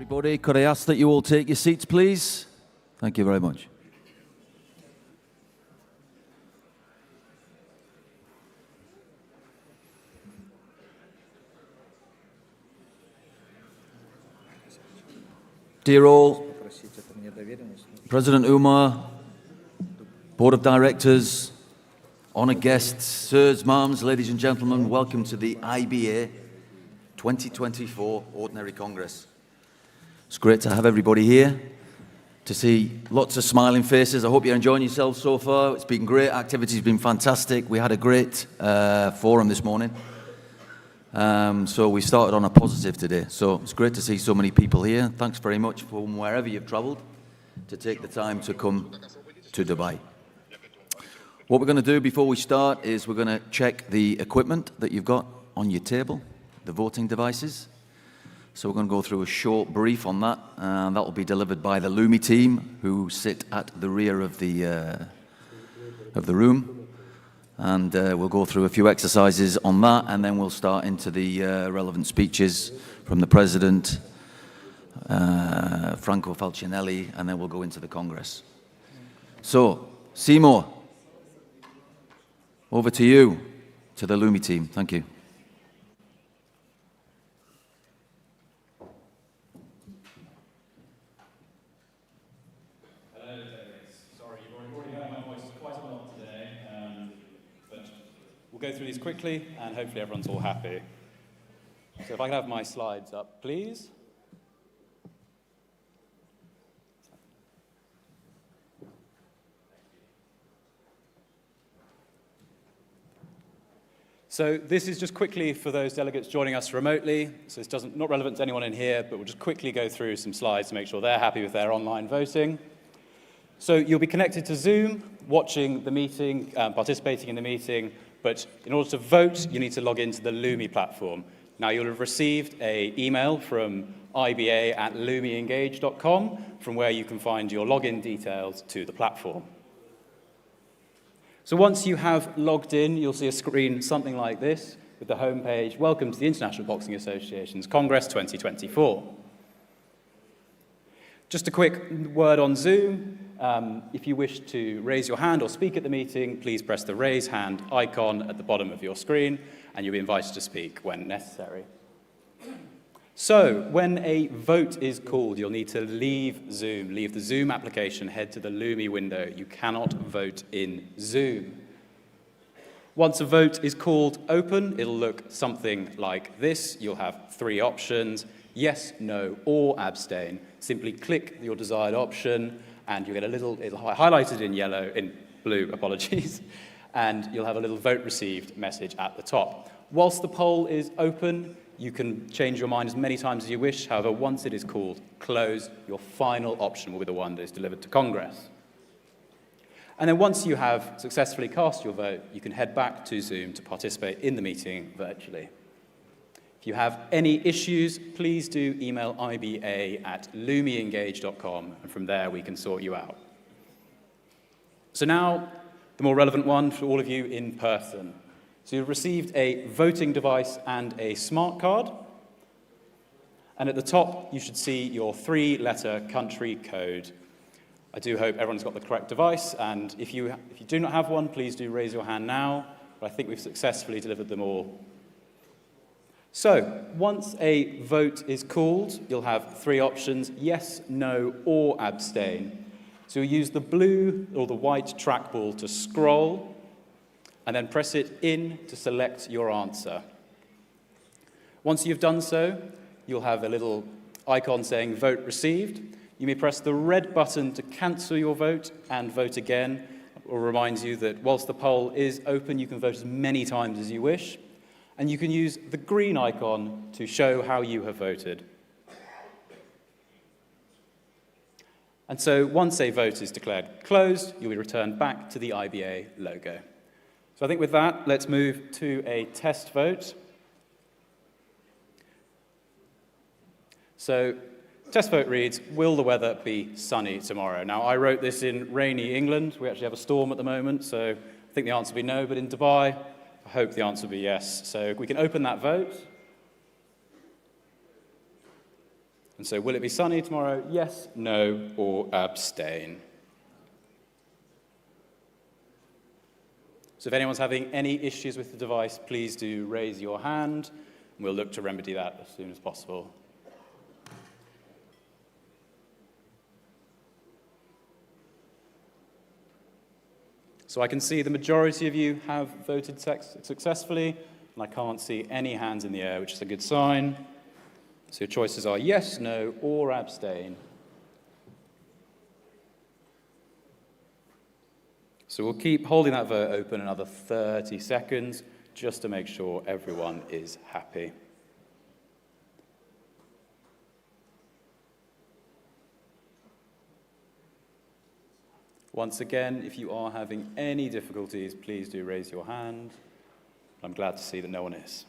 Everybody, could I ask that you all take your seats, please? Thank you very much. Dear all, President Umar, Board of Directors, honoured guests, sirs, ma'ams, ladies and gentlemen, welcome to the IBA 2024 Ordinary Congress. It's great to have everybody here, to see lots of smiling faces. I hope you're enjoying yourselves so far. It's been great. Activity's been fantastic. We had a great forum this morning. So we started on a positive today. So it's great to see so many people here. Thanks very much from wherever you've travelled to take the time to come to Dubai. What we're going to do before we start is we're going to check the equipment that you've got on your table, the voting devices. So we're going to go through a short brief on that, and that will be delivered by the Lumi team, who sit at the rear of the room. And we'll go through a few exercises on that, and then we'll start into the relevant speeches from the President, Franco Falcinelli, and then we'll go into the Congress. So, Seymour, over to you, to the Lumi team. Thank you. We'll go through these quickly, and hopefully everyone's all happy. So if I can have my slides up, please. So this is just quickly for those delegates joining us remotely. So it's not relevant to anyone in here, but we'll just quickly go through some slides to make sure they're happy with their online voting. So you'll be connected to Zoom, watching the meeting, participating in the meeting. But in order to vote, you need to log into the Lumi platform. Now, you'll have received an email from IBA@lumiengage.com, from where you can find your login details to the platform. So once you have logged in, you'll see a screen something like this with the homepage, Welcome to the International Boxing Association's Congress 2024. Just a quick word on Zoom. If you wish to raise your hand or speak at the meeting, please press the raise hand icon at the bottom of your screen, and you'll be invited to speak when necessary. So, when a vote is called, you'll need to leave the Zoom application, head to the Lumi window. You cannot vote in Zoom. Once a vote is called open, it'll look something like this. You'll have three options: yes, no, or abstain. Simply click your desired option, and you get it'll highlighted in blue, apologies, and you'll have a little vote received message at the top. Whilst the poll is open, you can change your mind as many times as you wish. However, once it is called closed, your final option will be the one that is delivered to Congress. And then once you have successfully cast your vote, you can head back to Zoom to participate in the meeting virtually. If you have any issues, please do email IBA@lumiengage.com, and from there we can sort you out. So now, the more relevant one for all of you in person. So you've received a voting device and a smart card, and at the top you should see your three-letter country code. I do hope everyone's got the correct device, and if you do not have one, please do raise your hand now, but I think we've successfully delivered them all. So, once a vote is called, you'll have three options: yes, no, or abstain. So you'll use the blue or the white trackball to scroll, and then press it in to select your answer. Once you've done so, you'll have a little icon saying vote received. You may press the red button to cancel your vote and vote again. It will remind you that whilst the poll is open, you can vote as many times as you wish. And you can use the green icon to show how you have voted. And so once a vote is declared closed, you'll be returned back to the IBA logo. So I think with that, let's move to a test vote. So test vote reads, will the weather be sunny tomorrow? Now, I wrote this in rainy England. We actually have a storm at the moment, so I think the answer will be no. But in Dubai, I hope the answer will be yes. So we can open that vote. And so will it be sunny tomorrow? Yes, no, or abstain? So if anyone's having any issues with the device, please do raise your hand, and we'll look to remedy that as soon as possible. So I can see the majority of you have voted successfully, and I can't see any hands in the air, which is a good sign. So your choices are yes, no, or abstain. So we'll keep holding that vote open another 30 seconds, just to make sure everyone is happy. Once again, if you are having any difficulties, please do raise your hand. I'm glad to see that no one is.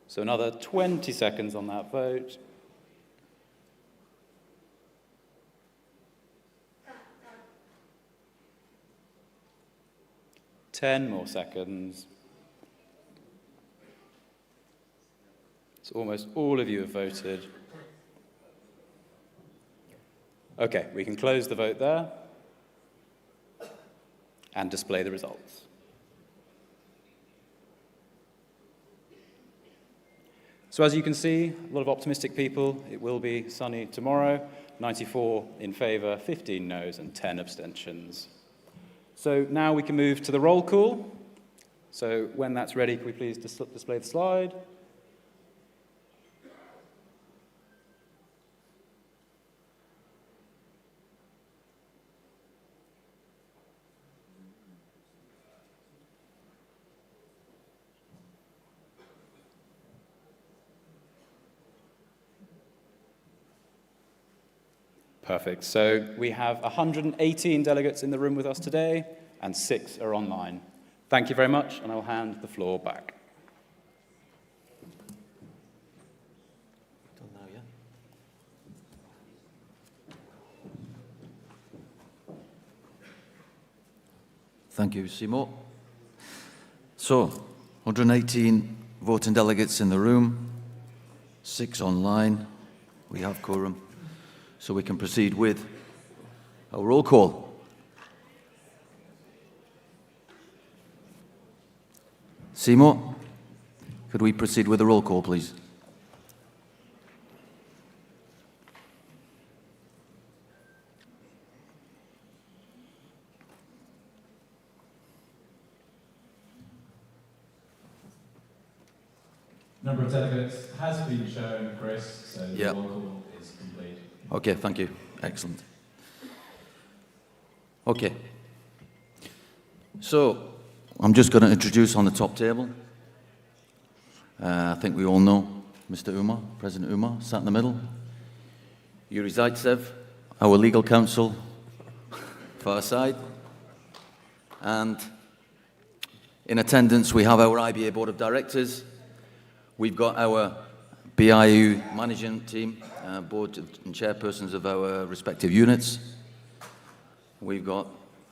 So another 20 seconds on that vote. Ten more seconds. So almost all of you have voted. Okay, we can close the vote there and display the results. So as you can see, a lot of optimistic people. It will be sunny tomorrow. 94 in favour, 15 noes and 10 abstentions. So now we can move to the roll call. So when that's ready, can we please display the slide? Perfect. So we have 118 delegates in the room with us today, and 6 are online. Thank you very much, and I'll hand the floor back. Thank you, Simo. So, 118 voting delegates in the room, 6 online. We have quorum. So we can proceed with our roll call. Simo, could we proceed with the roll call, please? Number of delegates has been shown, Chris, so the Yeah. roll call is complete. Okay, thank you. Excellent. Okay. So, I'm just going to introduce on the top table. I think we all know Mr. Umar, President Umar, sat in the middle. Yuri Zaitsev, our legal counsel, far side. And in attendance, we have our IBA Board of Directors. We've got our BIU management team, board and chairpersons of our respective units. We've got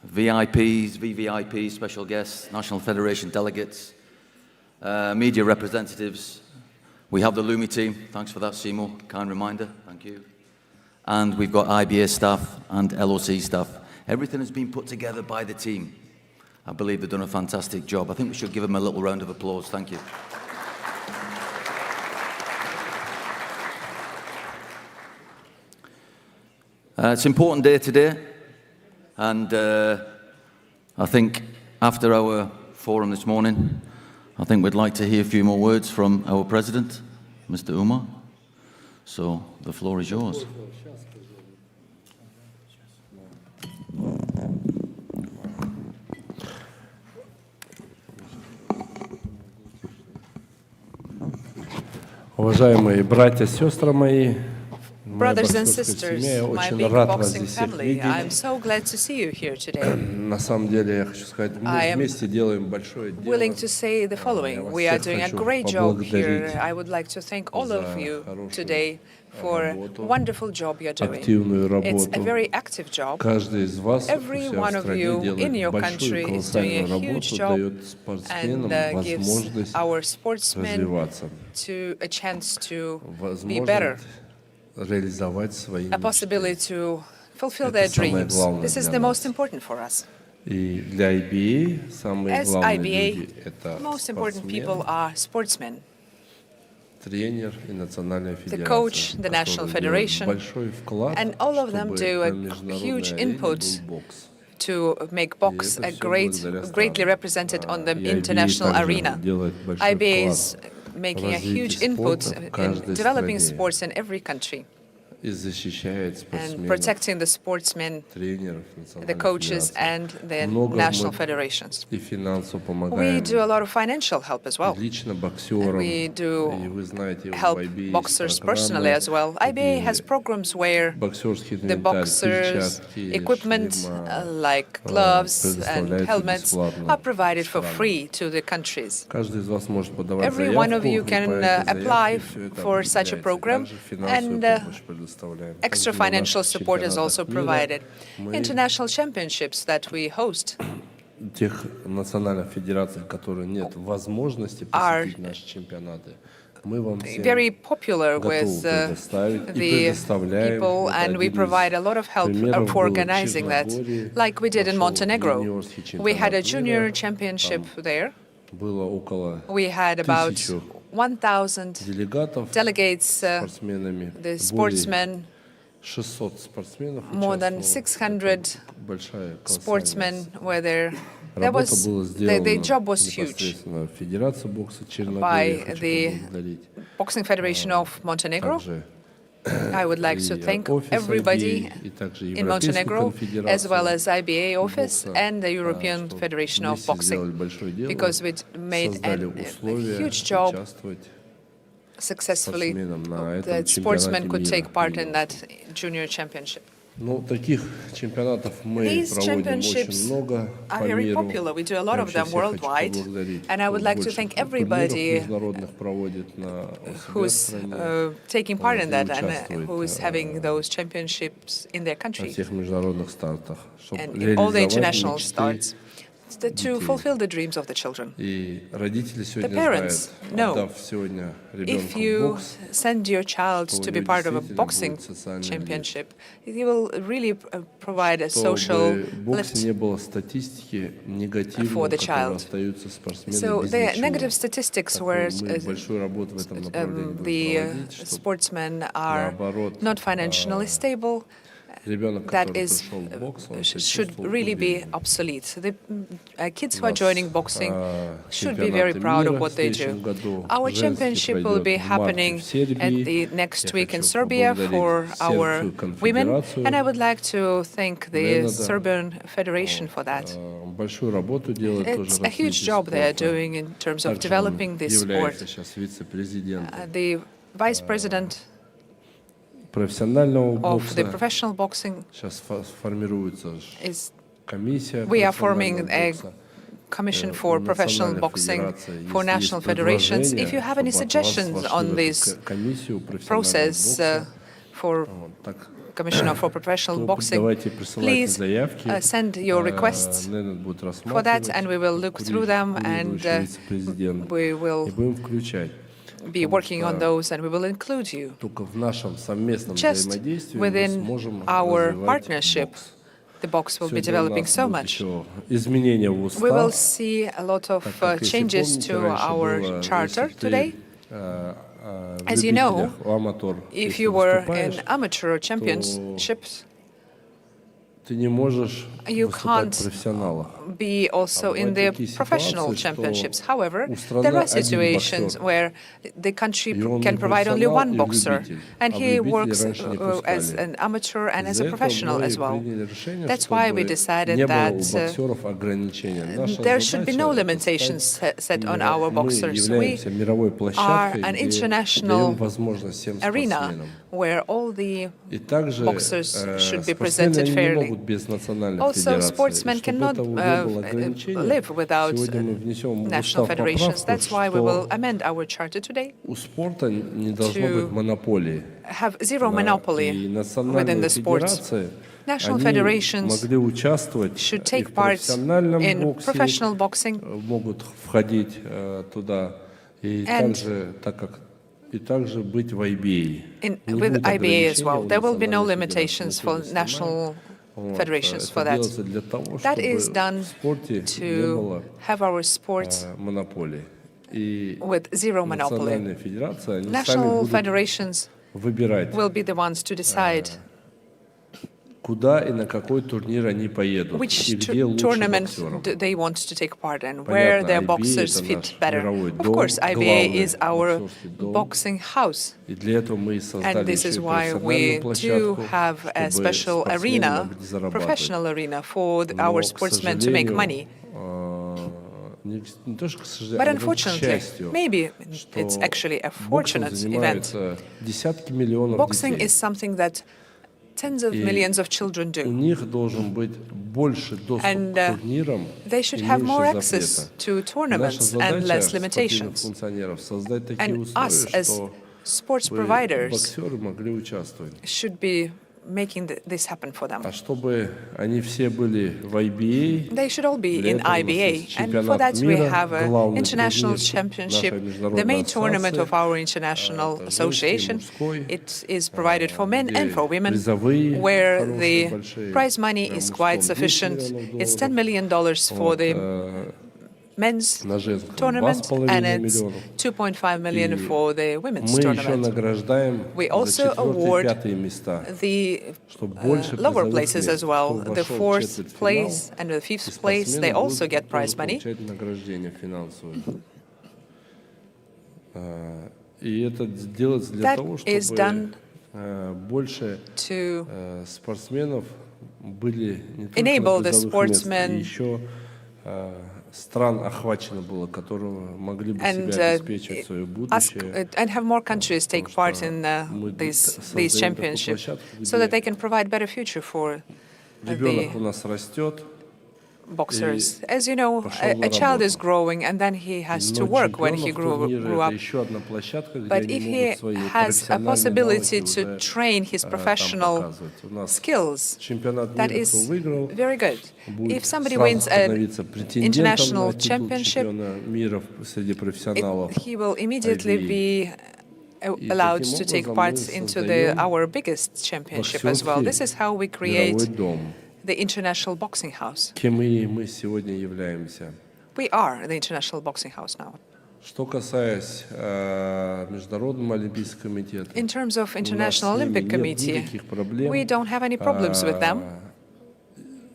VIPs, VVIPs, special guests, National Federation delegates, media representatives. We have the Lumi team. Thanks for that, Simo. Kind reminder. Thank you. And we've got IBA staff and LOC staff. Everything has been put together by the team. I believe they've done a fantastic job. I think we should give them a little round of applause. Thank you. It's an important day today, and I think after our forum this morning, I think we'd like to hear a few more words from our President, Mr. Umar. So the floor is yours. Уважаемые братья, сестры мои, Brothers and sisters, my big boxing family, I'm so glad to see you here today. На самом деле, я хочу сказать, мы I am вместе делаем большое дело. Willing to say the following. We are doing a great job here. I would like to thank all of you today for a wonderful job you're doing. Активную It's a работу. very active job. Каждый из вас Every у себя one в of стране you in your делает country большую is doing a колоссальную huge работу, job дает спортсменам and gives возможность our sportsmen развиваться, to a chance to be better, возможность реализовать свои a мечты. possibility to fulfill Это their самое dreams. главное This is для the нас. most important for us. И для IBA самые As главные IBA, люди – это most important people спортсмен, are sportsmen. тренер и национальная федерация, coach, the national которые делают federation, большой вклад, and all of them чтобы do на a международной huge арене input был бокс. to make box это a всё благодаря greatly странам. represented on the И IBA international также arena. делает большой IBA вклад is making a развитии huge input спорта в in каждой developing стране. sports in every country И защищает and спортсменов, protecting the sportsmen, тренеров, the национальных coaches, федераций. and the Много national мы federations. и финансово We помогаем, do a lot of financial help as well. и лично боксерам, We do и вы знаете, help в IBA есть boxers программы, personally as well. IBA has где programs where боксерский the инвентарь, boxers' перчатки, equipment шлема, like gloves and предоставляется helmets бесплатно are provided for странам. free to the countries. Каждый из вас может подавать Every one of заявку, you и can по этой apply заявке всё это for such a определяется. program, Также финансовую and помощь предоставляем. extra Также на financial наших support is also чемпионатах мира provided. мы International championships that we host тех национальных федераций, у которых нет возможности are посетить наши чемпионаты, мы вам всем very popular готовы with предоставить и the предоставляем. people, Это and we один из provide a lot of help примеров for было в organizing that, Черногории. like we did in Прошел Montenegro. юниорский We had a чемпионат junior мира. championship there. Было около We had about 1000 1,000 делегатов delegates, спортсменами. the Более sportsmen, 600 спортсменов more than участвовало. 600 Большая sportsmen were there. There Работа was, была the сделана job was huge непосредственно Федерация бокса Черногории. by Хочу the поблагодарить. Boxing Federation of Montenegro. Также I would like to и thank офис everybody IBA, и также in Европейскую Montenegro, as well as конфедерацию IBA office бокса, and the European что Federation of вместе сделали Boxing, большое дело, because we made создали a условия huge job участвовать successfully спортсменам на этом that sportsmen чемпионате could мира take part in юниорском. that junior championship. Ну, таких чемпионатов мы These проводим championships очень много are по very миру. popular. We do a lot Я of вообще them всех хочу worldwide. поблагодарить, And I would кто like to больше thank турниров everybody международных проводит на у себя в who's стране, taking part in that где and участвует, who is having those championships in their на country всех международных стартах, чтобы and in all the реализовать international мечты. starts to fulfill the dreams of the children. И родители сегодня parents знают, know, отдав сегодня If ребенка в you бокс, send your child что to у be него part of a действительно boxing будет социальный лифт. championship, you will really provide a social чтобы в боксе lift. не было статистики негативной, for the которые child. остаются спортсмены So без the ничего. negative statistics Так where мы большую работу в этом направлении будем the проводить, чтобы sportsmen are наоборот, not financially stable, ребенок, that который is пришел в бокс, он себя should чувствовал really be уверенным. obsolete. The kids who У are нас, joining boxing should be very чемпионаты proud of мира what в they следующем do. году. Our Женский championship will пройдет be в марте happening в Сербии. at the next Я week in хочу Serbia for поблагодарить our Сербскую women, конфедерацию. and I would like to thank the Ленода. Serbian Federation for that. Большую работу делает тоже It's a huge развитие job they're спорта. doing in terms of Также developing он this является sport. сейчас вице-президентом The vice president профессионального of the бокса. professional boxing Сейчас формируется is комиссия we are профессионального forming a бокса. commission for professional Национальных boxing федераций, for если есть national federations. If you have any предложения, чтобы suggestions от вас вошли on в this эту комиссию профессионального process бокса, for вот так, Commissioner for Professional то Boxing, давайте присылайте please заявки. send your requests Леннон будет for that, and we will look through them, and we will и будем включать. be working on those, and we will include you. Только в нашем совместном Just взаимодействии мы within сможем our развивать partnership, бокс. the box will be Сегодня у developing нас so будут much. еще изменения в We will устав. see a lot of Так как, если changes помните, to раньше our было, charter если ты, today. в As you know, любителях, в аматор, If если you were выступаешь, in amateur championships, ты не можешь you выступать can't профессионала. be also in the такие professional ситуации, что championships. However, у страны there are один situations боксер, where the country и он can и provide only профессионал, one и boxer, любитель, and а в he любителей works раньше не as пускали. an amateur and as Из-за a этого professional мы as well. приняли решение, That's why we чтобы decided не было у that боксеров ограничения. Наша there should be no задача — это limitations стать set on our мы boxers. We являемся мировой are площадкой, an где international даем возможность всем arena спортсменам. where all the И также boxers should be спортсмены presented они не fairly. могут без национальных Also, федераций. sportsmen И чтобы cannot этого не было ограничения, live without сегодня мы внесем в national устав federations. поправку, That's why we will что amend our charter today у спорта не должно to быть монополии. have zero И monopoly within национальные the sports. федерации National они federations могли участвовать should и take в part профессиональном in боксе, professional boxing могут входить туда и также быть в IBA. Не with будет IBA as ограничений well. у There will be no национальных limitations федераций. for Мы это national снимаем. federations for Это that. делается для того, That чтобы is done в спорте не to было have our sports монополии. И with zero monopoly. национальные федерации, они сами National будут federations выбирать, will be the ones to decide куда и на какой турнир они поедут, which и где лучше tournament боксеров. they want to take part in, where Понятно, their IBA boxers это fit наш better. мировой Of дом, course, IBA главный is our боксерский дом. boxing house, И для этого мы и and создали this еще is и why профессиональную we do площадку, have a чтобы special спортсмены arena, могли зарабатывать. professional arena for Но, our к sportsmen to make сожалению, money. не то, что к But сожалению, а к unfortunately, счастью, maybe что it's actually a боксом fortunate event. занимаются десятки миллионов Boxing детей. is something that tens of И millions of children у do. них должен быть больше доступа And к турнирам they и should have more меньше access запрета. to Наша tournaments and задача less спортивных limitations. функционеров создать такие And us условия, as что sports providers боксеры могли участвовать. should be making this happen for them. А чтобы они все были в IBA, They should all be для in этого у нас IBA, есть and for чемпионат that we мира, have an главный international турнир championship, нашей the международной main tournament ассоциации. of our international Это женский и association. мужской, It is provided for men где and for women, призовые where хорошие, the большие, prize money прям is мужском quite 10 sufficient. миллионов It's $10 долларов. million for Вот, the men's на женском tournament, 2,5 and it's миллиона. 2.5 million И for the women's Мы еще tournament. награждаем We за also 4-е, award 5-е места, the чтобы больше lower призовых places мест. as well. Кто The вошел в fourth четвертьфинал, place and the и fifth place, they спортсмены also будут get prize тоже money. получать награждение финансовое. И это делается для That того, is чтобы done больше to спортсменов были не только enable на the призовых местах, sportsmen и еще стран охвачено было, которые могли бы and себя обеспечить свое будущее. and have more countries take part что in мы these создаем такую championships, площадку, so that где they can provide better future for Ребенок у the нас растет, boxers. As you know, пошел на a child is работу. growing, and then he has to но work when he чемпионов турнира grew это up. еще одна площадка, где But они if he могут свои has a профессиональные possibility навыки to уже train his там professional показывать. У нас skills, чемпионат that мира, кто is выиграл, very good. будет If somebody сразу wins an становиться претендентом international на титул championship, чемпиона мира среди профессионалов. he will immediately IBA. be И allowed таким to take образом part мы into создаем our biggest championship as well. This is how we мировой create дом, the International Boxing House. кем и мы сегодня являемся. We are the International Boxing House now. Что касаясь Международного олимпийского комитета, In terms of у нас International с ними Olympic нет Committee, никаких проблем. we don't have any problems with them.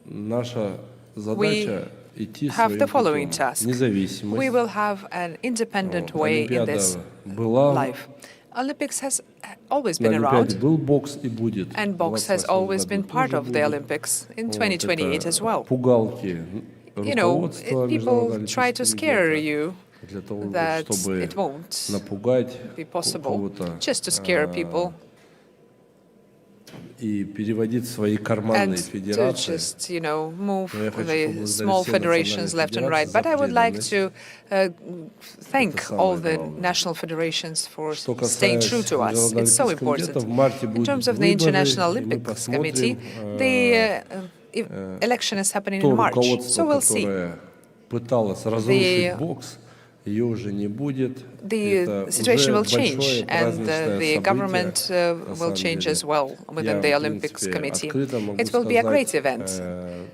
Наша задача идти have the своим following путем. task. We Независимость. will have an independent way in Олимпиада this была, life. Olympics has always на been Олимпиаде around, был бокс и будет. and В box has 28 always году been part тоже of the будет. Olympics in Вот, 2028 это as well. пугалки You know, руководства people Международного try to олимпийского scare комитета you для того, that чтобы it won't напугать be possible, кого-то just to scare people и переводить свои карманные and to федерации. just, you know, move Но я хочу the поблагодарить small все federations национальные left and right. федерации But за I would like преданность. to thank Это all самое the главное. national federations for Что staying касается true to us. Международного It's so олимпийского комитета, в important. марте In будут terms of the выборы, International и мы Olympics Committee, посмотрим, the election is happening то in March, руководство, so we'll see. которое пыталось разрушить бокс, ее уже не будет. The situation will change, and the government will change as well within the Olympics Committee. It will be a great event.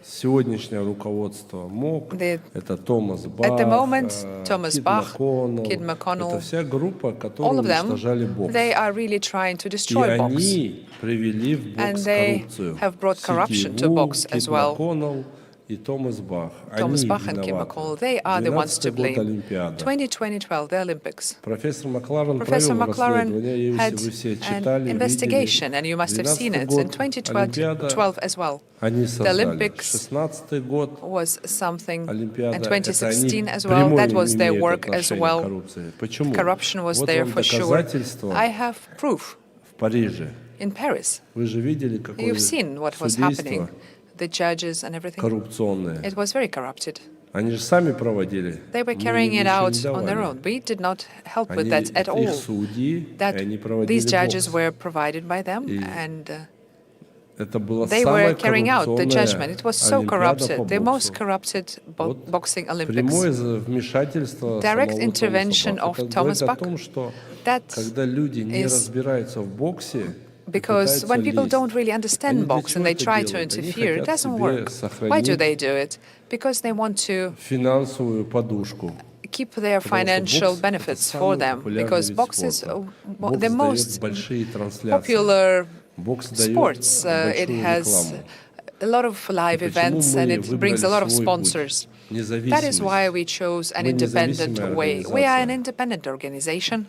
Сегодняшнее руководство МОК, это Томас Бах, At the moment, Thomas Кит Bach, Kid МакКоннелл, McConnell, это вся группа, которая all of them, уничтожали бокс. they are really trying to И destroy box. они привели в And бокс they коррупцию. have brought corruption to Сити box Ву, as Кит well. МакКоннелл и Томас Бах. Thomas Они Bach and Kim виноваты. McCall, they are the ones to 12-й год blame. Олимпиада. 2012, the Olympics. Профессор Макларен Professor провел McLaren расследование, если had вы все an читали, investigation, and you must have seen it, in 2012 as well. Они The создали. Olympics 16-й год was something, Олимпиада, and это 2016 они as well, that прямое was their имеют work as отношение к well. коррупции. Почему? Corruption was Вот there вам for sure. доказательство I have proof в Париже. in Paris. Вы же видели, какое You've seen what was happening, судейство the judges and everything. коррупционное. It was very corrupted. Они же сами проводили. They were Мы carrying им it ничего out не on their давали. own. We did not help with Они, that at это all. их судьи, и That они проводили these judges бокс. were provided by them, И and Это была they самая were carrying out the judgment. коррупционная It was so Олимпиада по corrupted, the most боксу. corrupted Вот boxing Olympics. Прямое вмешательство Direct самого intervention Томаса Баха. of Это Thomas говорит о Bach. том, что That когда люди не is разбираются в боксе, because when people don't really они understand для box чего and they это try to делают? Они interfere, it хотят doesn't себе work. Why do сохранить they do it? Because they want to финансовую подушку. keep their Потому что financial бокс — это benefits самый for them, популярный because вид box is спорта. the Бокс most дает большие трансляции. popular Бокс дает sports. It большую has рекламу. a lot of live И почему events, and мы it brings a выбрали lot of свой путь? sponsors. That is Независимость. why we chose an Мы independent независимая way. We are an организация. independent organization,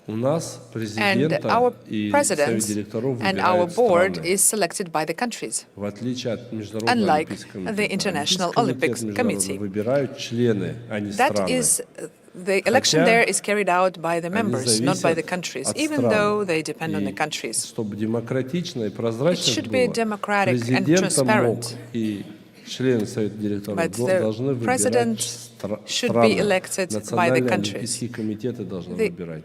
У нас and президента our и president совет директоров and our выбирают board страны. is selected by the countries. В отличие от Международного Unlike олимпийского the комитета. International Олимпийский Olympics комитет Committee. международный выбирают члены, а не That страны. is, the election there is carried out by the Они members, not by the зависят countries, от even стран. though they depend on the И countries. чтобы демократично и It прозрачно should be было, democratic and президентом МОК transparent. и члены совета директоров But the должны president выбирать should be страны. elected by the Национальные countries. олимпийские комитеты должны The- выбирать.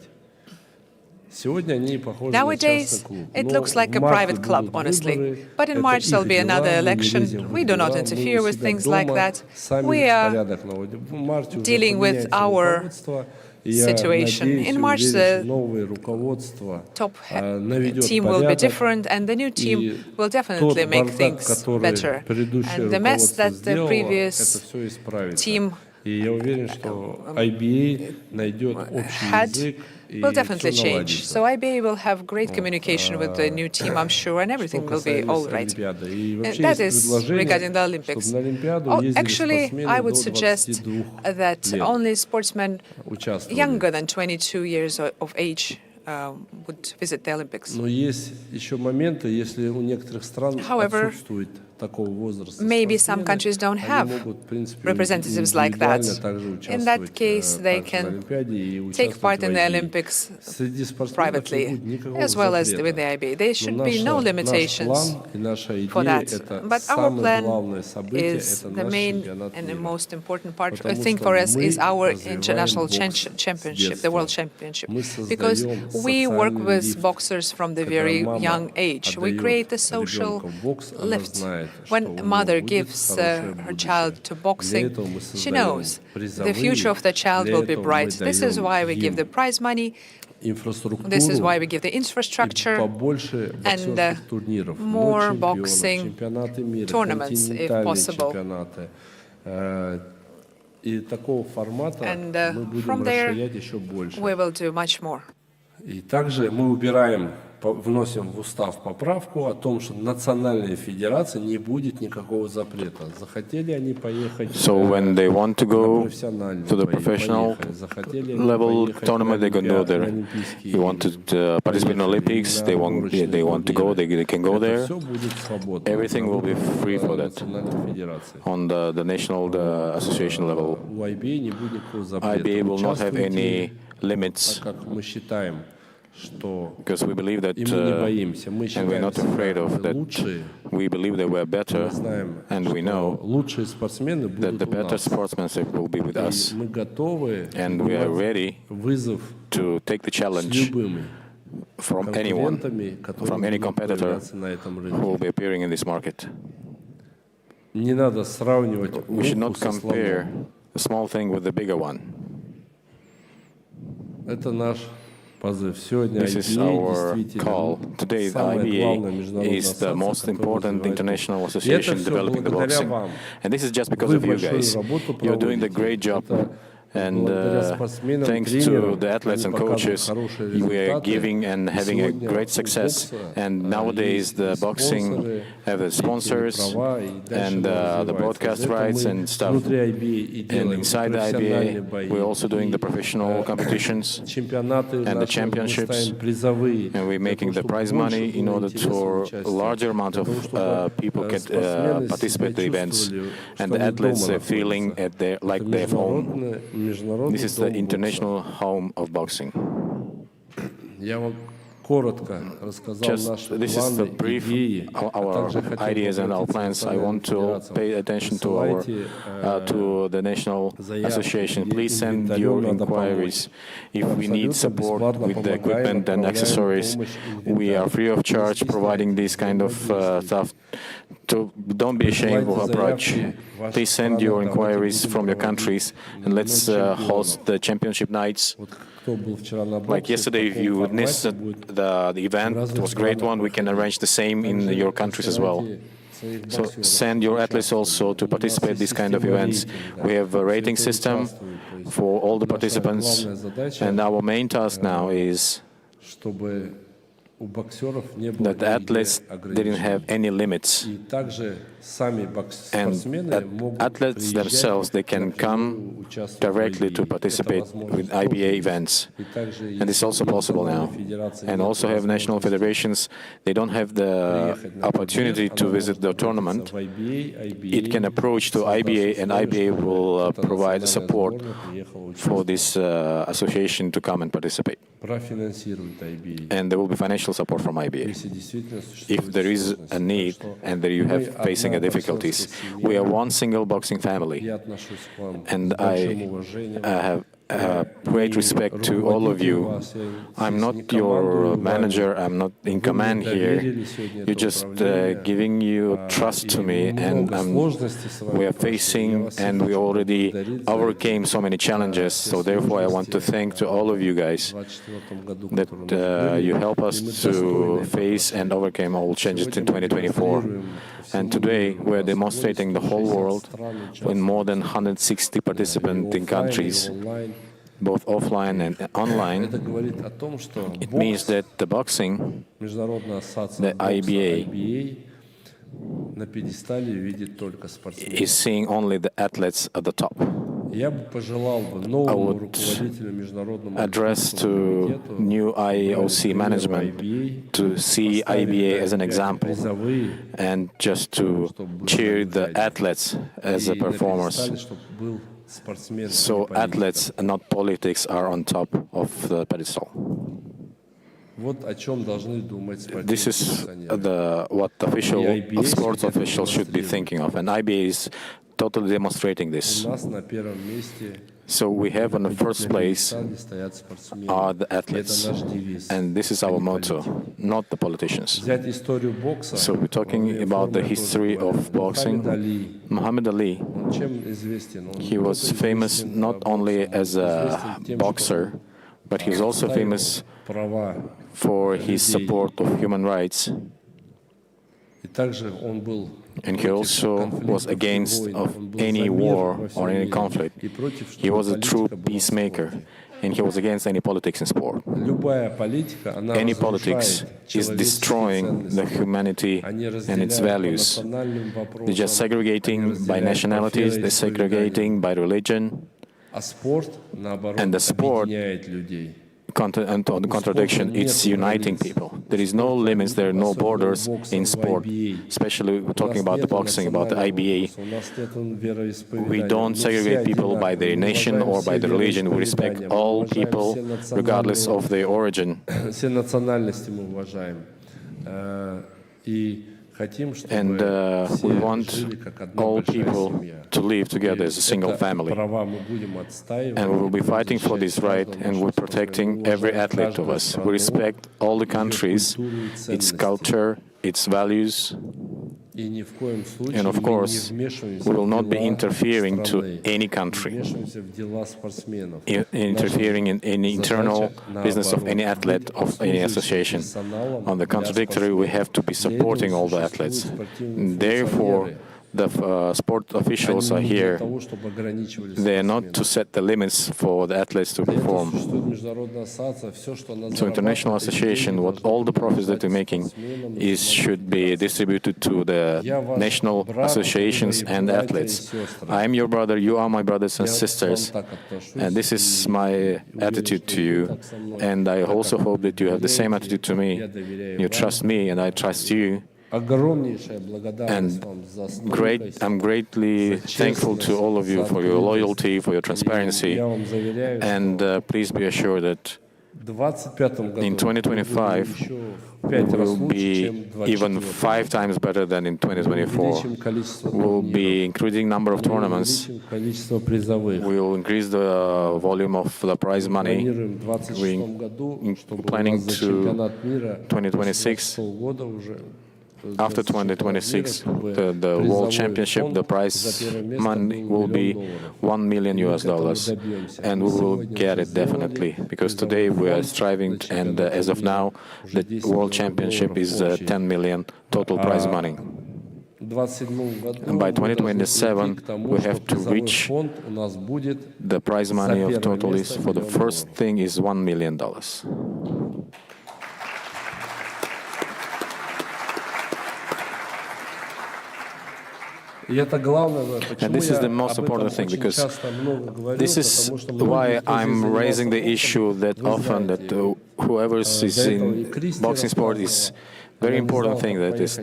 Сегодня они похожи на Nowadays, частный клуб. it Но looks like a в марте private club, будут honestly. выборы. But in Это March there'll их be дела, another мы не election. лезем в We их do not дела, мы interfere у with себя things like дома that. сами We are порядок наводим. В марте уже dealing with поменяется our руководство, и я situation. надеюсь In и March, уверен, the что новое руководство top наведет team will be порядок. different, and the new И team will тот definitely make бардак, things который better. предыдущее And the mess руководство that the сделало, previous это все исправится. team И я уверен, что IBA найдет общий had язык и will definitely все change. наладится. So IBA will have great communication with the new team, I'm sure, and everything Что will be all касается right. Олимпиады. И вообще That есть is regarding the предложение, Olympics. чтобы на Олимпиаду Oh, ездили actually, спортсмены I до would suggest 22 that лет. only sportsmen Участвовали. younger than 22 years of age would visit the Olympics. Но есть еще моменты, если у некоторых стран However, отсутствует такого возраста maybe some спортсмены, countries don't они have могут, в принципе, representatives like that. индивидуально также In that участвовать, case, they также на can Олимпиаде и take part участвовать in в the IBA. Olympics Среди спортсменов не privately, будет никакого as well as with the запрета. IBA. There should Но be no наш limitations план и наша for идея — that. это But our самое plan главное событие, is это the наш main чемпионат and the мира. most important part, I Потому think, что for us мы is our развиваем international бокс с championship, the World Championship. Мы Because создаем we work социальный with лифт. boxers from the Когда very мама young age. We отдает create a social ребенка в бокс, она lift. знает, что When у него mother будет gives хорошее her будущее. child to Для boxing, этого мы she создаем knows the призовые, future of the child для will be этого мы bright. This is даем why we give the им prize money. инфраструктуру This is why we give the и infrastructure побольше and боксерских турниров, more чемпионов, boxing чемпионаты мира, tournaments, if континентальные possible. чемпионаты. И такого формата And мы будем from there, расширять еще больше. we will do much more. И также мы убираем, вносим в устав поправку о том, что национальная федерация не будет никакого запрета. Захотели они поехать So when they want to на go профессиональный to the поехали. professional Захотели они level поехать tournament, на they can go there. Olympics, You want to participate in Olympics, they want to go, they can go there. Все будет свободно. Everything will be free for that. Национальной федерации. On the national association level, У IBA не будет никакого запрета. IBA will not have any limits, Так как мы считаем, что because we believe that, и мы не боимся, мы and we're считаем not afraid of себя that. лучшие. We believe that we're better, Мы знаем, and we что know лучшие спортсмены that будут the у better нас. sportsmanship will be with И us, мы готовы and we are ready вызов to take the с challenge любыми from anyone, конкурентами, которые from any будут competitor появляться на этом who will рынке. be appearing in this market. Не надо сравнивать We should муху not со compare слоном. the small thing with the bigger one. Это наш позыв. Сегодня This is IBA our call. действительно Today, the самая главная IBA международная is the ассоциация, most которая important развивает international это. И это association все developing the благодаря boxing. вам. And this is just because Вы of you большую guys. работу You're doing the проводите. great job. Это And благодаря спортсменам, thanks to тренерам, the athletes они and показывают coaches, хорошие we are результаты. giving and И having a сегодня great у success. бокса And nowadays, есть the и boxing спонсоры, have the и sponsors права, и дальше and оно the развивается. broadcast За это rights мы and stuff. внутри IBA и And делаем inside the профессиональные IBA, бои, we're also doing the и, professional competitions чемпионаты and the наши, мы championships. ставим призовые, And we're для making того, the чтобы prize больше money in было order интереса for a участия, larger amount для of того, чтобы people can спортсмены participate in the себя events, чувствовали, and что the они athletes дома feeling находятся. at their, like Это they're home. международный This is дом the бокса. international home of boxing. Я вам коротко рассказал Just наши this is the планы, brief идеи, а our также хотел ideas and our обратиться plans. I want to pay attention to our to the national association. Please send your inquiries. If we need support with the equipment and accessories, we are free of charge providing this kind of stuff. Don't be ashamed of approach. Please send your inquiries from your countries and let's host the championship nights. Like yesterday, if you witnessed the event, it was a great one. We can arrange the same in your countries as well. So send your athletes also to participate in these kind of events. We have a rating system for all the participants, and our main task now is that the athletes didn't have any limits. And athletes themselves, they can come directly to participate with IBA events. And it's also possible now. And also have national federations, they don't have the opportunity to visit the tournament. It can approach to IBA, and IBA will provide support for this association to come and participate. And there will be financial support from IBA. If there is a need and that you have facing difficulties, we are one single boxing family. And I have great respect to all of you. I'm not your manager, I'm not in command here. You're just giving you trust to me, and we are facing and we already overcame so many challenges. So therefore I want to thank to all of you guys that you help us to face and overcome all challenges in 2024. And today we're demonstrating the whole world in more than 160 participating countries, both offline and online. It means that the boxing, the IBA, is seeing only the athletes at the top. I would address to new IOC management to see IBA as an example and just to cheer the athletes as the performers. So athletes and not politics are on top of the pedestal. This is what sports officials should be thinking of, and IBA is totally demonstrating this. So we have on the first place are the athletes, and this is our motto, not the politicians. So we're talking about the history of boxing. Muhammad Ali, he was famous not only as a boxer, but he's also famous for his support of human rights. And he also was against of any war or any conflict. He was a true peacemaker, and he was against any politics in sport. Any politics is destroying the humanity and its values. They're just segregating by nationalities, they're segregating by religion, and the sport, on the contradiction, it's uniting people. There is no limits, there are no borders in sport, especially we're talking about the boxing, about the IBA. We don't segregate people by their nation or by their religion. We respect all people regardless of their origin. And we want all people to live together as a single family. And we will be fighting for this right, and we're protecting every athlete of us. We respect all the countries, its culture, its values. And of course, we will not be interfering to any country, interfering in any internal business of any athlete, of any association. On the contrary, we have to be supporting all the athletes. Therefore, the sport officials are here. They are not to set the limits for the athletes to perform. So international association, what all the profits that we're making should be distributed to the national associations and athletes. I am your brother, you are my brothers and sisters, and this is my attitude to you. And I also hope that you have the same attitude to me. You trust me and I trust you. And I'm greatly thankful to all of you for your loyalty, for your transparency. And please be assured that in 2025, will be even 5 times better than in 2024. We'll be increasing number of tournaments. We will increase the volume of the prize money. We're planning to 2026. After 2026, the World Championship, the prize money will be $1 million, and we will get it definitely, because today we are striving, and as of now, the World Championship is 10 million total prize money. And by 2027, we have to reach the prize money of total is, for the first thing, is $1 million. And this is the most important thing, because this is why I'm raising the issue that often that whoever is in boxing sport is very important thing that is.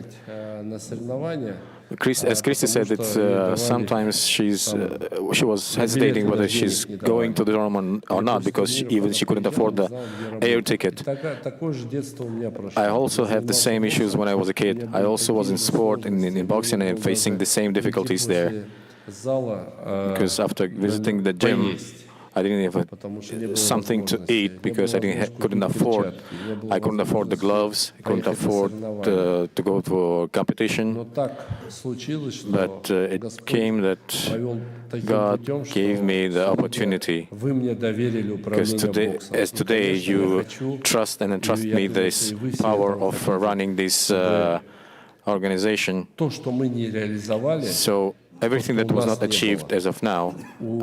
As Christy said, sometimes she was hesitating whether she's going to the tournament or not, because she couldn't afford the air ticket. I also have the same issues when I was a kid. I also was in sport, in boxing, and facing the same difficulties there. Because after visiting the gym, I didn't have something to eat because I couldn't afford. I couldn't afford the gloves. I couldn't afford to go to a competition. But it came that God gave me the opportunity. Because today you trust and entrust me this power of running this organization. So everything that was not achieved as of now,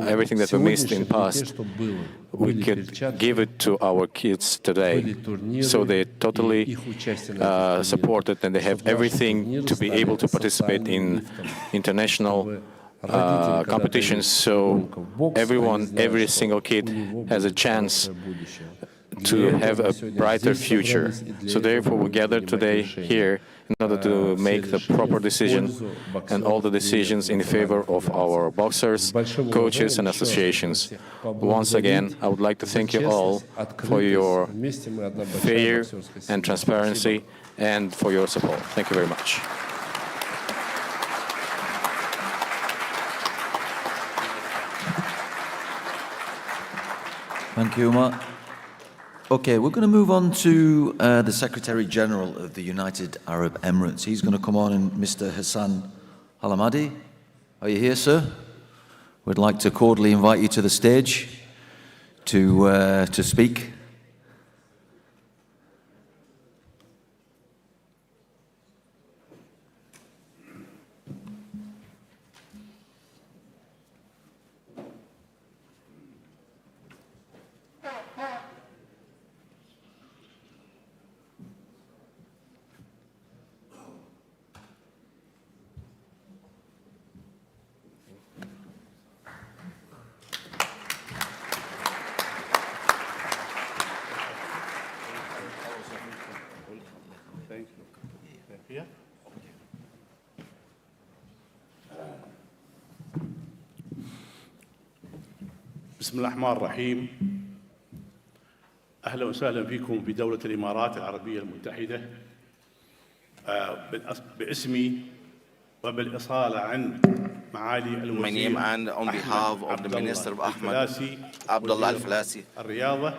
everything that we missed in the past, we could give it to our kids today. So they totally support it, and they have everything to be able to participate in international competitions. So every single kid has a chance to have a brighter future. So therefore we gather today here in order to make the proper decision and all the decisions in favor of our boxers, coaches and associations. Once again, I would like to thank you all for your fair and transparency and for your support. Thank you very much. Thank you, Umar. Okay, we're going to move on to the Secretary General of the United Arab Emirates. He's going to come on, and Mr. Hassan Halamadi. Are you here, sir? We'd like to cordially invite you to the stage to speak. بسم الله الرحمن الرحيم. أهلا وسهلا فيكم في دولة الإمارات العربية المتحدة. باسمي وبالإصالة عن معالي My name الوزير and on behalf of the Minister of Ahmed Abdullah Al-Falasi الرياضة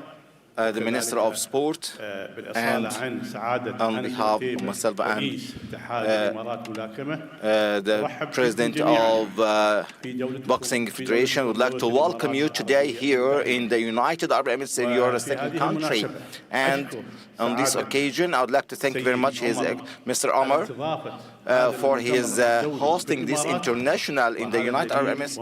the Minister of Sport, and on behalf of myself and the President of Boxing Federation, would like to welcome you today here in the United Arab Emirates, in your respective country. And on this occasion, I would like to thank very much Mr. Omar for his hosting this international in the United Arab Emirates.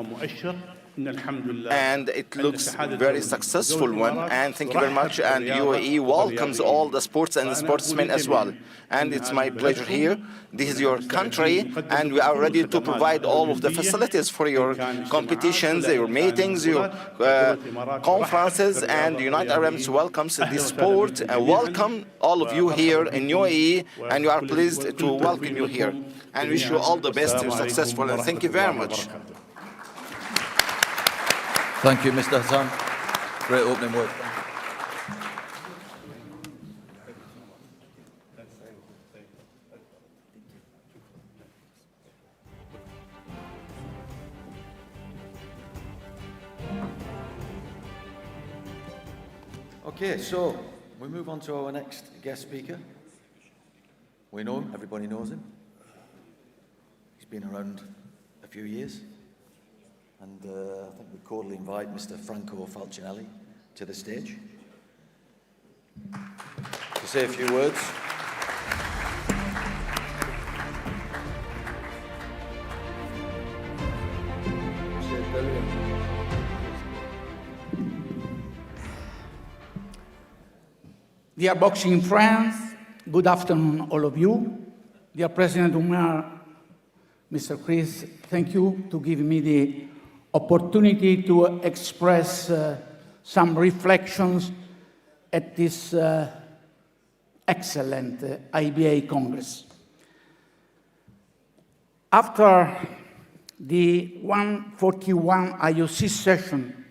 And it looks very successful one, and thank you very much. And UAE welcomes all the sports and the sportsmen as well. And it's my pleasure here. This is your country, and we are ready to provide all of the facilities for your competitions, your meetings, your conferences, and the United Arab Emirates welcomes this sport, and welcome all of you here in UAE, and we are pleased to welcome you here. And wish you all the best, successful, and thank you very much. Thank you, Mr. Hassan. Great opening word. Okay, so we move on to our next guest speaker. We know him, everybody knows him. He's been around a few years. And I think we cordially invite Mr. Franco Falcinelli to the stage to say a few words. Dear boxing friends, good afternoon all of you. Dear President Umar, Mr. Chris, thank you to give me the opportunity to express some reflections at this excellent IBA Congress. After the 141 IOC session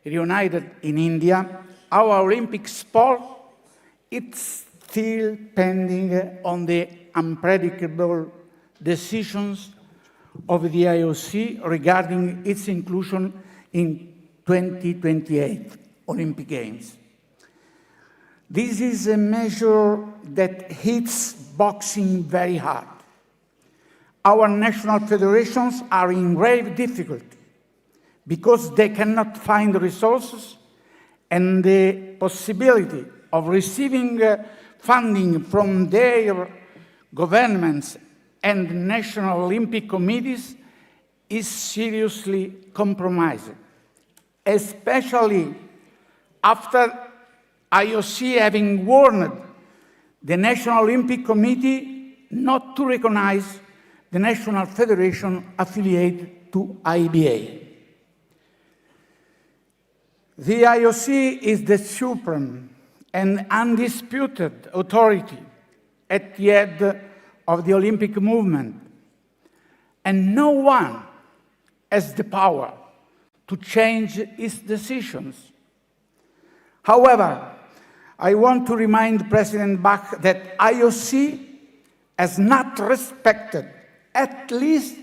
reunited in India, our Olympic sport is still pending on the unpredictable decisions of the IOC regarding its inclusion in 2028 Olympic Games. This is a measure that hits boxing very hard. Our national federations are in grave difficulty because they cannot find the resources and the possibility of receiving funding from their governments and national Olympic committees is seriously compromised, especially after IOC having warned the National Olympic Committee not to recognize the National Federation affiliated to IBA. The IOC is the supreme and undisputed authority at the head of the Olympic movement, and no one has the power to change its decisions. However, I want to remind President Bach that IOC has not respected at least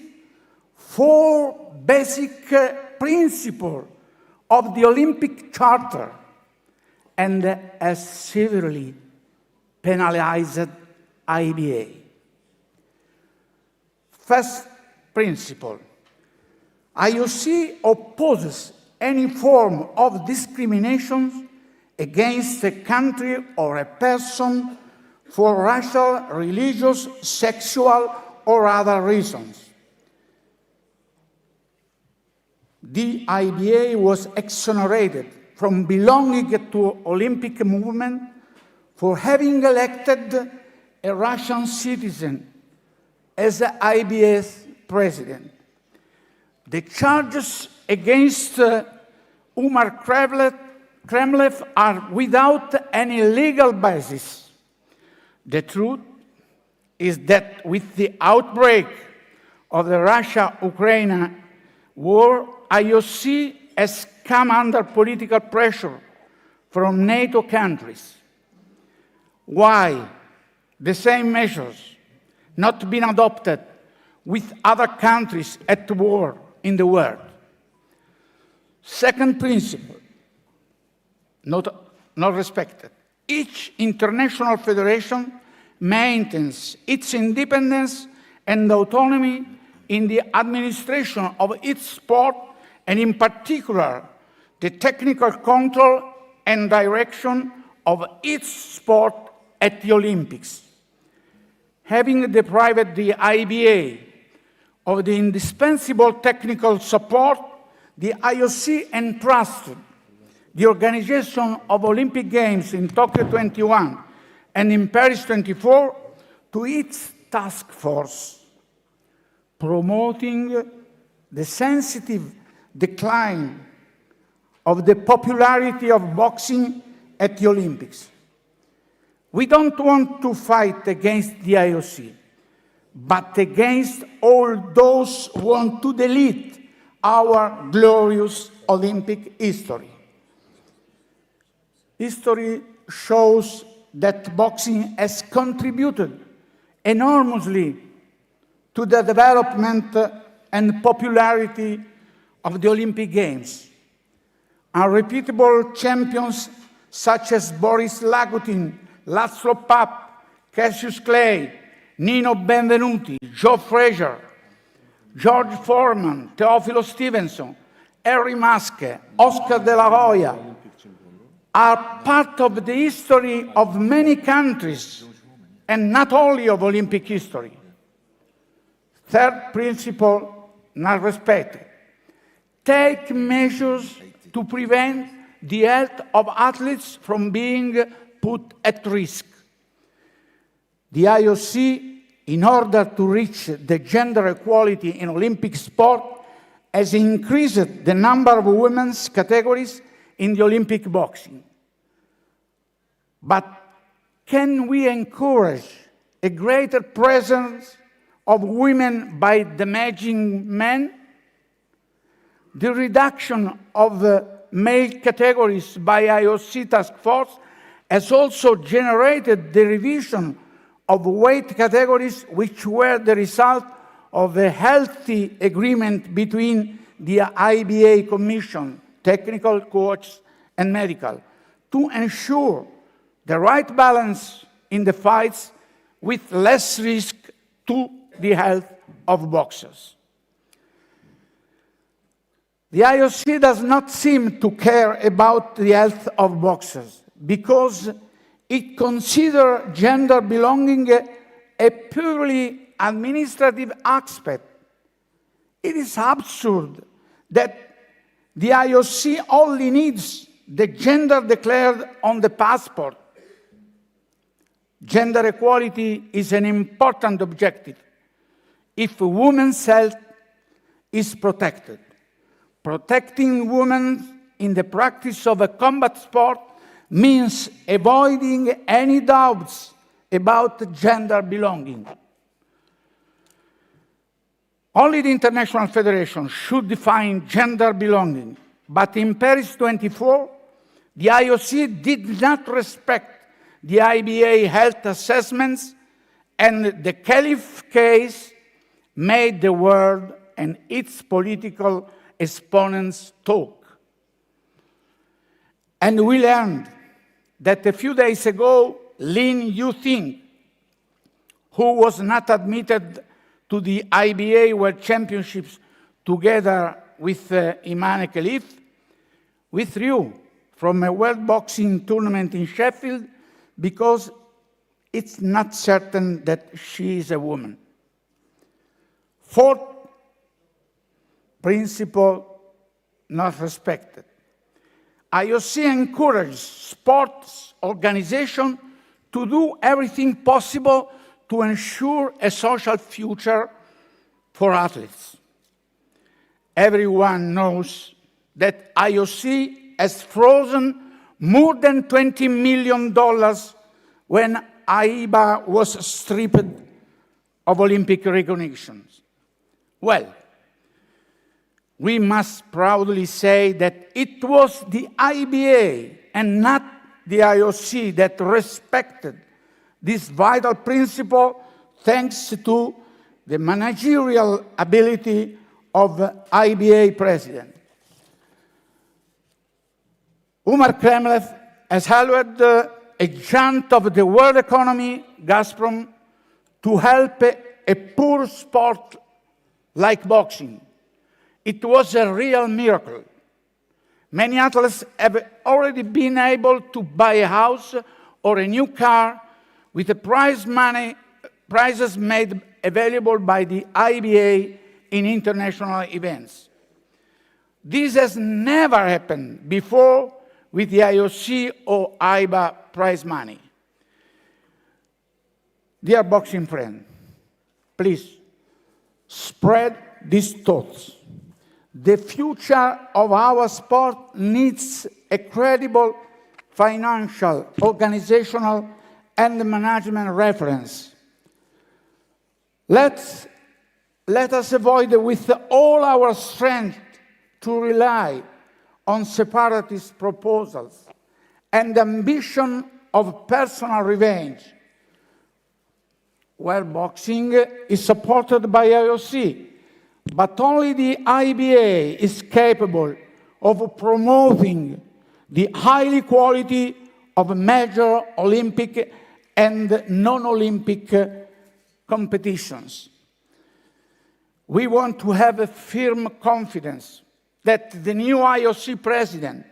4 basic principles of the Olympic Charter and has severely penalized IBA. First principle, IOC opposes any form of discrimination against a country or a person for racial, religious, sexual, or other reasons. The IBA was exonerated from belonging to Olympic movement for having elected a Russian citizen as the IBA's president. The charges against Umar Kremlev are without any legal basis. The truth is that with the outbreak of the Russia-Ukraine war, IOC has come under political pressure from NATO countries. Why the same measures not been adopted with other countries at war in the world? Second principle, not not respected. Each international federation maintains its independence and autonomy in the administration of its sport, and in particular, the technical control and direction of its sport at the Olympics. Having deprived the IBA of the indispensable technical support, the IOC entrusted the organization of Olympic Games in Tokyo 21 and in Paris 24 to its task force, promoting the sensitive decline of the popularity of boxing at the Olympics. We don't want to fight against the IOC, but against all those who want to delete our glorious Olympic history. History shows that boxing has contributed enormously to the development and popularity of the Olympic Games. Unrepeatable champions such as Boris Lagutin, Laszlo Papp, Cassius Clay, Nino Benvenuti, Joe Frazier, George Foreman, Teofilo Stevenson, Harry Maske, Oscar de la Hoya are part of the history of many countries and not only of Olympic history. Third principle, non respect. Take measures to prevent the health of athletes from being put at risk. The IOC, in order to reach the gender equality in Olympic sport, has increased the number of women's categories in the Olympic boxing. But can we encourage a greater presence of women by damaging men? The reduction of male categories by IOC task force has also generated the revision of weight categories, which were the result of a healthy agreement between the IBA Commission, technical, coach, and medical, to ensure the right balance in the fights with less risk to the health of boxers. The IOC does not seem to care about the health of boxers because it considers gender belonging a purely administrative aspect. It is absurd that the IOC only needs the gender declared on the passport. Gender equality is an important objective if women's health is protected. Protecting women in the practice of a combat sport means avoiding any doubts about gender belonging. Only the International Federation should define gender belonging, but in Paris 24, the IOC did not respect the IBA health assessments, and the Caliph case made the world and its political exponents talk. And we learned that a few days ago, Lin Yuting, who was not admitted to the IBA World Championships together with Imane Khelif, withdrew from a World Boxing tournament in Sheffield because it's not certain that she is a woman. Fourth principle, not respected. IOC encourages sports organizations to do everything possible to ensure a social future for athletes. Everyone knows that IOC has frozen more than $20 million when IBA was stripped of Olympic recognitions. Well, we must proudly say that it was the IBA and not the IOC that respected this vital principle, thanks to the managerial ability of the IBA president. Umar Kremlev has helped a giant of the world economy, Gazprom, to help a poor sport like boxing. It was a real miracle. Many athletes have already been able to buy a house or a new car with the prizes made available by the IBA in international events. This has never happened before with the IOC or IBA prize money. Dear boxing friends, please spread these thoughts. The future of our sport needs a credible financial, organizational, and management reference. Let us avoid with all our strength to rely on separatist proposals and ambition of personal revenge, where boxing is supported by IOC, but only the IBA is capable of promoting the high quality of major Olympic and non-Olympic competitions. We want to have a firm confidence that the new IOC president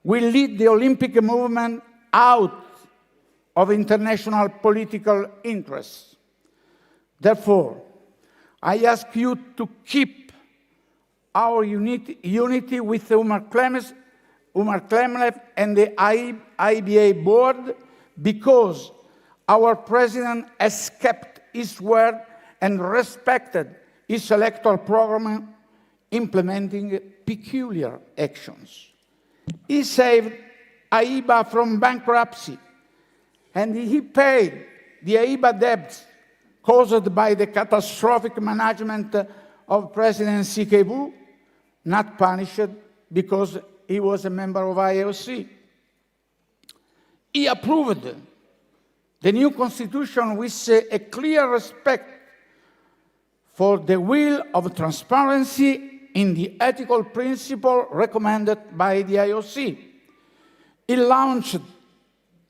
will lead the Olympic movement out of international political interests. Therefore, I ask you to keep our unity with Umar Klemlev and the IBA board, because our president has kept his word and respected his electoral program, implementing peculiar actions. He saved AIBA from bankruptcy, and he paid the AIBA debts caused by the catastrophic management of President Sikebu, not punished because he was a member of IOC. He approved the new constitution with a clear respect for the will of transparency in the ethical principle recommended by the IOC. He launched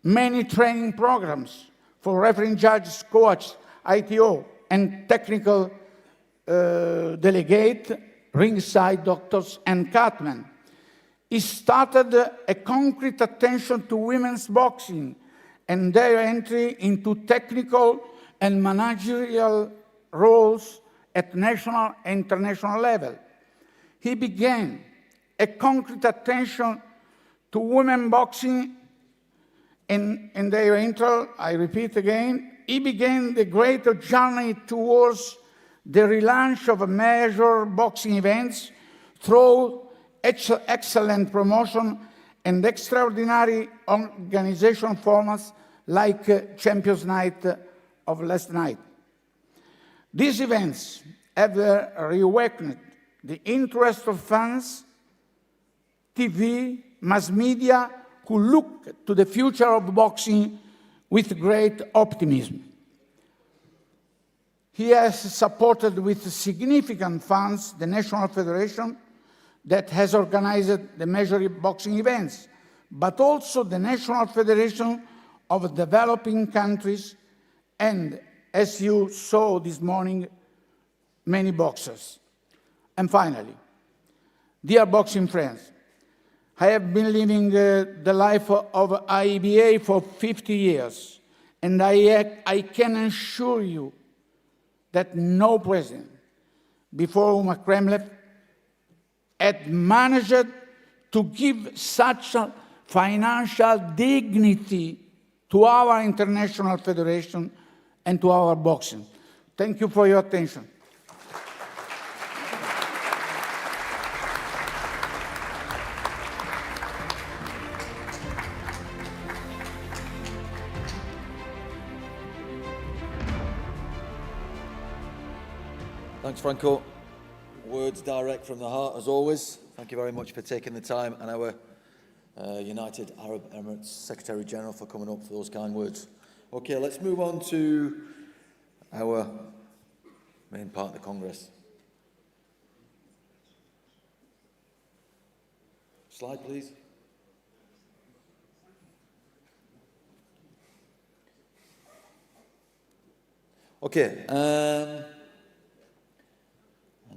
many training programs for refereeing judges, coaches, ITO, and technical delegate, ringside doctors, and catmen. He started a concrete attention to women's boxing and their entry into technical and managerial roles at national and international level. He began a concrete attention to women boxing in their intro. I repeat again, he began the great journey towards the relaunch of major boxing events through excellent promotion and extraordinary organization formats like Champions Night of last night. These events have reawakened the interest of fans, TV, mass media, who look to the future of boxing with great optimism. He has supported with significant funds the National Federation that has organized the major boxing events, but also the National Federation of Developing Countries and, as you saw this morning, many boxers. And finally, dear boxing friends, I have been living the life of IBA for 50 years, and I can assure you that no president before Umar Kremlin had managed to give such a financial dignity to our international federation and to our boxing. Thank you for your attention. Thanks, Franco. Words direct from the heart, as always. Thank you very much for taking the time, and our United Arab Emirates Secretary-General for coming up for those kind words. Okay, let's move on to our main part of the Congress. Slide, please. Okay, I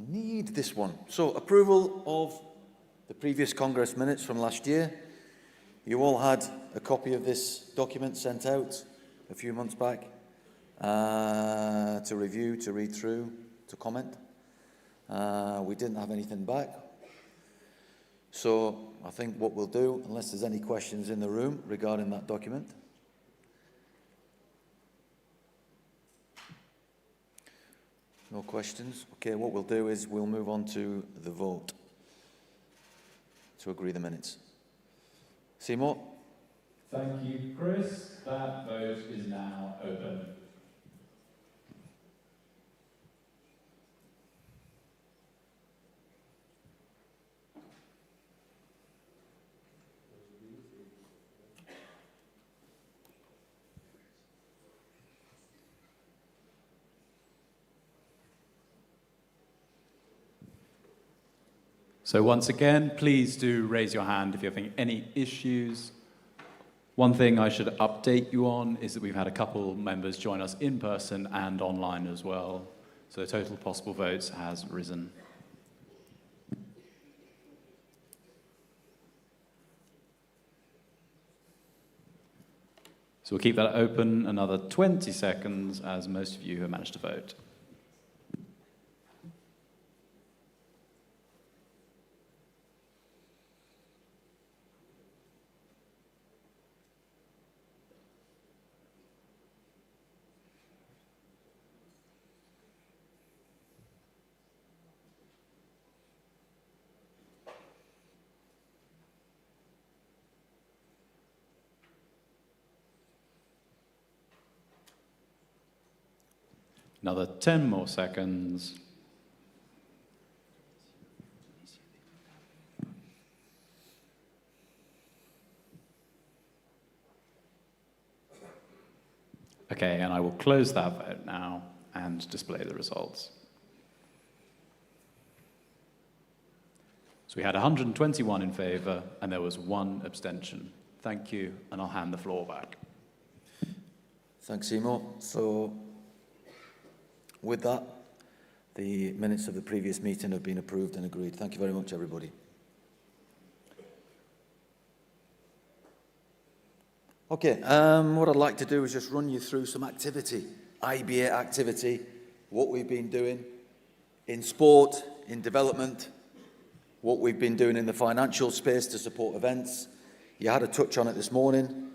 need this one. So, approval of the previous Congress minutes from last year. You all had a copy of this document sent out a few months back to review, to read through, to comment. We didn't have anything back. So I think what we'll do, unless there's any questions in the room regarding that document. No questions? Okay, what we'll do is we'll move on to the vote to agree the minutes. Seymour? Thank you, Chris. That vote is now open. So once again, please do raise your hand if you're having any issues. One thing I should update you on is that we've had a couple members join us in person and online as well. So the total possible votes has risen. So we'll keep that open another 20 seconds as most of you have managed to vote. Another 10 more seconds. Okay, and I will close that vote now and display the results. So we had 121 in favour and there was 1 abstention. Thank you, and I'll hand the floor back. Thanks, Seymour. So, with that, the minutes of the previous meeting have been approved and agreed. Thank you very much, everybody. Okay, what I'd like to do is just run you through some activity, IBA activity, what we've been doing in sport, in development, what we've been doing in the financial space to support events. You had a touch on it this morning.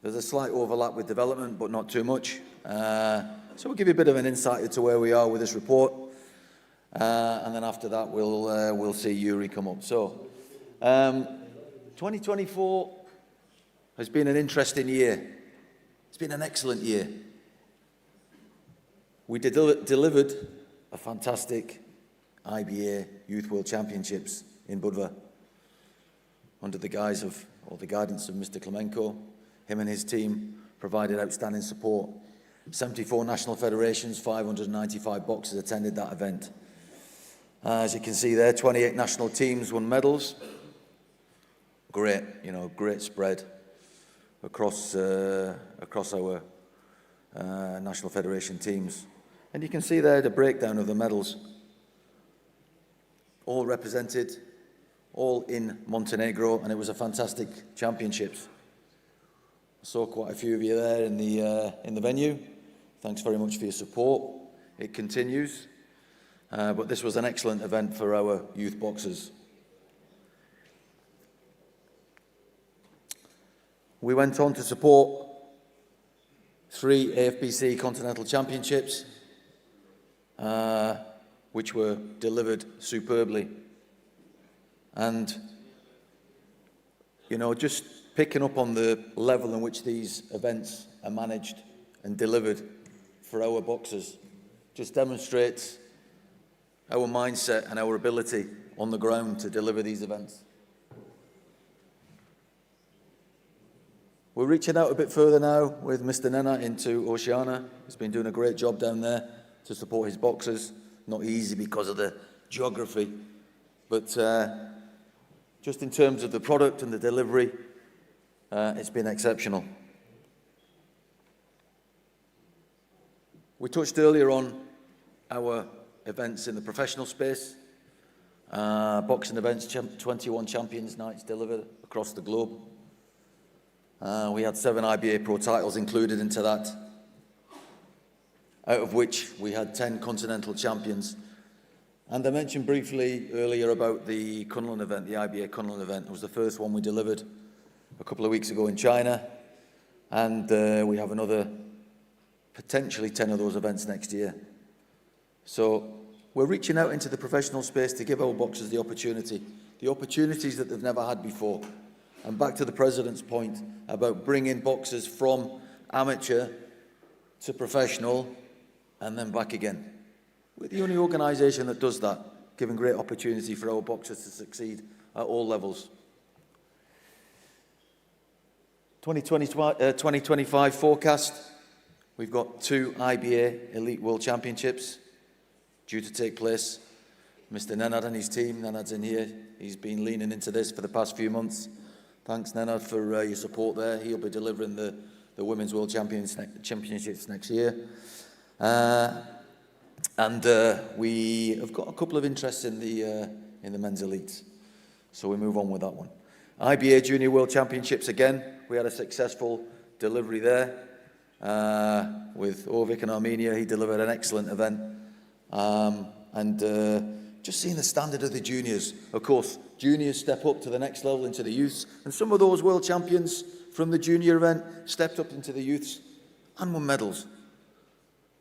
There's a slight overlap with development, but not too much. So we'll give you a bit of an insight into where we are with this report. And then after that, we'll see Yuri come up. So 2024 has been an interesting year. It's been an excellent year. We delivered a fantastic IBA Youth World Championships in Budva under the guise of, or the guidance of Mr. Klemenko. Him and his team provided outstanding support. 74 national federations, 595 boxers attended that event. As you can see there, 28 national teams won medals. Great, great spread across our national federation teams. And you can see there the breakdown of the medals. All represented, all in Montenegro, and it was a fantastic championships. I saw quite a few of you there in the venue. Thanks very much for your support. It continues. But this was an excellent event for our youth boxers. We went on to support 3 AFBC Continental Championships, which were delivered superbly. And, just picking up on the level in which these events are managed and delivered for our boxers just demonstrates our mindset and our ability on the ground to deliver these events. We're reaching out a bit further now with Mr. Nena into Oceania. He's been doing a great job down there to support his boxers. Not easy because of the geography, but just in terms of the product and the delivery, it's been exceptional. We touched earlier on our events in the professional space. Boxing events, 21 champions nights delivered across the globe. We had 7 IBA Pro titles included into that, out of which we had 10 continental champions. And I mentioned briefly earlier about the Kunlun event, the IBA Kunlun event. It was the first one we delivered a couple of weeks ago in China. And we have another, potentially 10 of those events next year. So we're reaching out into the professional space to give our boxers the opportunities that they've never had before. And back to the President's point about bringing boxers from amateur to professional and then back again. We're the only organisation that does that, giving great opportunity for our boxers to succeed at all levels. 2025 forecast, we've got 2 IBA Elite World Championships due to take place. Mr. Nenad and his team, Nenad's in here, he's been leaning into this for the past few months. Thanks, Nenad, for your support there. He'll be delivering the Women's World Championships next year. We have got a couple of interests in the men's elites, so we move on with that one. IBA Junior World Championships again. We had a successful delivery there with Ovik in Armenia. He delivered an excellent event. Just seeing the standard of the juniors. Of course, juniors step up to the next level into the youths, and some of those world champions from the junior event stepped up into the youths and won medals.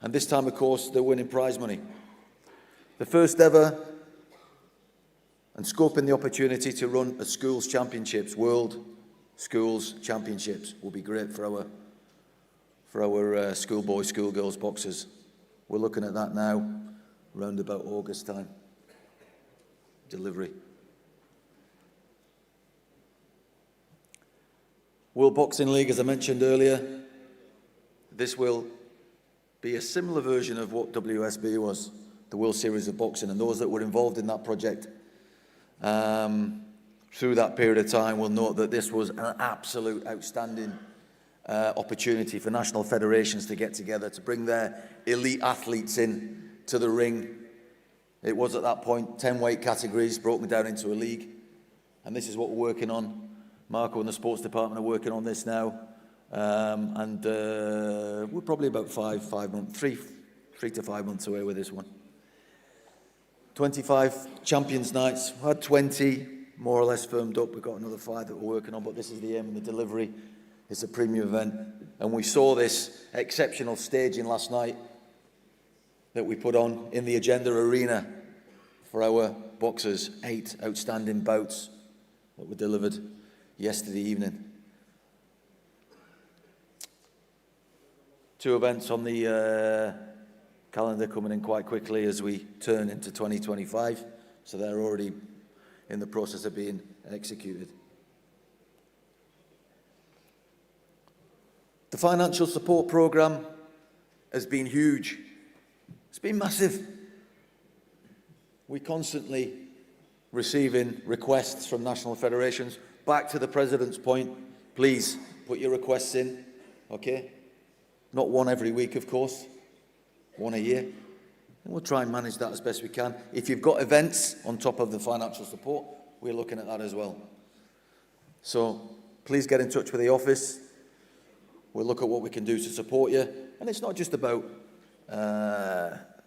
And this time, of course, they're winning prize money. The first ever, and scoping the opportunity to run a schools championships, World Schools Championships, will be great for our schoolboys, schoolgirls boxers. We're looking at that now, around about August time. Delivery. World Boxing League, as I mentioned earlier, this will be a similar version of what WSB was, the World Series of Boxing, and those that were involved in that project through that period of time will note that this was an absolute outstanding opportunity for national federations to get together, to bring their elite athletes in to the ring. It was at that point 10 weight categories broken down into a league, and this is what we're working on. Marco and the sports department are working on this now, we're probably about 3 to 5 months away with this one. 25 Champions Nights. We had 20 more or less firmed up. We've got another 5 that we're working on, but this is the aim and the delivery. It's a premium event, and we saw this exceptional staging last night that we put on in the Agenda Arena for our boxers. 8 outstanding bouts that were delivered yesterday evening. 2 events on the calendar coming in quite quickly as we turn into 2025, so they're already in the process of being executed. The financial support program has been huge. It's been massive. We're constantly receiving requests from national federations. Back to the President's point, please put your requests in, okay? Not one every week, of course, one a year. And we'll try and manage that as best we can. If you've got events on top of the financial support, we're looking at that as well. So please get in touch with the office. We'll look at what we can do to support you. And it's not just about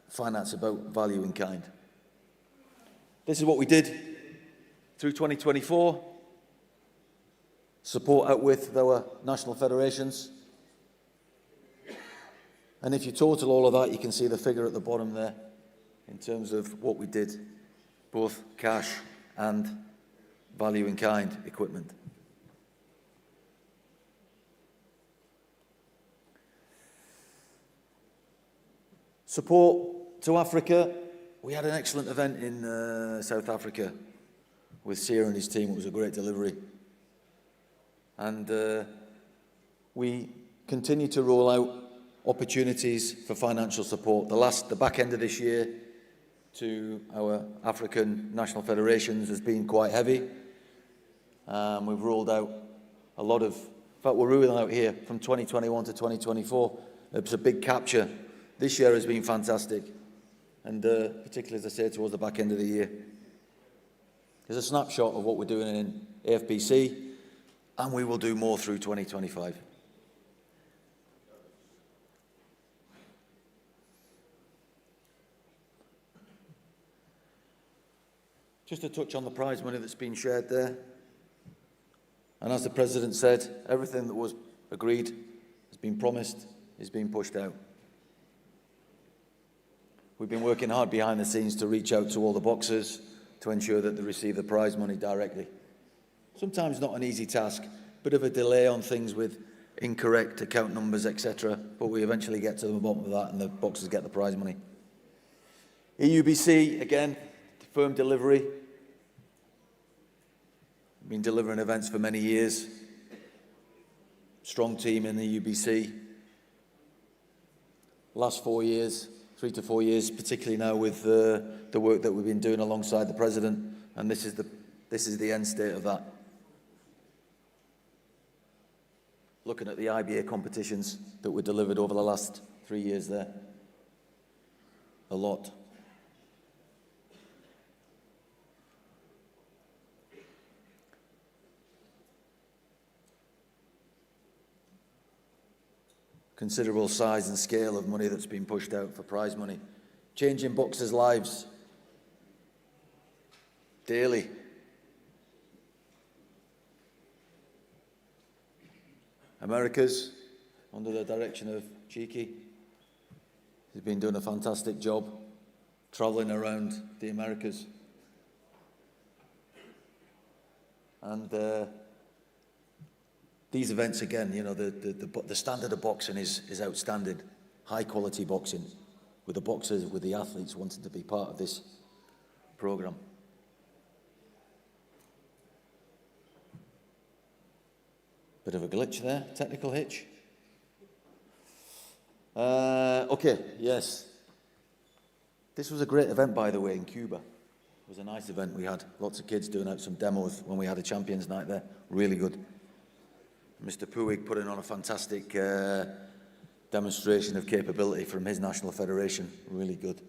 finance, about value in kind. This is what we did through 2024. Support out with our national federations. And if you total all of that, you can see the figure at the bottom there in terms of what we did, both cash and value in kind equipment. Support to Africa. We had an excellent event in South Africa with Sierra and his team. It was a great delivery. And we continue to roll out opportunities for financial support. The back end of this year to our African national federations has been quite heavy. We've rolled out a lot of, in fact, we're rolling out here from 2021 to 2024. It was a big capture this year has been fantastic, and particularly, as I say, towards the back end of the year. There's a snapshot of what we're doing in AFPC, and we will do more through 2025. Just to touch on the prize money that's been shared there. And as the President said, everything that was agreed, has been promised, is being pushed out. We've been working hard behind the scenes to reach out to all the boxers to ensure that they receive the prize money directly. Sometimes not an easy task, bit of a delay on things with incorrect account numbers, etc. But we eventually get to the bottom of that and the boxers get the prize money. EUBC, again, firm delivery. Been delivering events for many years. Strong team in the UBC. Last 4 years, 3 to 4 years, particularly now with the work that we've been doing alongside the President, and this is the end state of that. Looking at the IBA competitions that were delivered over the last 3 years there. A lot. Considerable size and scale of money that's been pushed out for prize money. Changing boxers' lives daily. Americas, under the direction of Cheeky, he's been doing a fantastic job traveling around the Americas. And these events, again, you know, the standard of boxing is outstanding. High quality boxing, with the boxers, with the athletes wanting to be part of this program. Bit of a glitch there, technical hitch. Okay, yes. This was a great event, by the way, in Cuba. It was a nice event. We had lots of kids doing out some demos when we had a Champions Night there. Really good. Mr. Puig putting on a fantastic demonstration of capability from his national federation. Really good.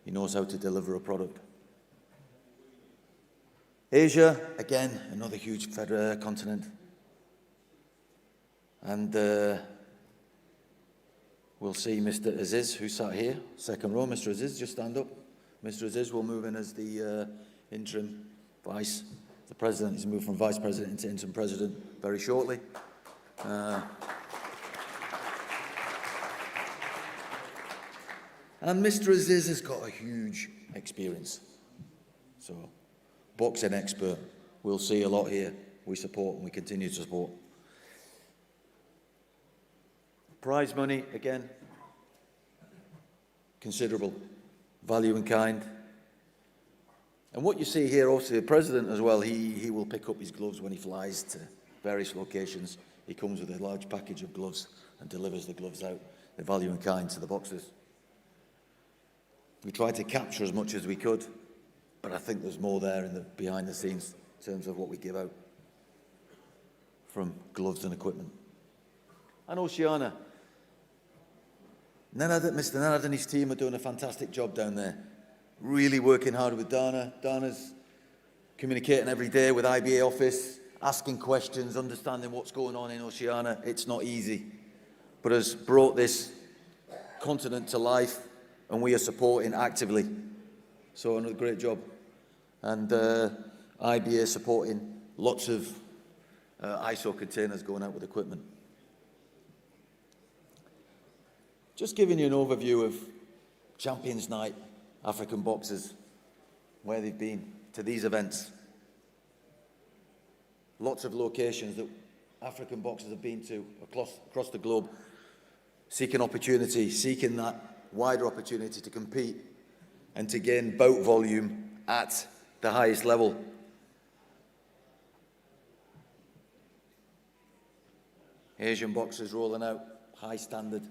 He knows how to deliver a product. Asia, again, another huge continent. And we'll see Mr. Aziz, who sat here, second row. Mr. Aziz, just stand up. Mr. Aziz will move in as the interim vice. The president is moved from vice president into interim president very shortly. And Mr. Aziz has got a huge experience. So, boxing expert. We'll see a lot here. We support and we continue to support. Prize money, again, considerable. Value in kind. And what you see here, also the president as well, he will pick up his gloves when he flies to various locations. He comes with a large package of gloves and delivers the gloves out, the value in kind to the boxers. We tried to capture as much as we could, but I think there's more there in the behind the scenes in terms of what we give out from gloves and equipment. And Oceania. Mr. Nenad and his team are doing a fantastic job down there. Really working hard with Dana. Dana's communicating every day with IBA office, asking questions, understanding what's going on in Oceania. It's not easy, but has brought this continent to life, and we are supporting actively. So another great job. And IBA supporting lots of ISO containers going out with equipment. Just giving you an overview of Champions Night, African boxers, where they've been to these events. Lots of locations that African boxers have been to across the globe, seeking opportunity, seeking that wider opportunity to compete and to gain bout volume at the highest level. Asian boxers rolling out, high standard.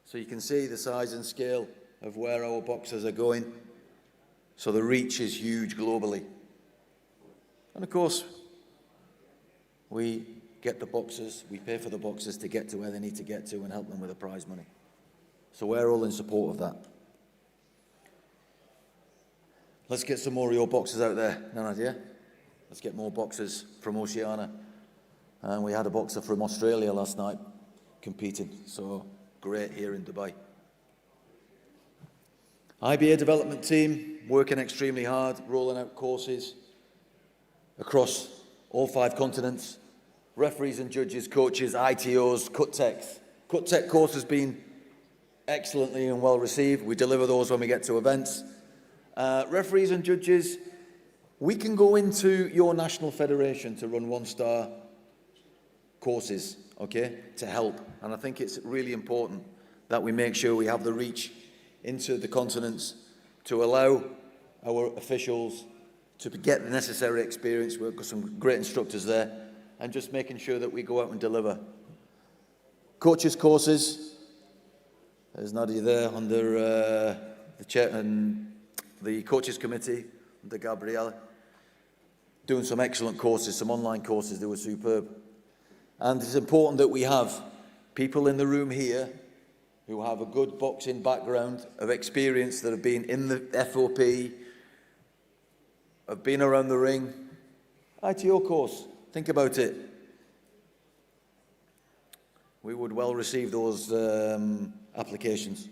So you can see the size and scale of where our boxers are going. So the reach is huge globally. And of course, we get the boxers, we pay for the boxers to get to where they need to get to and help them with the prize money. So we're all in support of that. Let's get some more of your boxers out there, Nana, yeah? Let's get more boxers from Oceania. And we had a boxer from Australia last night competing, so great here in Dubai. IBA development team, working extremely hard, rolling out courses across all 5 continents. Referees and judges, coaches, ITOs, cut techs. Cut tech course has been excellently and well received. We deliver those when we get to events. Referees and judges, we can go into your national federation to run 1-star courses, okay, to help. And I think it's really important that we make sure we have the reach into the continents to allow our officials to get the necessary experience. We've got some great instructors there, and just making sure that we go out and deliver. Coaches courses, there's Nadia there under the chair and the coaches committee, under Gabrielle, doing some excellent courses, some online courses. They were superb. And it's important that we have people in the room here who have a good boxing background of experience, that have been in the FOP, have been around the ring. ITO course, think about it. We would well receive those applications.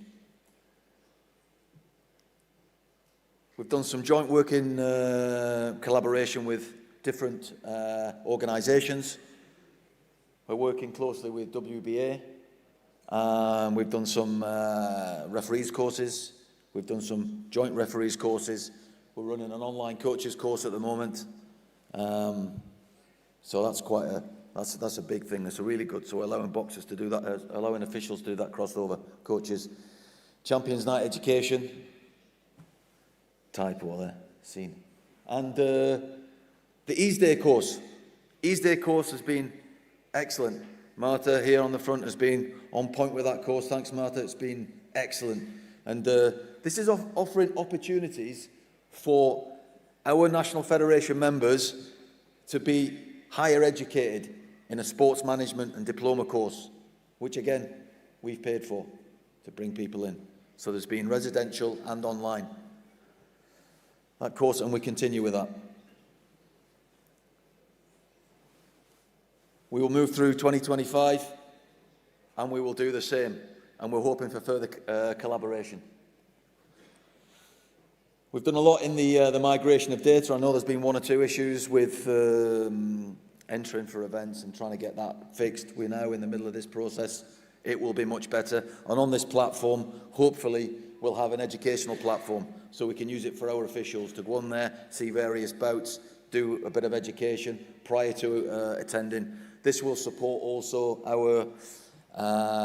We've done some joint work in collaboration with different organisations. We're working closely with WBA. We've done some referees courses. We've done some joint referees courses. We're running an online coaches course at the moment. So that's quite that's a big thing. That's a really good. So we're allowing boxers to do that, allowing officials to do that crossover. Coaches, Champions Night Education. Typo there, seen. And the Ease Day course. Ease Day course has been excellent. Marta here on the front has been on point with that course. Thanks, Marta. It's been excellent. And this is offering opportunities for our National Federation members to be higher educated in a sports management and diploma course, which again, we've paid for to bring people in. So there's been residential and online. That course, and we continue with that. We will move through 2025 and we will do the same, and we're hoping for further collaboration. We've done a lot in the migration of data. I know there's been 1 or 2 issues with entering for events and trying to get that fixed. We're now in the middle of this process. It will be much better. And on this platform, hopefully, we'll have an educational platform so we can use it for our officials to go on there, see various bouts, do a bit of education prior to attending. This will support also our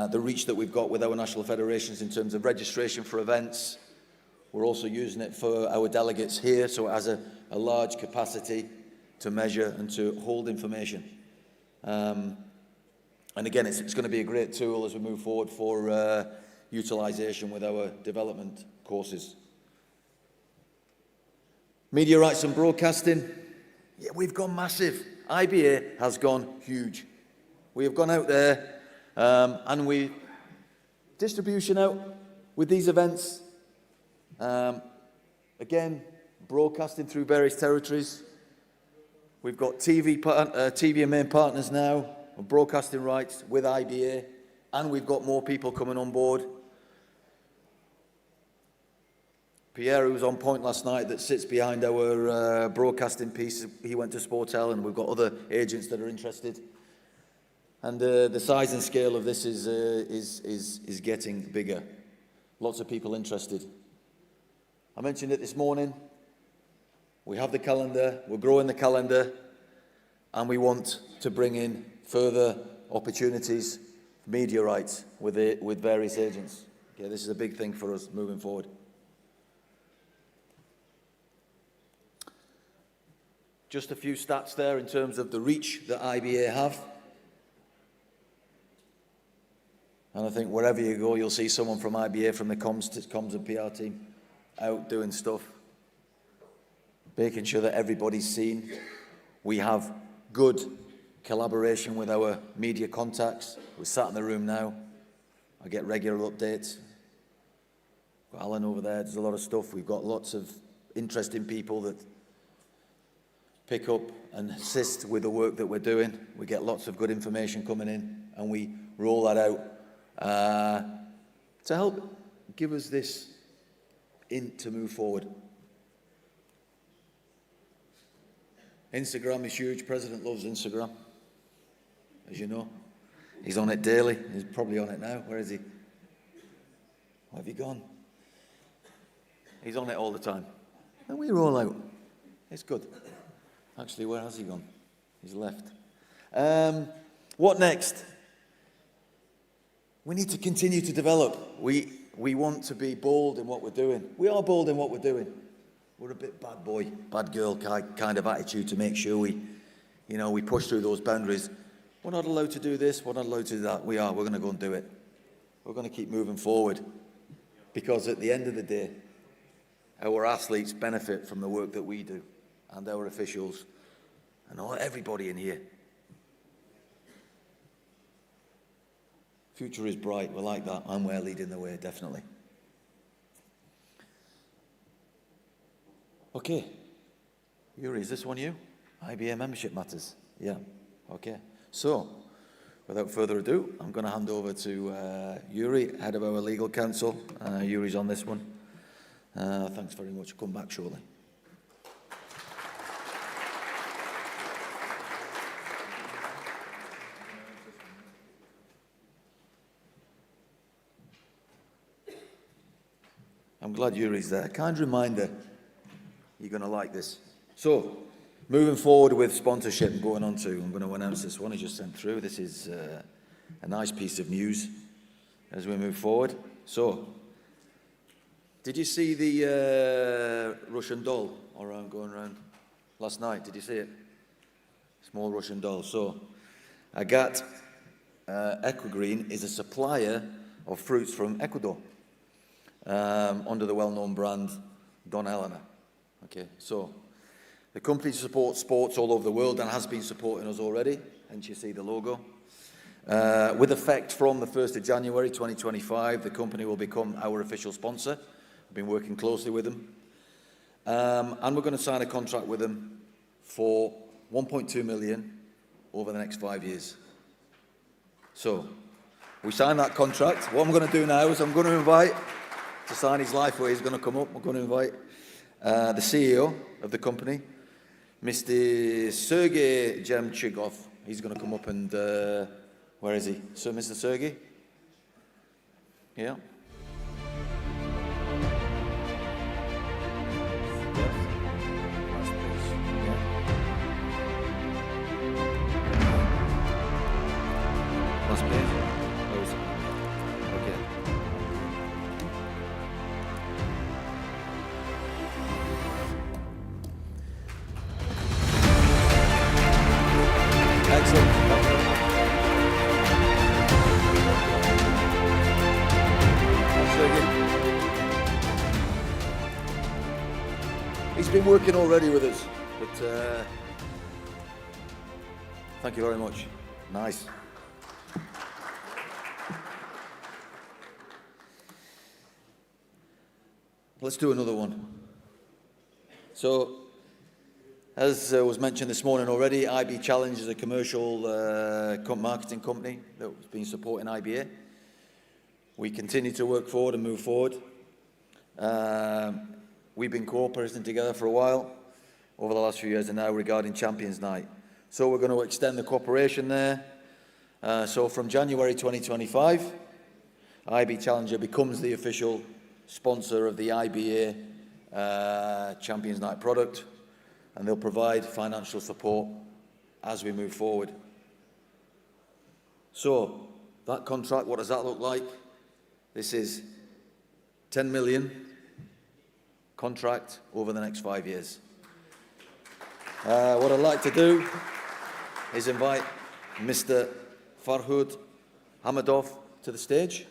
the reach that we've got with our national federations in terms of registration for events. We're also using it for our delegates here, so it has a large capacity to measure and to hold information. And again, it's going to be a great tool as we move forward for utilisation with our development courses. Media rights and broadcasting. Yeah, we've gone massive. IBA has gone huge. We have gone out there and we distribution out with these events. Again, broadcasting through various territories. We've got TV and main partners now, broadcasting rights with IBA, and we've got more people coming on board. Pierre, who was on point last night, that sits behind our broadcasting piece, he went to Sportel, and we've got other agents that are interested. And the size and scale of this is getting bigger. Lots of people interested. I mentioned it this morning. We have the calendar, we're growing the calendar, and we want to bring in further opportunities, media rights with various agents. Okay, this is a big thing for us moving forward. Just a few stats there in terms of the reach that IBA have. And I think wherever you go, you'll see someone from IBA, from the comms and PR team, out doing stuff, making sure that everybody's seen. We have good collaboration with our media contacts. We're sat in the room now. I get regular updates. Got Alan over there, there's a lot of stuff. We've got lots of interesting people that pick up and assist with the work that we're doing. We get lots of good information coming in, and we roll that out to help give us this in to move forward. Instagram is huge. President loves Instagram, as you know. He's on it daily. He's probably on it now. Where is he? Where have you gone? He's on it all the time. And we roll out. It's good. Actually, where has he gone? He's left. What next? We need to continue to develop. We want to be bold in what we're doing. We are bold in what we're doing. We're a bit bad boy, bad girl kind of attitude to make sure we push through those boundaries. We're not allowed to do this, we're not allowed to do that. We're going to go and do it. We're going to keep moving forward. Because at the end of the day, our athletes benefit from the work that we do, and our officials, and everybody in here. Future is bright, we like that, and we're leading the way, definitely. Okay. Yuri, is this one you? IBA membership matters. Yeah. Okay. So, without further ado, I'm going to hand over to Yuri, head of our legal counsel. Yuri's on this one. Thanks very much. Come back shortly. I'm glad Yuri's there. Kind reminder, you're going to like this. So, moving forward with sponsorship and going on to, I'm going to announce this one I just sent through. This is a nice piece of news as we move forward. So, did you see the Russian doll going around last night? Did you see it? Small Russian doll. So, Agat Equigreen is a supplier of fruits from Ecuador under the well-known brand Don Elena. Okay, so the company supports sports all over the world and has been supporting us already, and you see the logo. With effect from the 1st of January 2025, the company will become our official sponsor. I've been working closely with them. And we're going to sign a contract with them for 1.2 million over the next 5 years. So, we sign that contract. What I'm going to do now is I'm going to invite, to sign his life away, he's going to come up. We're going to invite the CEO of the company, Mr. Sergey Jemchigov. He's going to come up and, where is he? So, Mr. Sergey? Yeah. Last page? Oh, is it? Okay. Excellent. He's been working already with us, but thank you very much. Nice. Let's do another one. So, as was mentioned this morning already, IB Challenge is a commercial marketing company that's been supporting IBA. We continue to work forward and move forward. We've been cooperating together for a while, over the last few years, and now regarding Champions Night. So we're going to extend the cooperation there. So from January 2025, IB Challenger becomes the official sponsor of the IBA Champions Night product, and they'll provide financial support as we move forward. So, that contract, what does that look like? This is 10 million contract over the next 5 years. What I'd like to do is invite Mr. Farhud Hamadov to the stage.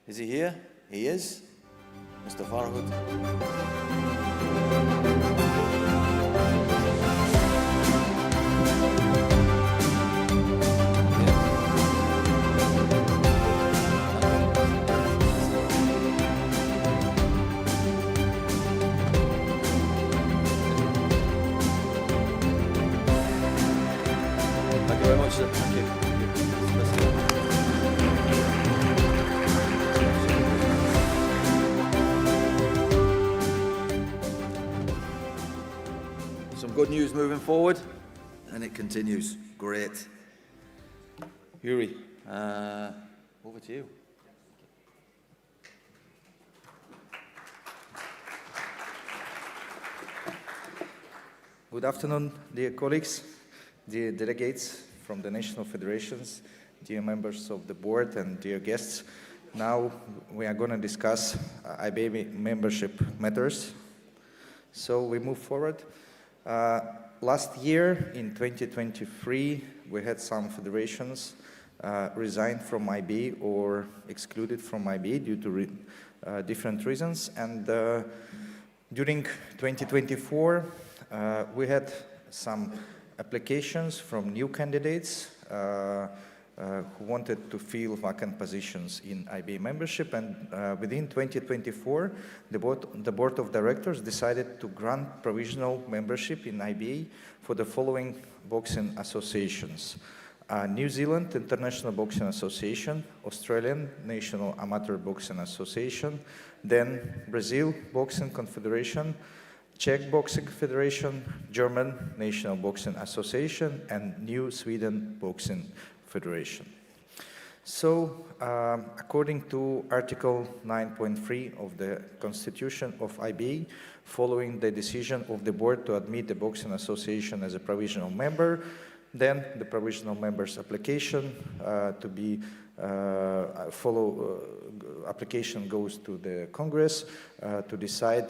Is he here? He is. Mr. Farhud. good news moving forward, and it continues. Great. Yuri, over to you. Good afternoon, dear colleagues, dear delegates from the national federations, dear members of the board, and dear guests. Now we are going to discuss IBA membership matters. So we move forward. Last year, in 2023, we had some federations resign from IBA or excluded from IBA due to different reasons. And during 2024, we had some applications from new candidates who wanted to fill vacant positions in IBA membership, and within 2024, the board of directors decided to grant provisional membership in IBA for the following boxing associations: New Zealand International Boxing Association, Australian National Amateur Boxing Association, then Brazil Boxing Confederation, Czech Boxing Federation, German National Boxing Association, and New Sweden Boxing Federation. So, according to Article 9.3 of the Constitution of IBA, following the decision of the board to admit the Boxing Association as a provisional member, then the provisional member's application application goes to the Congress to decide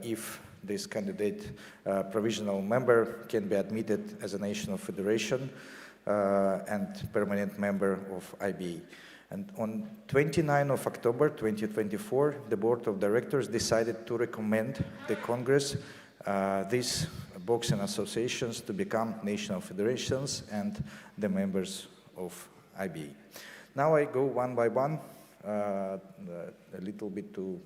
if this candidate provisional member can be admitted as a national federation and permanent member of IBA. And on 29 of October 2024, the board of directors decided to recommend the Congress these boxing associations to become national federations and the members of IBA. Now I go one by one, a little bit to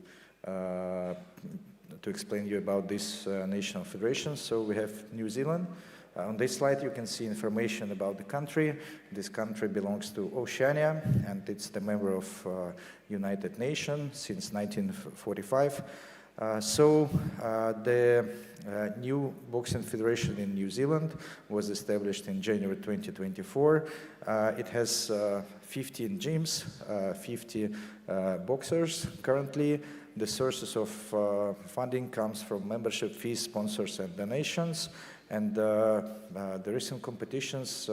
explain you about these national federations. So we have New Zealand. On this slide you can see information about the country. This country belongs to Oceania, and it's the member of United Nations since 1945. The new boxing federation in New Zealand was established in January 2024. It has 15 gyms, 50 boxers currently. The sources of funding comes from membership fees, sponsors, and donations. And the recent competitions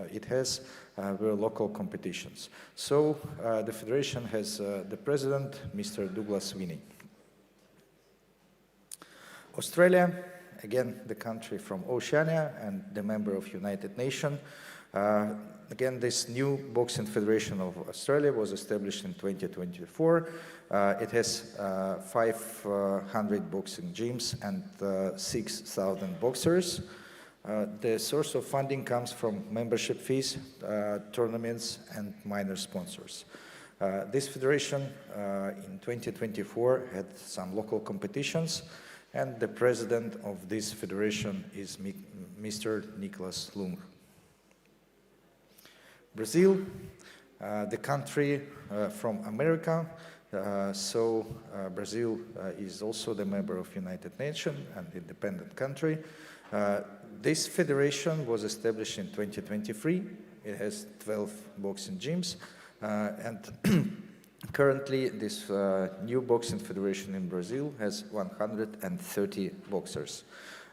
it has were local competitions. So the federation has the president, Mr. Douglas Winnie. Australia, again, the country from Oceania and the member of United Nations. Again, this new boxing federation of Australia was established in 2024. It has 500 boxing gyms and 6,000 boxers. The source of funding comes from membership fees, tournaments, and minor sponsors. This federation in 2024 had some local competitions, and the president of this federation is Mr. Nicholas Lung. Brazil, the country from America. Brazil is also the member of United Nations and independent country. This federation was established in 2023. It has 12 boxing gyms, and currently this new boxing federation in Brazil has 130 boxers.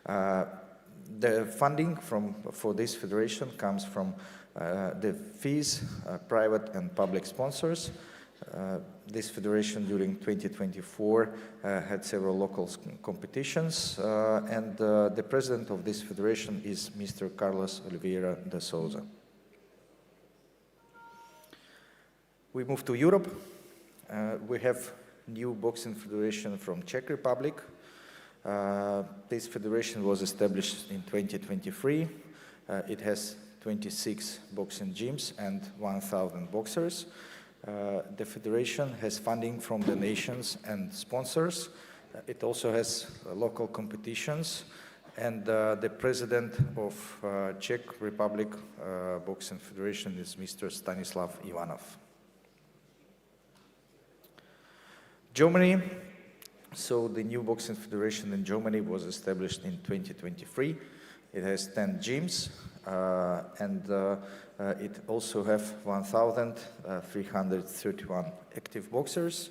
The funding for this federation comes from the fees, private and public sponsors. This federation during 2024 had several local competitions, and the president of this federation is Mr. Carlos Oliveira de Souza. We move to Europe. We have new boxing federation from Czech Republic. This federation was established in 2023. It has 26 boxing gyms and 1,000 boxers. The federation has funding from the nations and sponsors. It also has local competitions, and the president of Czech Republic Boxing Federation is Mr. Stanislav Ivanov. Germany, So the new boxing federation in Germany was established in 2023. It has 10 gyms, and it also have 1,331 active boxers.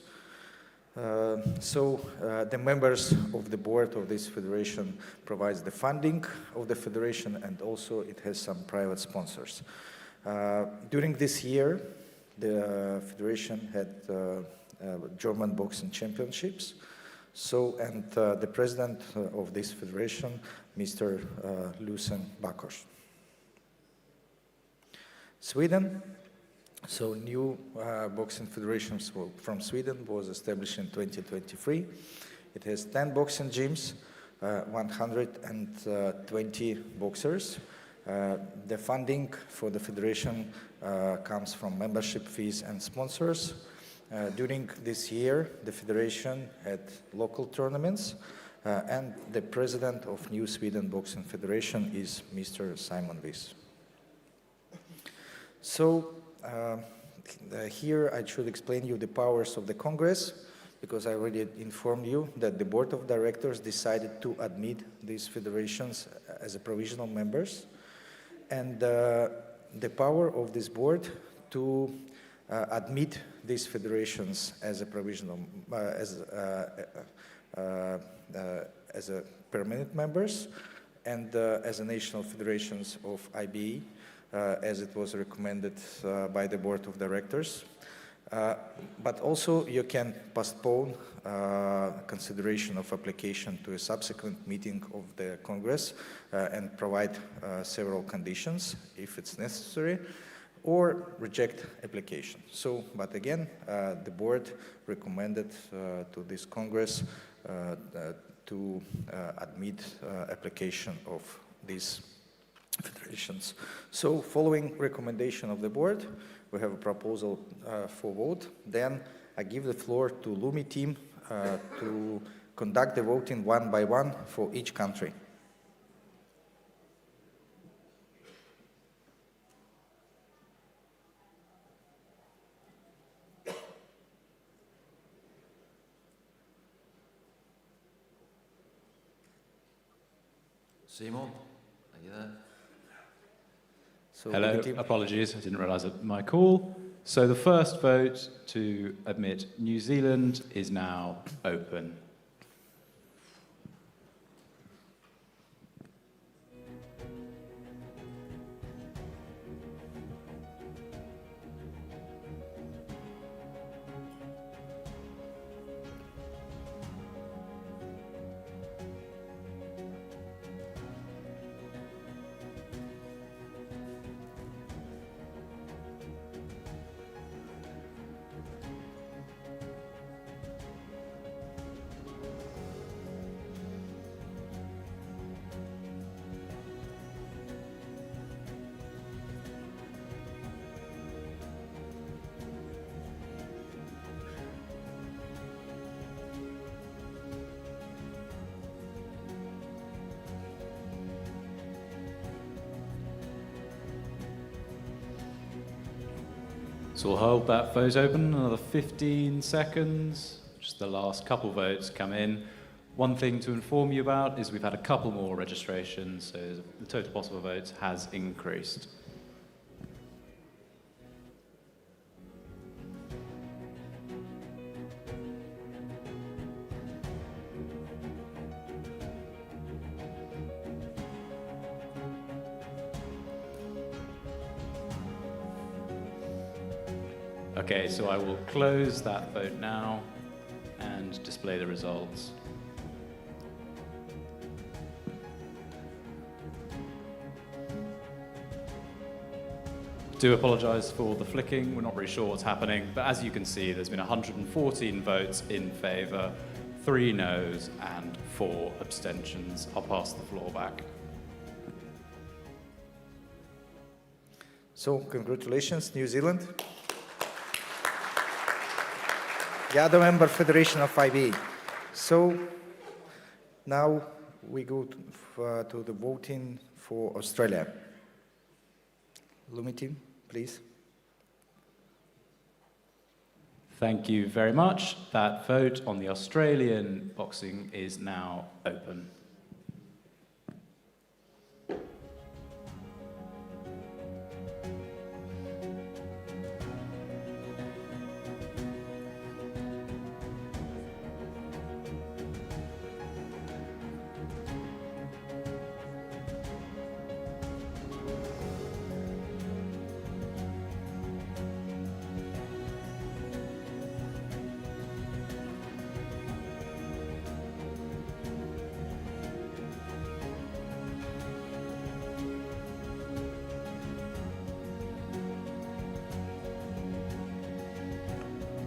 The members of the board of this federation provides the funding of the federation, and also it has some private sponsors. During this year, the federation had German boxing championships. The president of this federation, Mr. Lucien Bakos. Sweden. So new boxing federation from Sweden was established in 2023. It has 10 boxing gyms, 120 boxers. The funding for the federation comes from membership fees and sponsors. During this year, the federation had local tournaments, and the president of New Sweden Boxing Federation is Mr. Simon Wies. So here I should explain you the powers of the Congress, because I already informed you that the board of directors decided to admit these federations as a provisional members, and the power of this board to admit these federations as a provisional, as a permanent members, and as a national federations of IBA, as it was recommended by the board of directors. But also you can postpone consideration of application to a subsequent meeting of the Congress and provide several conditions if it's necessary, or reject application. But again, the board recommended to this Congress to admit application of these federations. So following recommendation of the board, we have a proposal for vote. Then I give the floor to Lumi team to conduct the voting one by one for each country. Simon, are you there? Hello, apologies, I didn't realise it my call. So the first vote to admit New Zealand is now open. So we'll hold that vote open another 15 seconds. Just the last couple votes come in. One thing to inform you about is we've had a couple more registrations, so the total possible votes has increased. Okay, so I will close that vote now and display the results. Do apologise for the flicking, we're not really sure what's happening, but as you can see, there's been 114 votes in favour, 3 noes and 4 abstentions. I'll pass the floor back. So, congratulations, New Zealand. The other member federation of IBA. So now we go to the voting for Australia. Lumi team, please. Thank you very much. That vote on the Australian boxing is now open.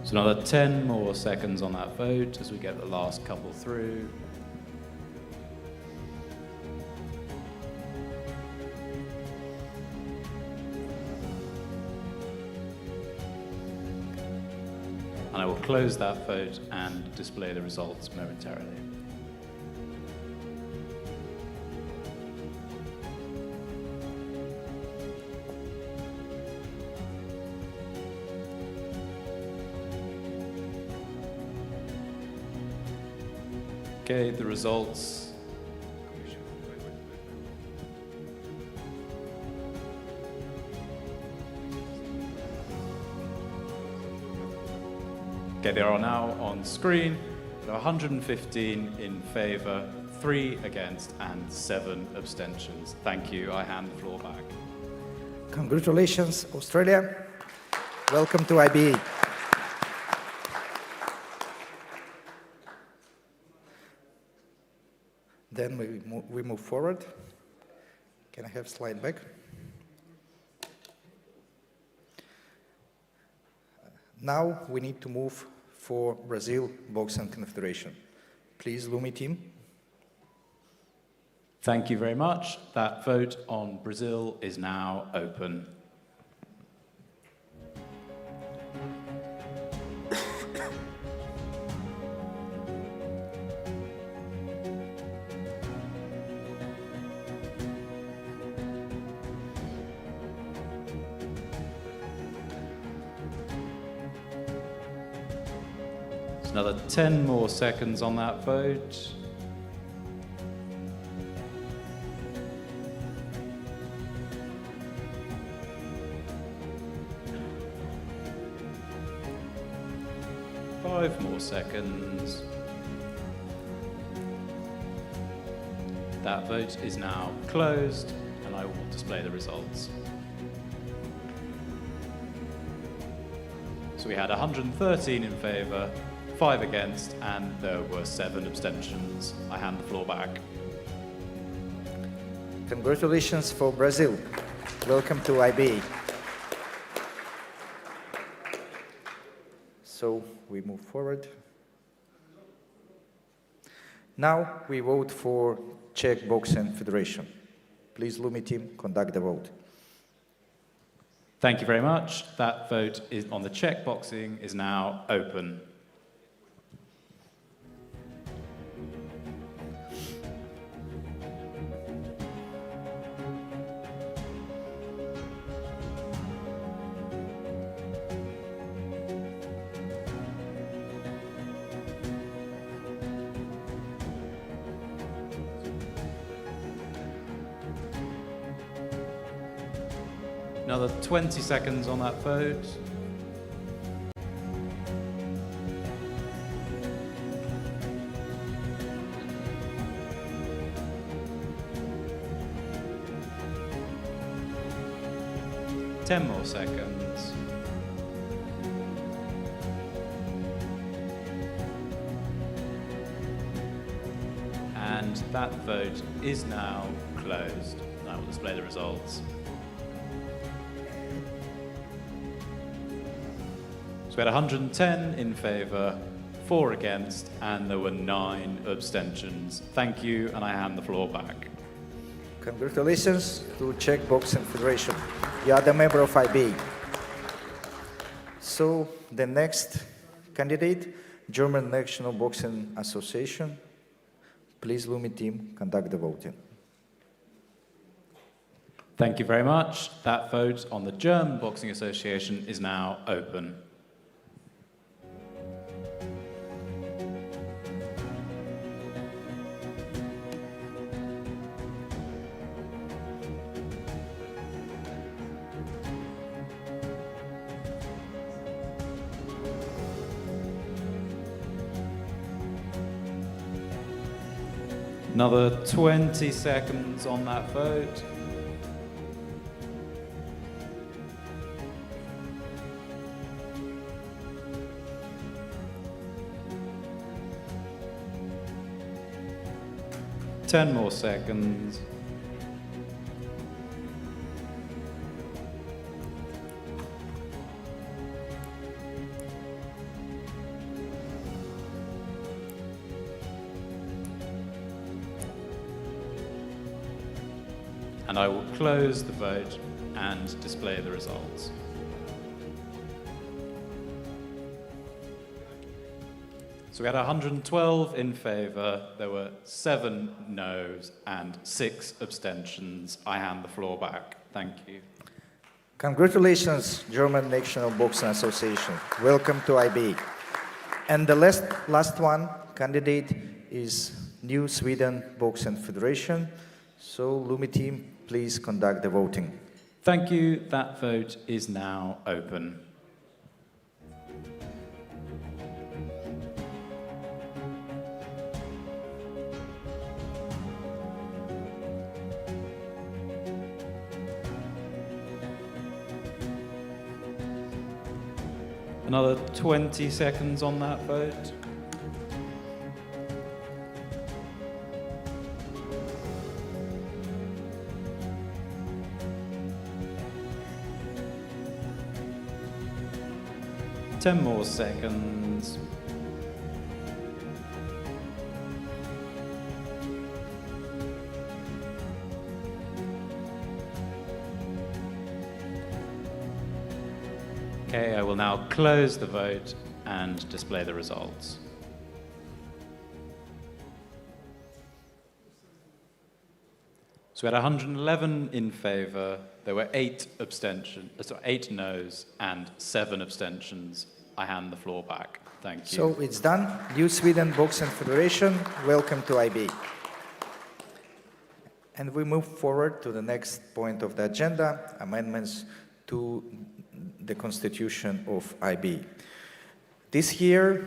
So another 10 more seconds on that vote as we get the last couple through. And I will close that vote and display the results momentarily. Okay, the results. Okay, they are now on screen. There are 115 in favour, 3 against and 7 abstentions. Thank you. I hand the floor back. Congratulations, Australia. Welcome to IBA. Then we move forward. Can I have slide back? Now we need to move for Brazil Boxing Confederation. Please, Lumi team. Thank you very much. That vote on Brazil is now open. Another 10 more seconds on that vote. Five more seconds. That vote is now closed, and I will display the results. So we had 113 in favour, 5 against, and there were 7 abstentions. I hand the floor back. Congratulations for Brazil. Welcome to IBA. So we move forward. Now we vote for Czech Boxing Federation. Please, Lumi team, conduct the vote. Thank you very much. That vote is on the Czech boxing is now open. Another 20 seconds on that vote. Ten more seconds. And that vote is now closed. I will display the results. So we had 110 in favour, 4 against, and there were 9 abstentions. Thank you, and I hand the floor back. Congratulations to Czech Boxing Federation. You are the member of IBA. So the next candidate, German National Boxing Association. Please, Lumi team, conduct the voting. Thank you very much. That vote on the German Boxing Association is now open. Another 20 seconds on that vote. Ten more seconds. And I will close the vote and display the results. So we had 112 in favour, there were 7 noes and 6 abstentions. I hand the floor back. Thank you. Congratulations, German National Boxing Association. Welcome to IBA. And the last one candidate is New Sweden Boxing Federation. So, Lumi team, please conduct the voting. Thank you. That vote is now open. Another 20 seconds on that vote. Ten more seconds. Okay, I will now close the vote and display the results. So we had 111 in favour, there were 8 noes and 7 abstentions. I hand the floor back. Thank you. So it's done. New Sweden Boxing Federation, welcome to IBA. And we move forward to the next point of the agenda, amendments to the Constitution of IBA. This year,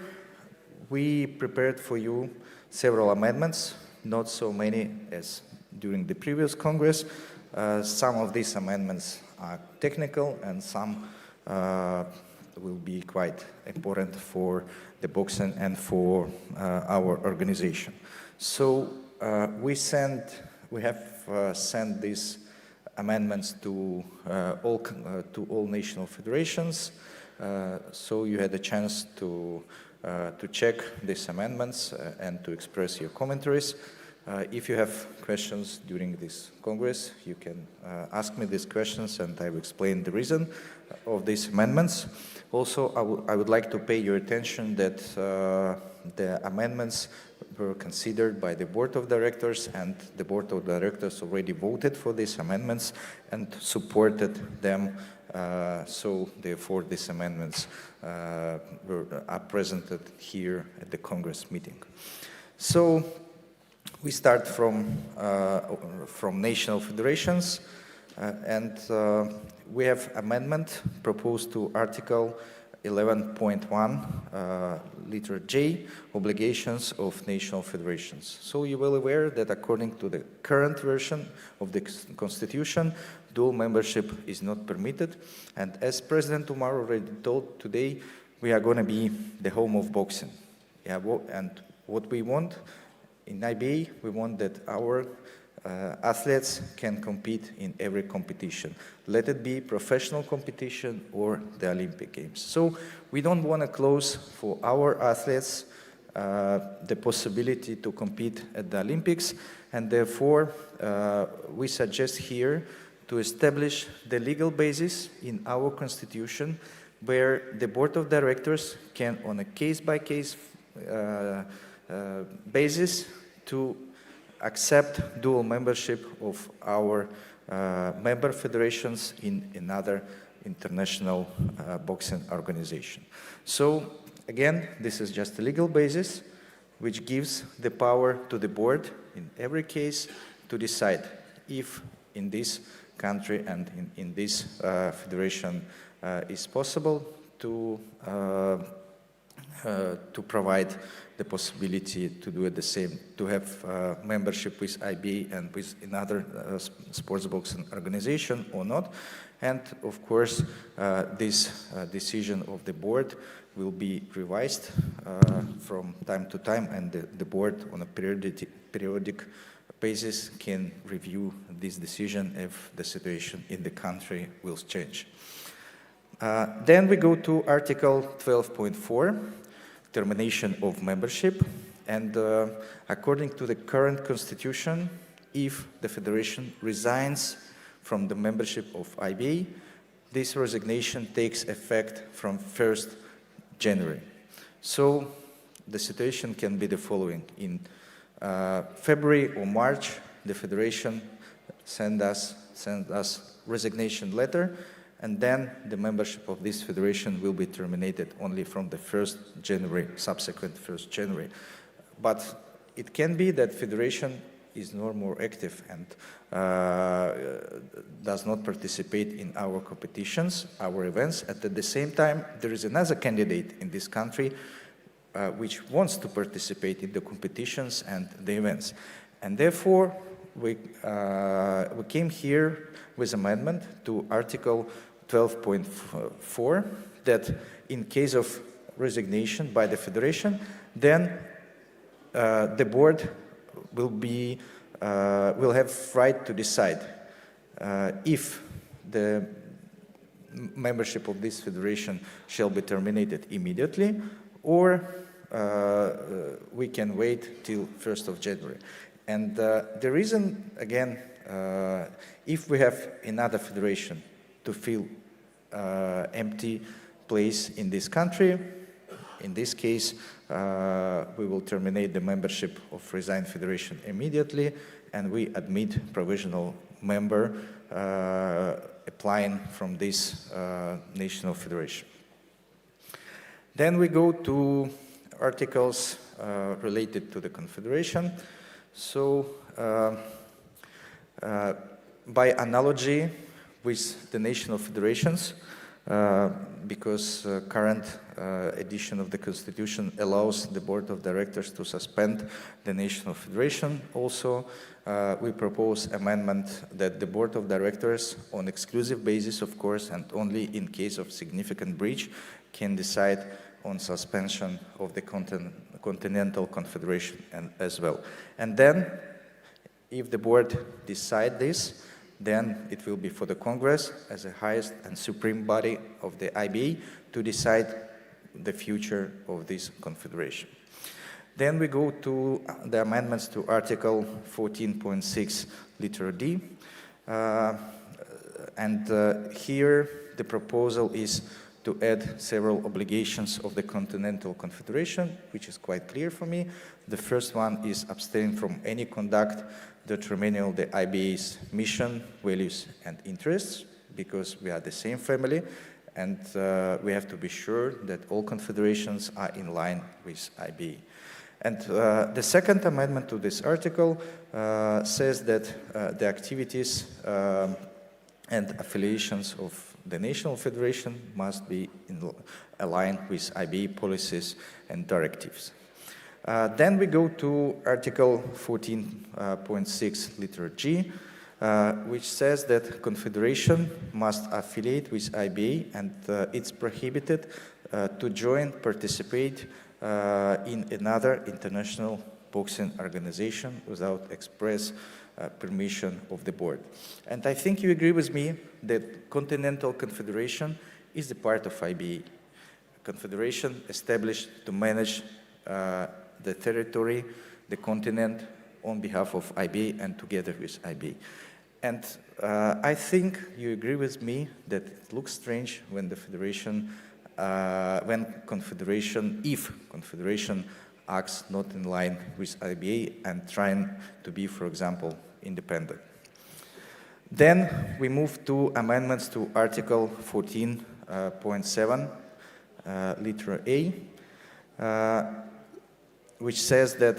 we prepared for you several amendments, not so many as during the previous Congress. Some of these amendments are technical and some will be quite important for the boxing and for our organization. So we have sent these amendments to all national federations. So you had a chance to check these amendments and to express your commentaries. If you have questions during this Congress, you can ask me these questions and I will explain the reason of these amendments. Also, I would like to pay your attention that the amendments were considered by the Board of Directors, and the Board of Directors already voted for these amendments and supported them. So therefore, these amendments are presented here at the Congress meeting. So we start from national federations, and we have amendment proposed to Article 11.1, letter J, obligations of national federations. So you will be aware that according to the current version of the Constitution, dual membership is not permitted. And as President Umar already told today, we are going to be the home of boxing. Yeah, and what we want in IBA, we want that our athletes can compete in every competition. Let it be professional competition or the Olympic Games. So we don't want to close for our athletes the possibility to compete at the Olympics, and therefore we suggest here to establish the legal basis in our Constitution where the Board of Directors can, on a case-by-case basis, to accept dual membership of our member federations in another international boxing organization. So again, this is just a legal basis which gives the power to the board in every case to decide if in this country and in this federation is possible to to provide the possibility to do it the same, to have membership with IBA and with another sports boxing organization or not. And of course, this decision of the board will be revised from time to time, and the board on a periodic basis can review this decision if the situation in the country will change. Then we go to Article 12.4, termination of membership. And according to the current constitution, if the federation resigns from the membership of IBA, this resignation takes effect from 1st January. So the situation can be the following. In February or March, the federation send us resignation letter, and then the membership of this federation will be terminated only from the 1st January, subsequent 1st January. But it can be that federation is no more active and does not participate in our competitions, our events. And at the same time, there is another candidate in this country which wants to participate in the competitions and the events. And therefore, we came here with amendment to Article 12.4 that in case of resignation by the federation, then the board will have right to decide if the membership of this federation shall be terminated immediately, or we can wait till 1st of January. And the reason, again, if we have another federation to fill empty place in this country, in this case, we will terminate the membership of resigned federation immediately, and we admit provisional member applying from this national federation. Then we go to articles related to the confederation. So, by analogy with the national federations, because current edition of the Constitution allows the Board of Directors to suspend the National Federation. Also, we propose amendment that the Board of Directors, on exclusive basis, of course, and only in case of significant breach, can decide on suspension of the Continental Confederation as well. And then, if the board decides this, then it will be for the Congress as the highest and supreme body of the IBA to decide the future of this confederation. Then we go to the amendments to Article 14.6, letter D. Here the proposal is to add several obligations of the Continental Confederation, which is quite clear for me. The first one is abstain from any conduct detrimental the IBA's mission, values, and interests, because we are the same family, and we have to be sure that all confederations are in line with IBA. And the second amendment to this article says that the activities and affiliations of the National Federation must be aligned with IBA policies and directives. Then we go to Article 14.6, letter G, which says that Confederation must affiliate with IBA, and it's prohibited to join, participate in another international boxing organization without express permission of the board. And I think you agree with me that Continental Confederation is a part of IBA. Confederation established to manage the territory, the continent, on behalf of IBA and together with IBA. And I think you agree with me that it looks strange when the federation, if Confederation acts not in line with IBA and trying to be, for example, independent. Then we move to amendments to Article 14.7, letter A, which says that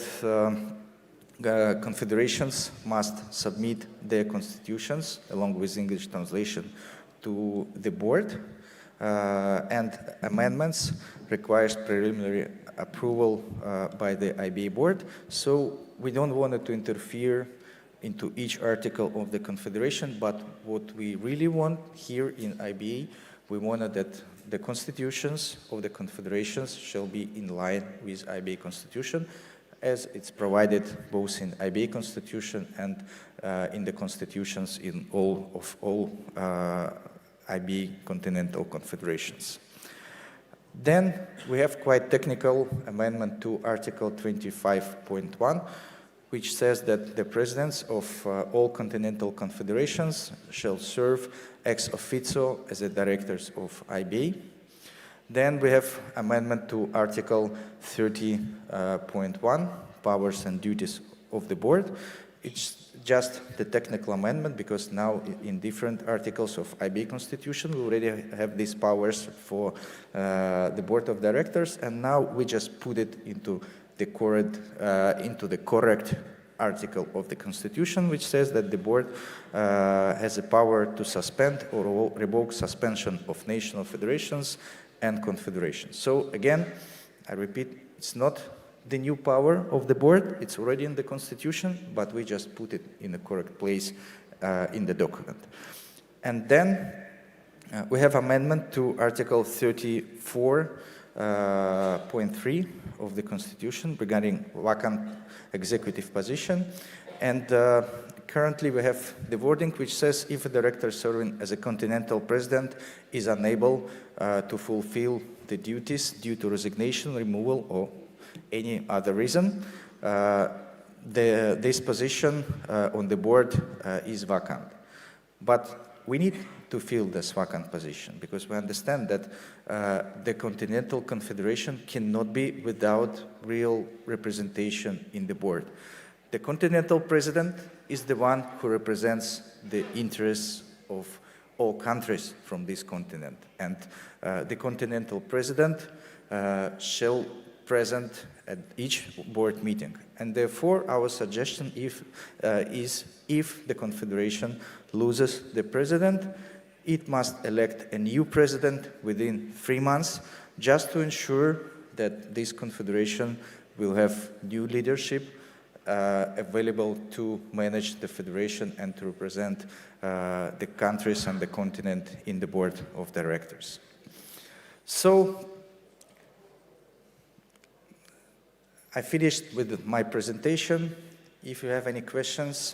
confederations must submit their constitutions, along with English translation, to the board and amendments requires preliminary approval by the IBA board. So we don't want to interfere into each article of the Confederation, but what we really want here in IBA, we wanted that the constitutions of the confederations shall be in line with IBA constitution, as it's provided both in IBA constitution and in the constitutions in all IBA continental confederations. Then we have quite technical amendment to Article 25.1, which says that the presidents of all continental confederations shall serve ex officio as the directors of IBA. Then we have amendment to Article 30.1, powers and duties of the board. It's just the technical amendment because now in different articles of IBA Constitution we already have these powers for the board of directors, and now we just put it into the correct article of the Constitution, which says that the board has the power to suspend or revoke suspension of national federations and confederations. So again, I repeat, it's not the new power of the board, it's already in the Constitution, but we just put it in the correct place in the document. And then we have amendment to Article 34.3 of the Constitution regarding vacant executive position. And currently we have the wording which says if a director serving as a continental president is unable to fulfill the duties due to resignation, removal, or any other reason, this position on the board is vacant. But we need to fill this vacant position because we understand that the Continental Confederation cannot be without real representation in the board. The Continental President is the one who represents the interests of all countries from this continent, and the Continental President shall present at each board meeting. And therefore, our suggestion is if the Confederation loses the president, it must elect a new president within 3 months, just to ensure that this Confederation will have new leadership available to manage the Federation and to represent the countries and the continent in the board of directors. So, I finished with my presentation. If you have any questions,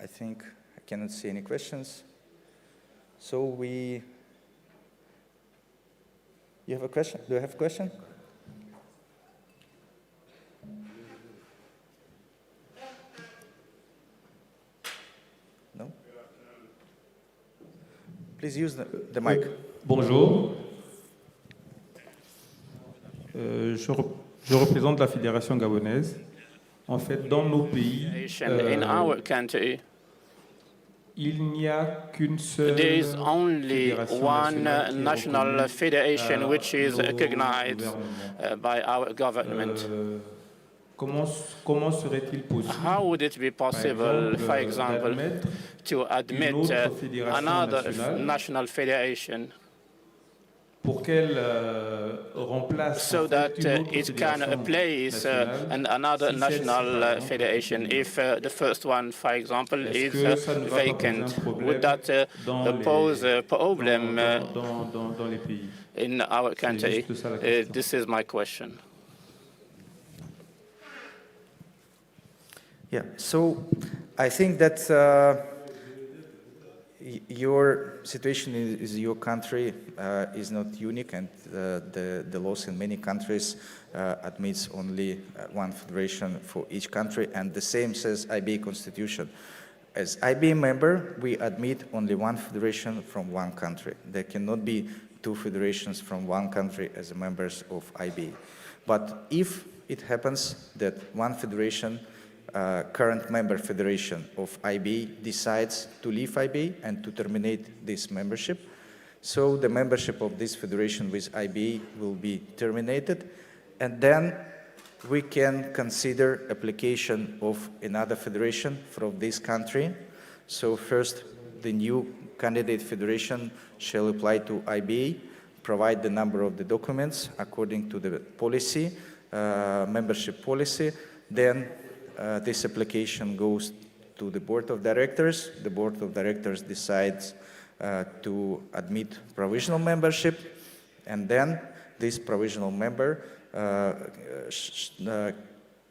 I think I cannot see any questions. So you have a question? Do you have a question? No? Please use the mic. Bonjour. Je représente la Fédération gabonaise. En fait, dans nos pays, in our country, il n'y a qu'une seule there is only one national federation which is recognized by our government. Comment serait-il possible, how would it be possible, for example, to admit another national federation pour qu'elle remplace so that it can place another national federation if the first one, for example, is vacant? Would that pose a problem in our country? This is my question. Yeah, so I think that your situation is your country is not unique, and the laws in many countries admits only one federation for each country, and the same says IBA Constitution. As IBA member, we admit only one federation from one country. There cannot be two federations from one country as members of IBA. But if it happens that one federation current member federation of IBA decides to leave IBA and to terminate this membership. So the membership of this federation with IBA will be terminated, and then we can consider application of another federation from this country. So first the new candidate federation shall apply to IBA, provide the number of the documents according to the policy, membership policy. Then this application goes to the board of directors. The board of directors decides to admit provisional membership, and then this provisional member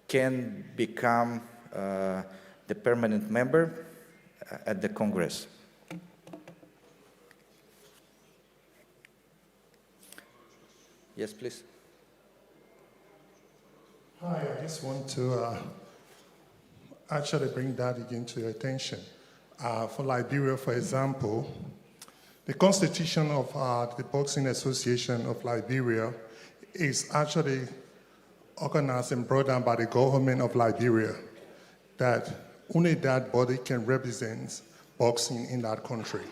can become the permanent member at the Congress. Yes, please. Hi, I just want to actually bring that again to your attention. For Liberia, for example, the constitution of the Boxing Association of Liberia is actually organized and brought down by the government of Liberia, that only that body can represent boxing in that country.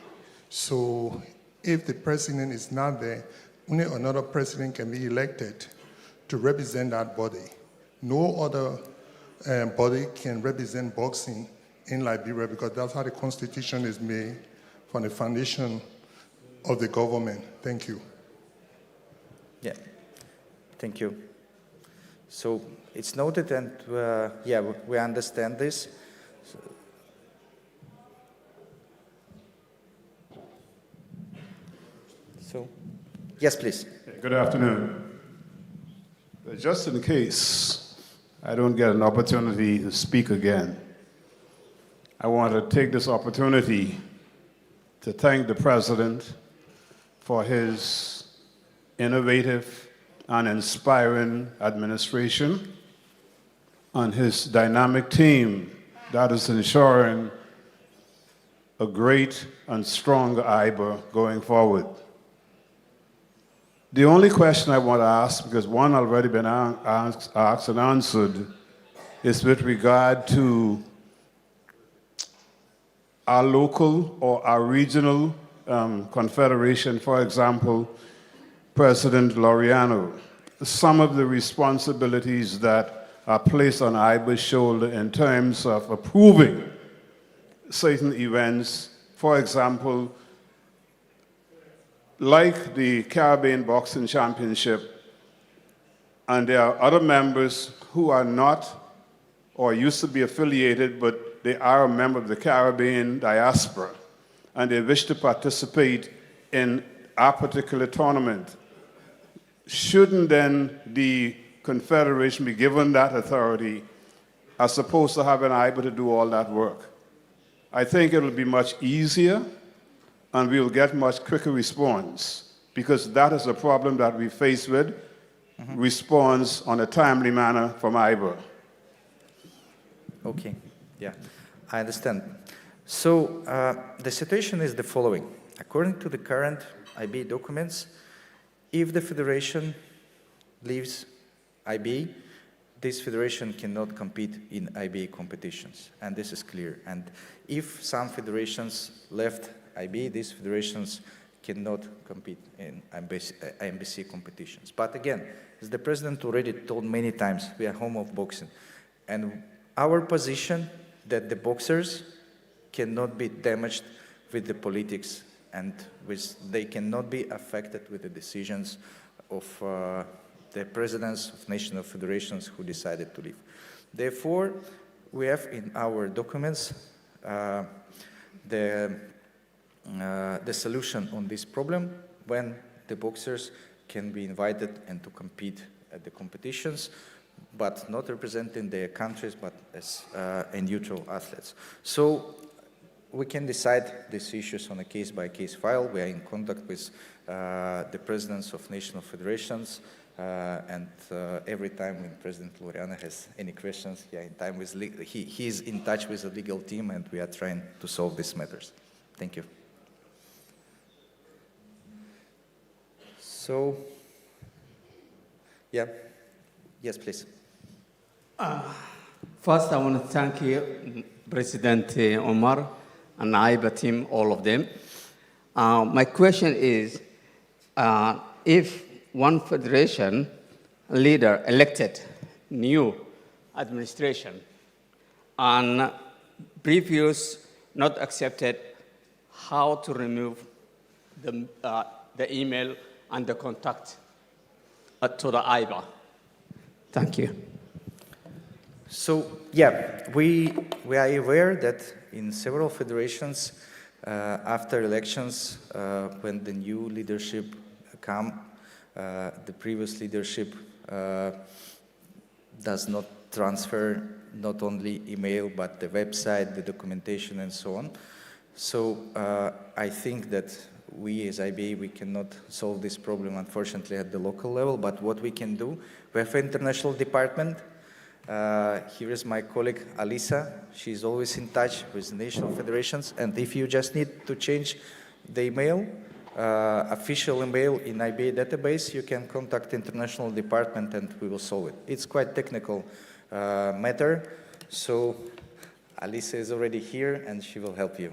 So if the president is not there, only another president can be elected to represent that body. No other body can represent boxing in Liberia, because that's how the constitution is made from the foundation of the government. Thank you. Yeah, thank you. So it's noted, and yeah, we understand this. So, yes, please. Good afternoon. Just in case I don't get an opportunity to speak again, I want to take this opportunity to thank the President for his innovative and inspiring administration and his dynamic team that is ensuring a great and strong IBA going forward. The only question I want to ask, because one already been asked and answered, is with regard to our local or our regional confederation, for example, President Laureano. Some of the responsibilities that are placed on IBA's shoulder in terms of approving certain events, for example, like the Caribbean Boxing Championship, and there are other members who are not or used to be affiliated, but they are a member of the Caribbean diaspora, and they wish to participate in our particular tournament. Shouldn't then the Confederation be given that authority as opposed to having IBA to do all that work? I think it will be much easier, and we will get much quicker response, because that is a problem that we face with, response on a timely manner from IBA. Okay, yeah, I understand. So the situation is the following. According to the current IBA documents, if the federation leaves IBA, this federation cannot compete in IBA competitions, and this is clear. And if some federations left IBA, these federations cannot compete in IMBC competitions. But again, as the president already told many times, we are home of boxing. And our position that the boxers cannot be damaged with the politics, and they cannot be affected with the decisions of the presidents of national federations who decided to leave. Therefore, we have in our documents the solution on this problem, when the boxers can be invited and to compete at the competitions, but not representing their countries, but as neutral athletes. So we can decide these issues on a case-by-case file. We are in contact with the presidents of national federations, and every time when President Laureano has any questions, he is in touch with the legal team, and we are trying to solve these matters. Thank you. So, yeah, yes, please. First, I want to thank you, President Omar, and IBA team, all of them. My question is, if one federation leader elected new administration and previous not accepted how to remove the email and the contact to the IBA. Thank you. So, yeah, we are aware that in several federations, after elections, when the new leadership come, the previous leadership does not transfer not only email, but the website, the documentation, and so on. So I think that we as IBA, we cannot solve this problem, unfortunately, at the local level, but what we can do, we have an international department. Here is my colleague, Alisa. She's always in touch with national federations, and if you just need to change the email, official email in IBA database, you can contact international department and we will solve it. It's quite technical matter, so Alisa is already here and she will help you.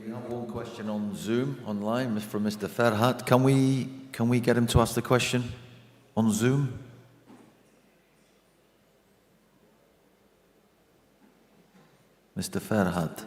We have one question on Zoom, online, from Mr. Ferhat. Can we get him to ask the question on Zoom? Mr. Ferhat.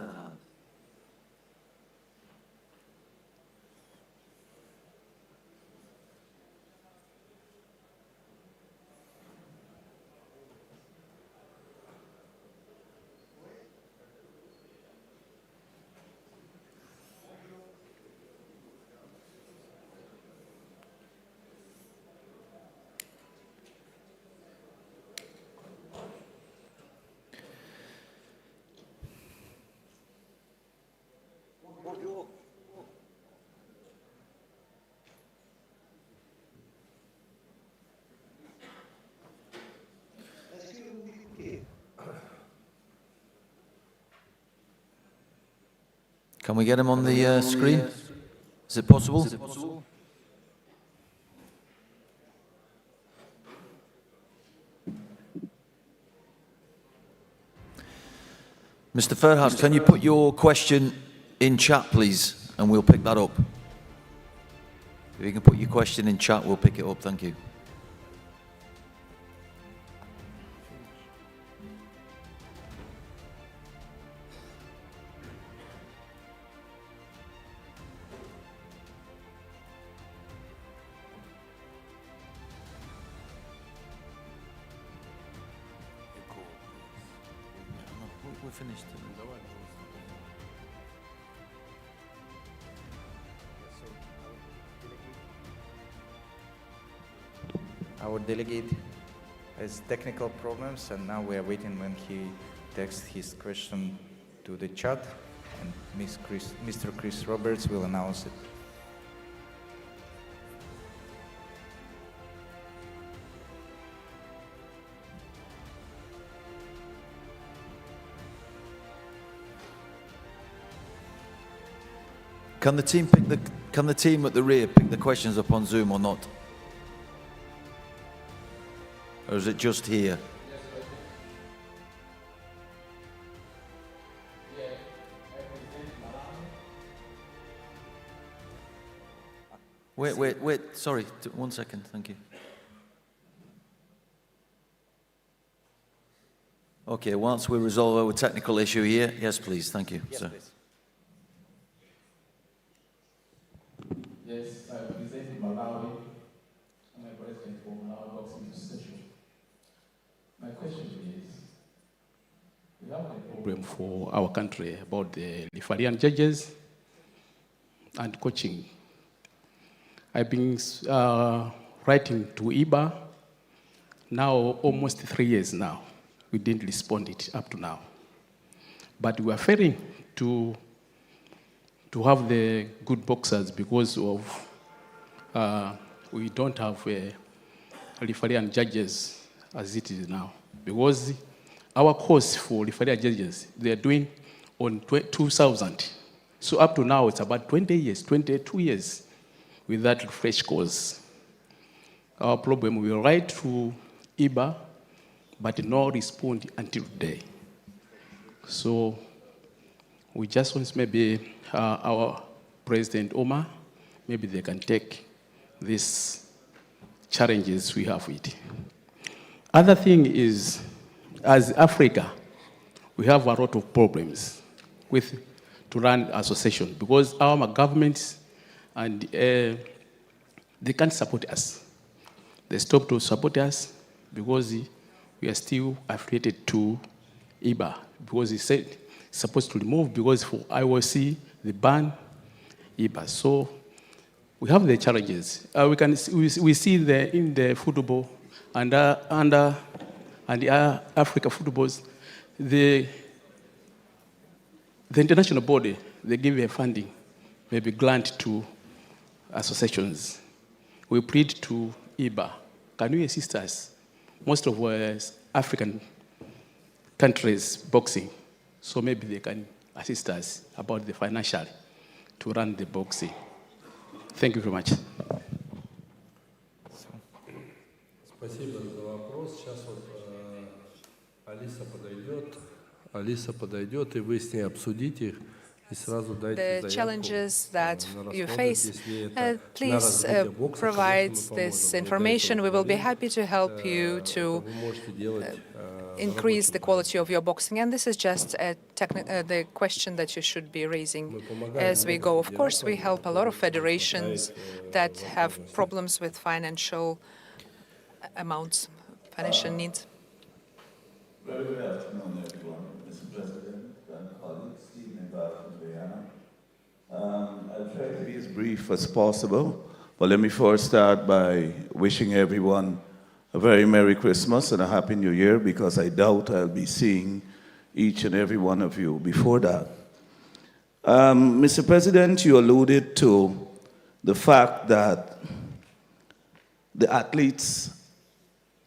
Can we get him on the screen? Is it possible? Mr. Ferhat, can you put your question in chat, please, and we'll pick that up. If you can put your question in chat, we'll pick it up. Thank you. We're finished. Our delegate has technical problems, and now we are waiting when he texts his question to the chat, and Mr. Chris Roberts will announce it. Can the team at the rear pick the questions up on Zoom or not? Or is it just here? Wait, sorry, 1 second, thank you. Okay, once we resolve our technical issue here, yes please, thank you, yes, sir. Please. Yes, I represent Malawi. I'm a president for Malawi Boxing Association. My question is, we have a problem for our country about the referee judges and coaching. I've been writing to IBA now almost 3 years now. We didn't respond it up to now. But we are failing to have the good boxers because of we don't have referee and judges as it is now. Because our course for referee and judges, they are doing on 2000. So up to now, it's about 20 years, 22 years with that fresh course. Our problem, we write to IBA, but no respond until today. So we just want maybe our President Omar, maybe they can take these challenges we have with it. Other thing is, as Africa, we have a lot of problems to run association because our governments and they can't support us. They stop to support us because we are still affiliated to IBA because he said it's supposed to remove because for IOC they ban IBA. So we have the challenges. We see in the football and the Africa footballs, the international body, they give a funding, maybe grant to associations. We plead to IBA. Can you assist us? Most of African countries boxing, so maybe they can assist us about the financial to run the boxing. Thank you very much. Спасибо за вопрос. Сейчас вот Алиса подойдет, и вы с ней обсудите их. The challenges that you face, please provide this information. We will be happy to help you to increase the quality of your boxing. And this is just the question that you should be raising as we go. Of course, we help a lot of federations that have problems with financial amounts, financial needs. Very good afternoon, everyone. Mr. President and colleagues, Stephen from Guyana. I'll try to be as brief as possible, but let me first start by wishing everyone a very Merry Christmas and a Happy New Year, because I doubt I'll be seeing each and every one of you before that. Mr. President, you alluded to the fact that the athletes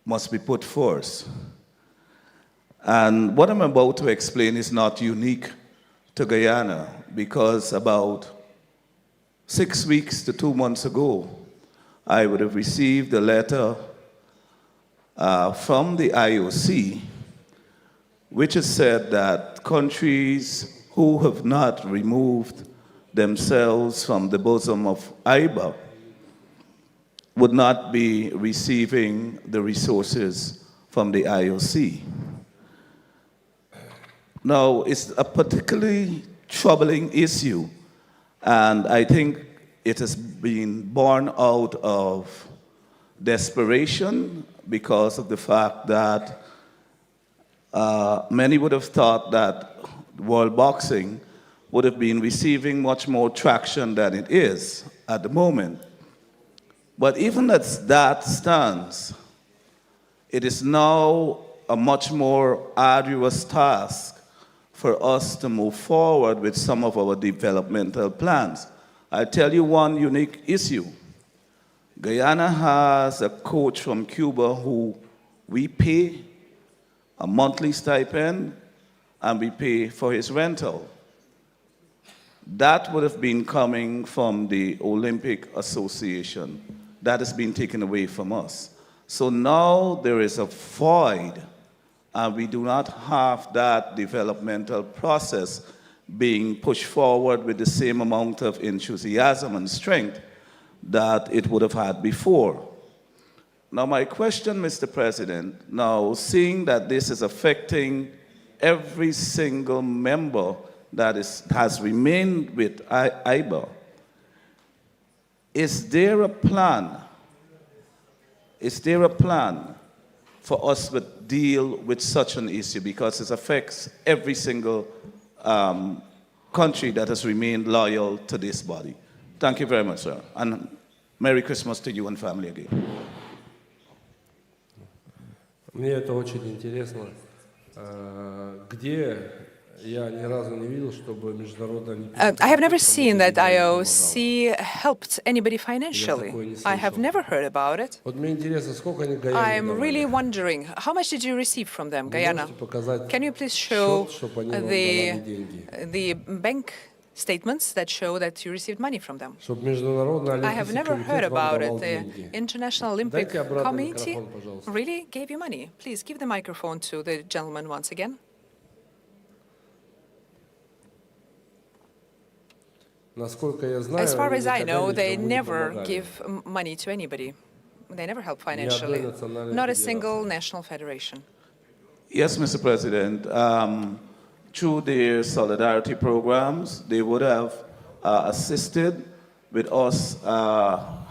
must be put first. And what I'm about to explain is not unique to Guyana, because about 6 weeks to 2 months ago, I would have received a letter from the IOC, which has said that countries who have not removed themselves from the bosom of IBA would not be receiving the resources from the IOC. Now, it's a particularly troubling issue, and I think it has been born out of desperation because of the fact that many would have thought that world boxing would have been receiving much more traction than it is at the moment. But even as that stands, it is now a much more arduous task for us to move forward with some of our developmental plans. I'll tell you one unique issue. Guyana has a coach from Cuba who we pay a monthly stipend and we pay for his rental. That would have been coming from the Olympic Association. That has been taken away from us. So now there is a void, and we do not have that developmental process being pushed forward with the same amount of enthusiasm and strength that it would have had before. Now, my question, Mr. President, now seeing that this is affecting every single member that has remained with IBA, is there a plan? Is there a plan for us to deal with such an issue, because it affects every single country that has remained loyal to this body? Thank you very much, sir. And Merry Christmas to you and family again. Мне это очень интересно. Где я ни разу не видел, чтобы международная олимпийская... I have never seen that IOC helped anybody financially. I have never heard about it. Вот мне интересно, сколько они Гаяне I'm давали? really wondering, how much did you receive from them, Guyana? Can you please show счет, чтобы они вам давали деньги? the bank statements that show that you received money from them? Чтобы международный I have олимпийский never heard комитет вам about давал it. The деньги. International Olympic Дайте обратно Committee микрофон, пожалуйста. really gave you money. Please give the microphone to the gentleman once again. Насколько я знаю, As far они as I никогда know, they никому не never помогали. give money to anybody. They never help Ни financially. одной национальной Not a федерации. single national federation. Yes, Mr. President. through their solidarity programs, they would have assisted with us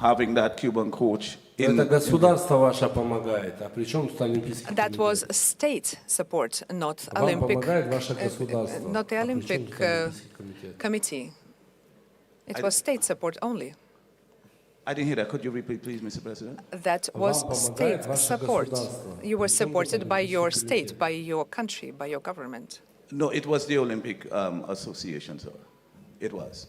having that Cuban coach. Это государство ваше помогает, а при чем тут Олимпийский That комитет? was state support, not Вам Olympic, помогает ваше государство, not the а при чем Olympic тут Олимпийский комитет? Committee. It was state support only. I didn't hear that. Could you repeat, please, Mr. President? That was state support. You were supported by your state, by your country, by your government. No, it was the Olympic Association, sir. It was.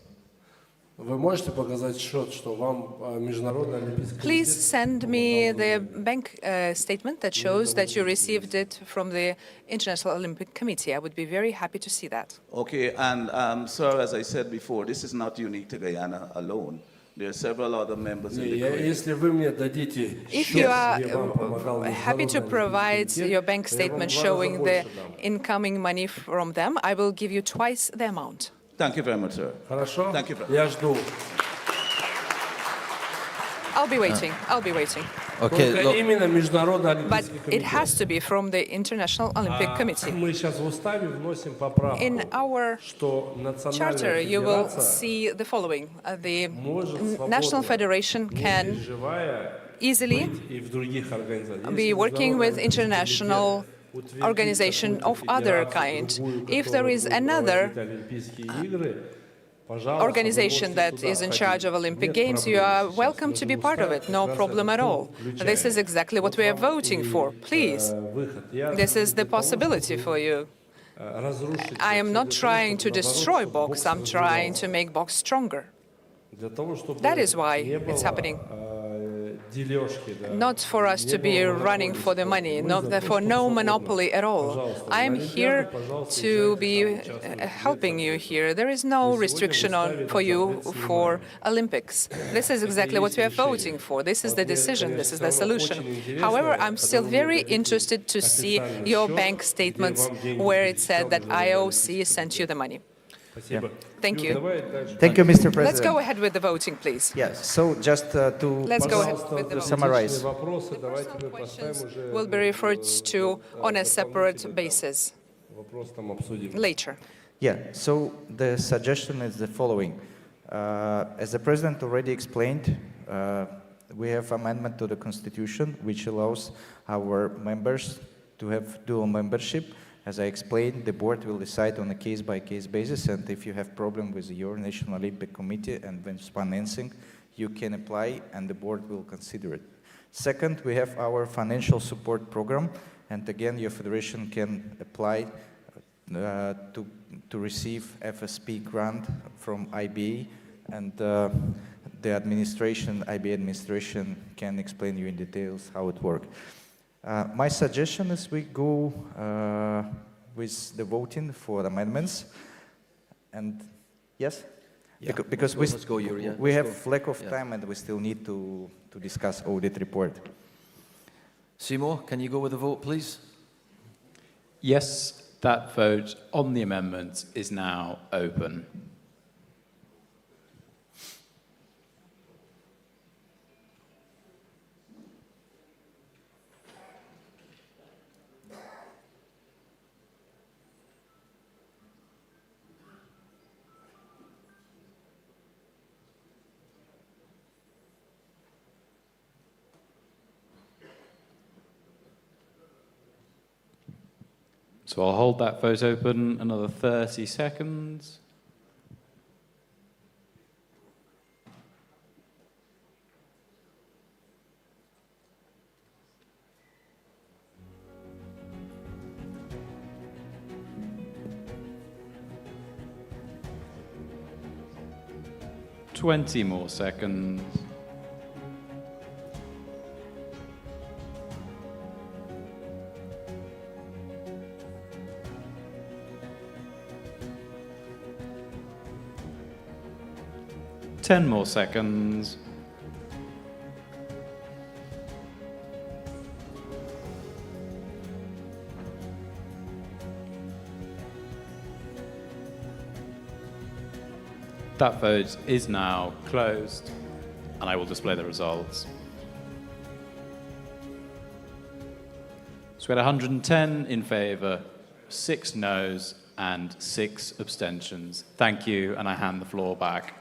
Вы можете показать счет, что вам Международный Олимпийский Please комитет? send me the bank statement that shows that you received it from the International Olympic Committee. I would be very happy to see that. Okay, and sir, as I said before, this is not unique to Guyana alone. There are several other members in the Caribbean. Если вы мне дадите If you счет, are где вам помогал happy to Международный provide Олимпийский your комитет, bank то я вам statement в 2 раза showing the больше дам. incoming money from them, I will give you twice the amount. Thank you very much, sir. Хорошо? Thank you very much. Я жду. I'll be waiting. I'll be waiting. Okay, Только look, именно Международный But Олимпийский it комитет. has to be from the International Olympic Committee. Мы сейчас в уставе вносим поправку, In our что charter, Национальная you will федерация see the following. The может National свободно, Federation не can переживая, easily быть и в других организациях. be Если working with Международный international утвердит organization какую-то of other федерацию, kind. другую, If there которая is будет another проводить Олимпийские игры, пожалуйста, organization вы that можете is туда in charge of входить. Olympic Нет Games, you проблем are сейчас. welcome Мы to же be в part of уставе it. No как раз problem этот at all. пункт This is включаем. exactly what Вот we are вам voting и, for. Please, выход. Я this is the для того, possibility чтобы for you. разрушить I am not для того, trying to чтобы, destroy наоборот, box, чтобы I'm бокс trying to развивался. make box stronger. Для того, чтобы That is why не it's было, happening. дележки, да, Not for us не to be было running монополии for the в спорте. money, Мы not за то, for чтобы no свободно. monopoly at all. Пожалуйста, I am на here Олимпиаду, пожалуйста, to езжайте, be там участвуйте, helping you нет here. There is no Мы сегодня restriction выставили for you запрет for снимаем. Olympics. This is exactly what we are voting for. This is the decision, this is the solution. However, I'm still very interested to see your bank statements where it said that IOC sent you the money. Спасибо. Thank you. Thank you, Mr. President. Let's go ahead with the voting, please. Yes, so just to Let's go ahead with the voting. summarize. Вопросы давайте мы поставим уже. Will be referred to on a separate basis Вопрос там обсудим. later. Yeah, so the suggestion is the following. As the President already explained, we have amendment to the Constitution which allows our members to have dual membership. As I explained, the board will decide on a case-by-case basis, and if you have problem with your National Olympic Committee and when financing, you can apply and the board will consider it. Second, we have our financial support program, and again, your federation can apply to receive FSP grant from IBA, and the administration, IBA administration, can explain you in details how it works. My suggestion is we go with the voting for amendments, and yes, Yeah, because let's go, Yuri, yeah. we Let's have go. lack of Yeah. time and we still need to discuss audit report. Seymour, can you go with the vote, please? Yes, that vote on the amendment is now open. So I'll hold that vote open another 30 seconds. Twenty more seconds. Ten more seconds. That vote is now closed, and I will display the results. So we had 110 in favour, 6 noes, and 6 abstentions. Thank you, and I hand the floor back.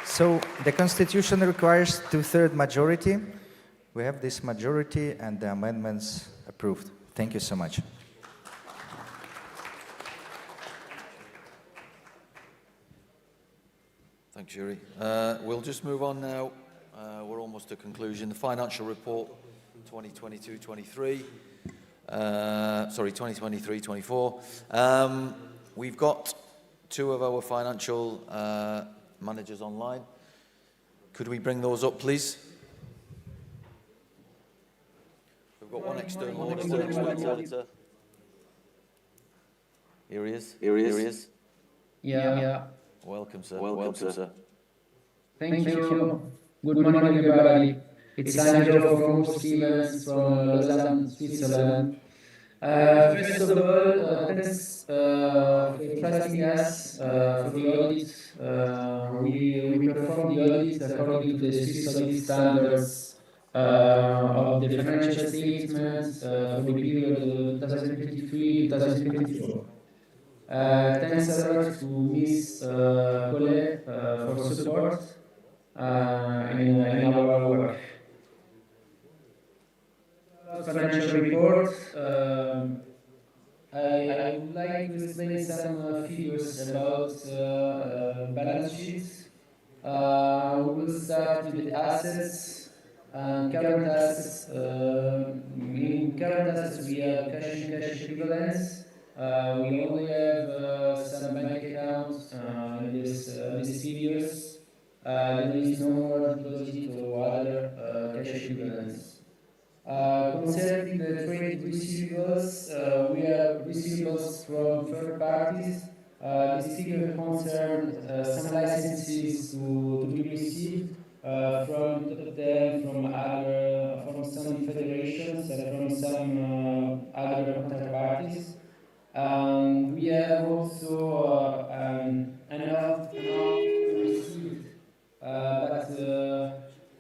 So the Constitution requires 2/3 majority. We have this majority and the amendments approved. Thank you so much. Thanks, Yuri. We'll just move on now. We're almost to conclusion. The financial report 2022-23. Sorry, 2023-24. We've got 2 of our financial managers online. Could we bring those up, please? We've got one external auditor. Here he is. Yeah. Welcome, sir. Thank you. Good morning, everybody. It's Angelo from Stevens from Lausanne, Switzerland. First of all, thanks for trusting us for the audit. We performed the audit according to the Swiss audit standards of the financial statements for the period 2023-2024. Thanks a lot to Ms. Collet for support in our work. Financial report. I would like to explain some figures about balance sheets. We will start with the assets and current assets. In current assets, we have cash and cash equivalents. We only have some bank accounts in these figures. There is no more deposit or other cash equivalents. Concerning the trade receivables, we have receivables from third parties. This figure concerns some licenses to be received from top 10, from some federations, and from some other counterparties. We have also enough received, but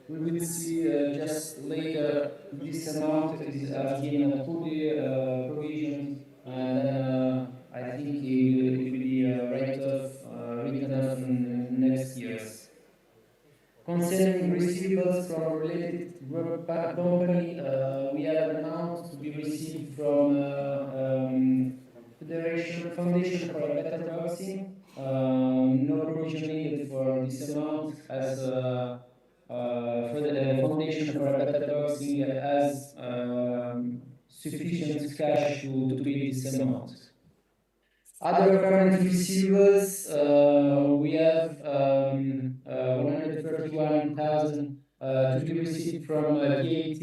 we will see just later this amount has been fully provisioned, and then I think it will be written off in next years. Concerning receivables from related company, we have an amount to be received from Foundation for Better Housing. No provision needed for this amount, as for the Foundation for Better Housing has sufficient cash to pay this amount. Other current receivables, we have 131,000 to be received from VAT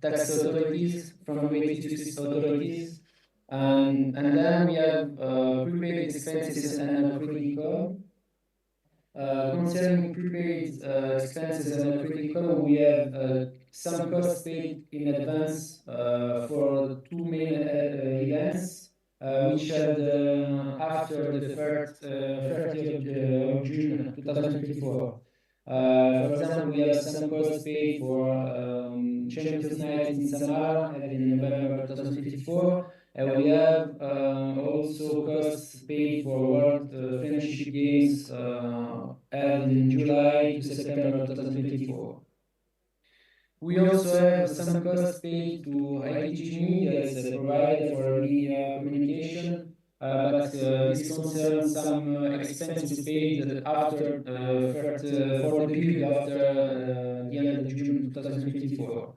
tax authorities, from VAT authorities. And then we have prepaid expenses and credit income. Concerning prepaid expenses and credit income, we have some costs paid in advance for 2 main events, which had after the 30th of June 2024. For example, we have some costs paid for Champions Night in Samara in November 2024. We have also costs paid for World Friendship Games held in July to September 2024. We also have some costs paid to IBA Media as a provider for media communication, but this concerns some expenses paid after for the period after the end of June 2024.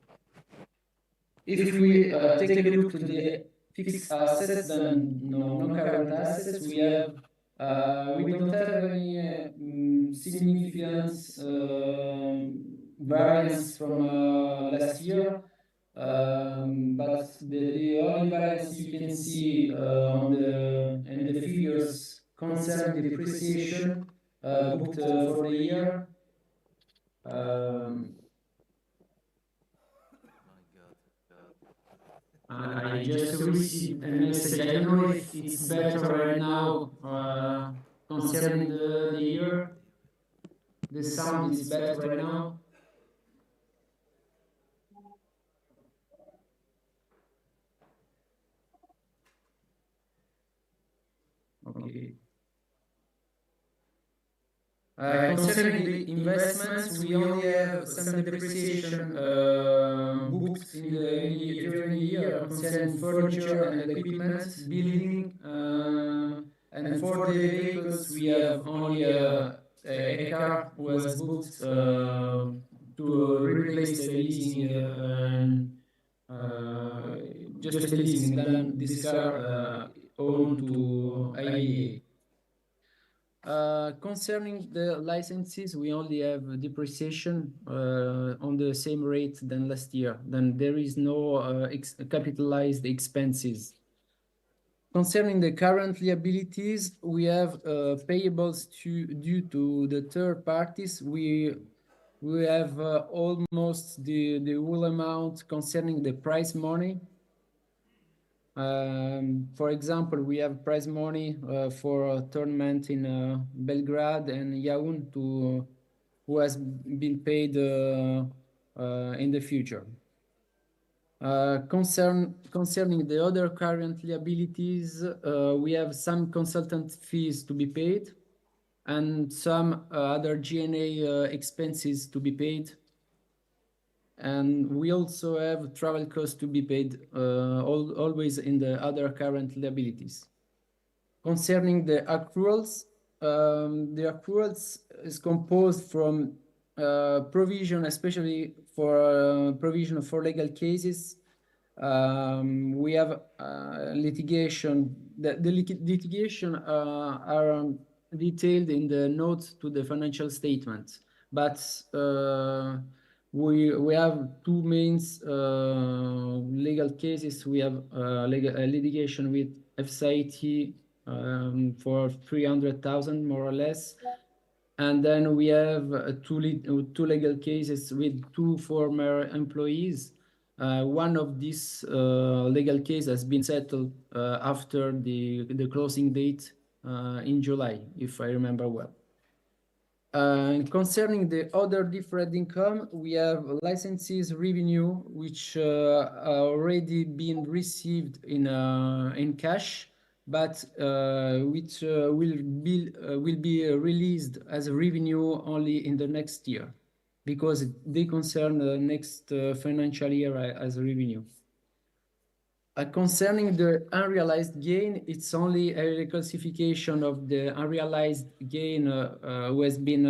If we take a look to the fixed assets and non-current assets, we don't have any significant variance from last year, but the only variance you can see in the figures concern the depreciation booked for the year. I just received a message. I don't know if it's better right now concerning the year. The sound is better right now. IBA. Concerning the investments, we only have some depreciation booked during the year concerning furniture and equipment, building, and for the vehicles we have only a car was booked to replace the leasing just the leasing, and then this car owned to IBA. Concerning the licenses, we only have depreciation on the same rate than last year. Then there is no capitalized expenses. Concerning the current liabilities, we have payables due to the third parties. We have almost the whole amount concerning the prize money. For example, we have prize money for a tournament in Belgrade and Yaoun who has been paid in the future. Concerning the other current liabilities, we have some consultant fees to be paid and some other G&A expenses to be paid. And we also have travel costs to be paid always in the other current liabilities. Concerning the accruals is composed from provision, especially for provision for legal cases. We have litigation. The litigation are detailed in the notes to the financial statements, but we have two main legal cases. We have litigation with FCIT for 300,000 more or less, and then we have two legal cases with two former employees. One of these legal cases has been settled after the closing date in July, if I remember well. Concerning the other deferred income, we have licenses revenue, which already been received in cash, but which will be released as a revenue only in the next year, because they concern the next financial year as a revenue. Concerning the unrealized gain, it's only a reclassification of the unrealized gain who has been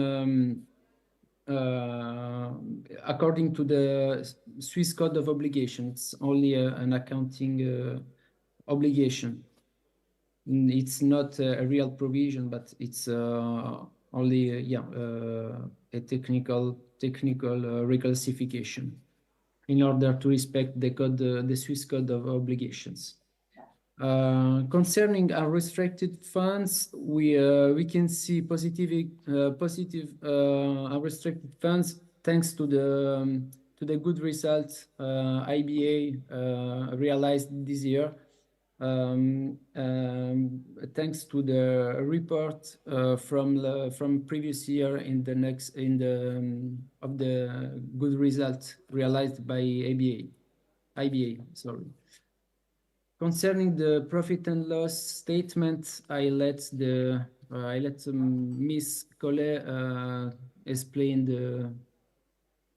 according to the Swiss Code of Obligations, only an accounting obligation. It's not a real provision, but it's only a technical reclassification in order to respect the Swiss Code of Obligations. Concerning unrestricted funds, we can see positive unrestricted funds thanks to the good results IBA realized this year. Thanks to the report from previous year of the good results realized by IBA. Sorry. Concerning the profit and loss statement, I let Miss Collet explain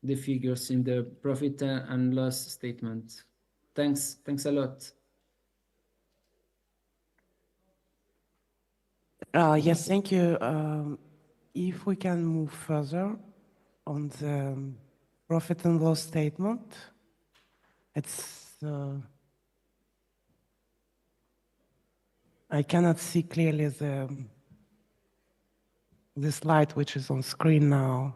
the figures in the profit and loss statement. Thanks a lot. Yes, thank you. If we can move further on the profit and loss statement, it's I cannot see clearly the slide which is on screen now.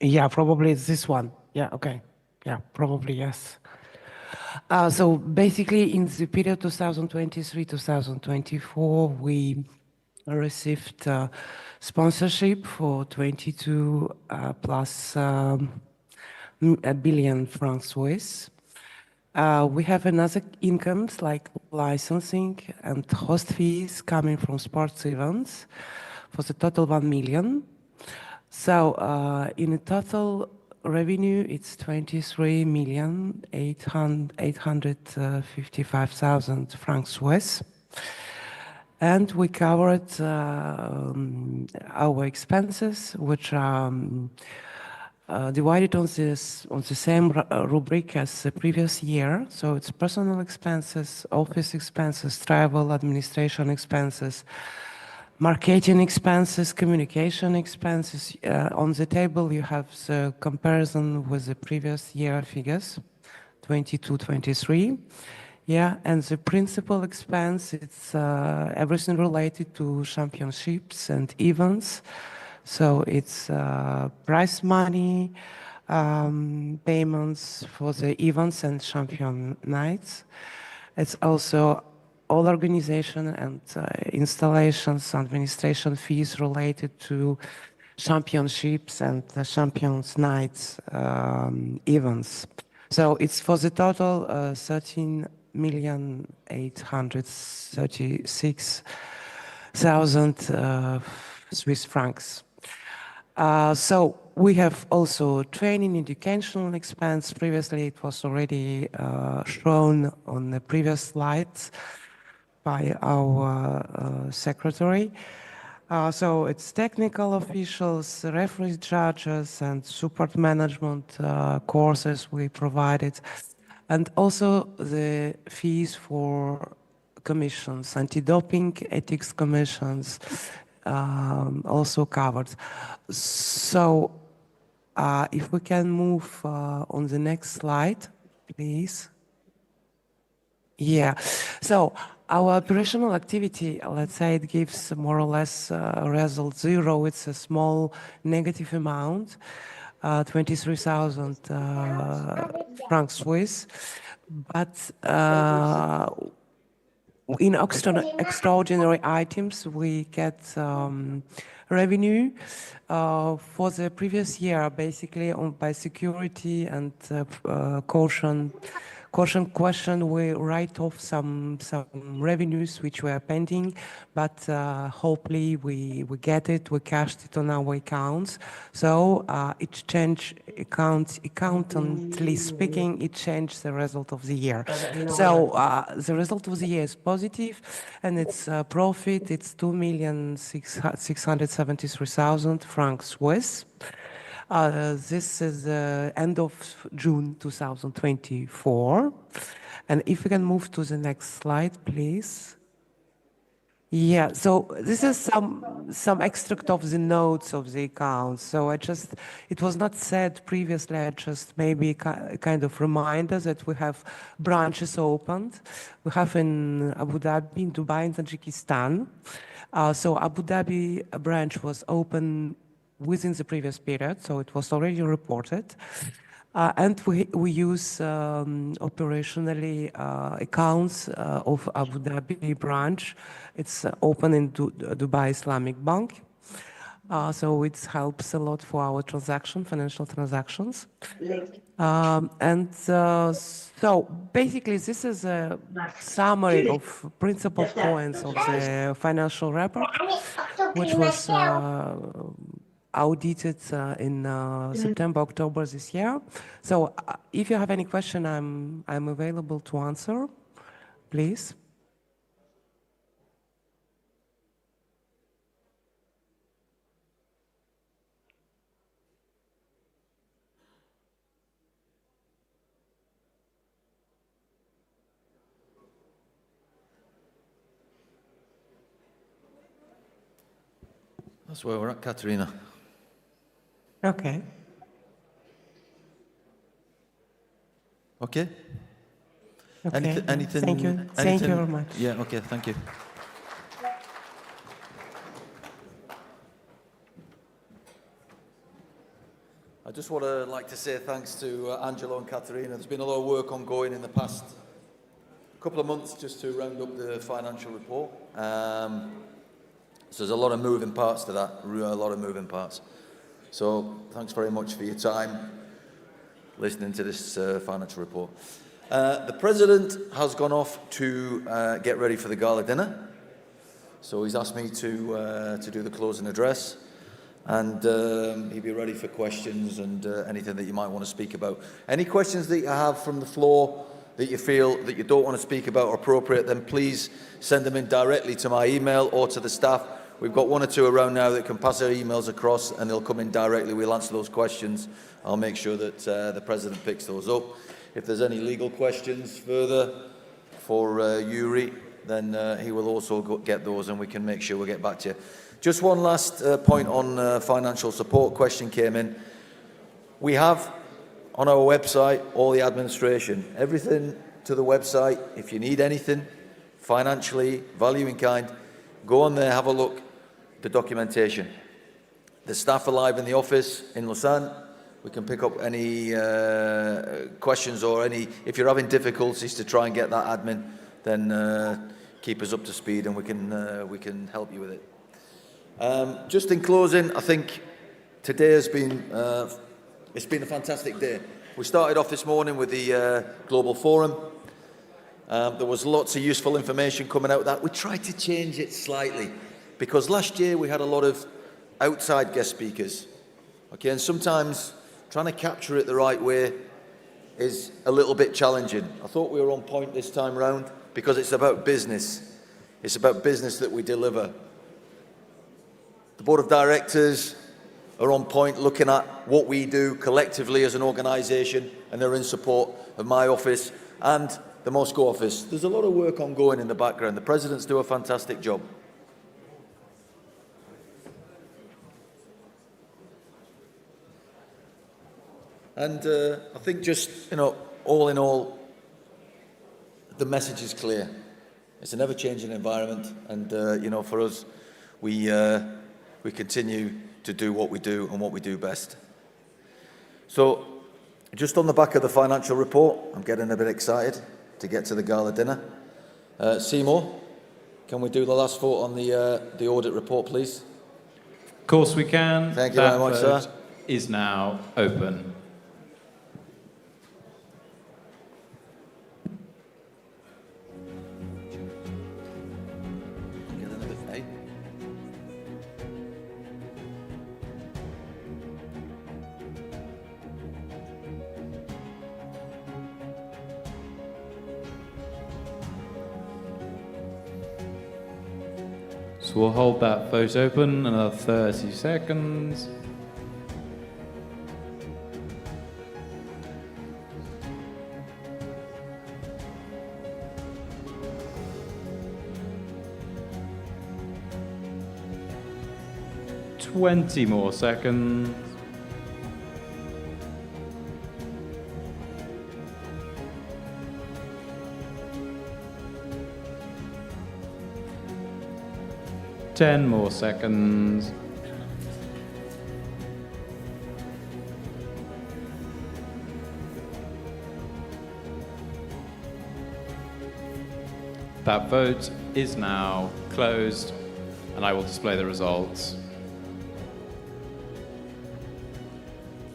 Yeah, probably it's this one. Yeah, okay. Yeah, probably yes. So basically, in the period 2023-2024, we received sponsorship for 22 plus a billion francs Swiss. We have another incomes like licensing and host fees coming from sports events for the total 1 million. So in a total, revenue, it's 23,855,000 francs Swiss. And we covered our expenses, which are divided on the same rubric as the previous year. So it's personal expenses, office expenses, travel, administration expenses, marketing expenses, communication expenses. On the table, you have the comparison with the previous year figures, 22-23. Yeah, and the principal expense, it's everything related to championships and events. So it's prize money, payments for the events and champion nights. It's also all organization and installations, administration fees related to championships and the champions nights events. So it's for the total 13,836,000 Swiss francs. So we have also training educational expense. Previously, it was already shown on the previous slides by our secretary. So it's technical officials, referee judges, and support management courses we provided, and also the fees for commissions, anti-doping ethics commissions, also covered. So if we can move on the next slide, please. Yeah, so our operational activity, let's say it gives more or less result zero. It's a small negative amount, 23,000 francs Swiss. But in extraordinary items, we get revenue for the previous year, basically by security and caution question, we write off some revenues which were pending, but hopefully we get it, we cashed it on our accounts. So it changed, accountantly speaking, it changed the result of the year. So the result of the year is positive, and its profit, it's 2,673,000 francs Swiss. This is the end of June 2024. And if we can move to the next slide, please. Yeah, so this is some extract of the notes of the accounts. So it was not said previously, I just maybe kind of reminder that we have branches opened. We have in Abu Dhabi, in Dubai, in Tajikistan. So Abu Dhabi branch was open within the previous period, so it was already reported. And we use operationally accounts of Abu Dhabi branch. It's open in Dubai Islamic Bank. So it helps a lot for our financial transactions. So basically, this is a summary of principal points of the financial report, which was audited in September, October this year. So if you have any question, I'm available to answer, please. That's where we're at, Katerina. Okay. Okay. Okay. Anything? Thank you. Thank you very much. Yeah. Okay. Thank you. I just want to say thanks to Angelo and Katerina. There's been a lot of work ongoing in the past couple of months just to round up the financial report. So there's a lot of moving parts to that. A lot of moving parts. So thanks very much for your time listening to this financial report. The President has gone off to get ready for the gala dinner. So he's asked me to do the closing address. and he'll be ready for questions and anything that you might want to speak about. Any questions that you have from the floor that you feel that you don't want to speak about or appropriate, then please send them in directly to my email or to the staff. We've got one or two around now that can pass their emails across, and they'll come in directly. We'll answer those questions. I'll make sure that the President picks those up. If there's any legal questions further for Yuri, then he will also get those, and we can make sure we get back to you. Just one last point on financial support. Question came in. We have on our website all the administration, everything to the website. If you need anything financially, value in kind, go on there, have a look. The documentation. The staff are live in the office in Lausanne. We can pick up any questions or any, if you're having difficulties to try and get that admin, then keep us up to speed and we can help you with it. Just in closing, I think today has been, it's been a fantastic day. We started off this morning with the Global Forum. There was lots of useful information coming out of that. We tried to change it slightly, because last year we had a lot of outside guest speakers, okay, and sometimes trying to capture it the right way is a little bit challenging. I thought we were on point this time round because it's about business. It's about business that we deliver. The Board of Directors are on point looking at what we do collectively as an organisation, and they're in support of my office and the Moscow office. There's a lot of work ongoing in the background. The Presidents do a fantastic job. And I think just, all in all, the message is clear. It's an ever-changing environment, and, for us, we continue to do what we do and what we do best. So, just on the back of the financial report, I'm getting a bit excited to get to the gala dinner. Seymour, can we do the last vote on the audit report, please? Of course we can. Thank you very much, sir. That vote is now open. So we'll hold that vote open another 30 seconds. Twenty more seconds. 10 more seconds. That vote is now closed, and I will display the results.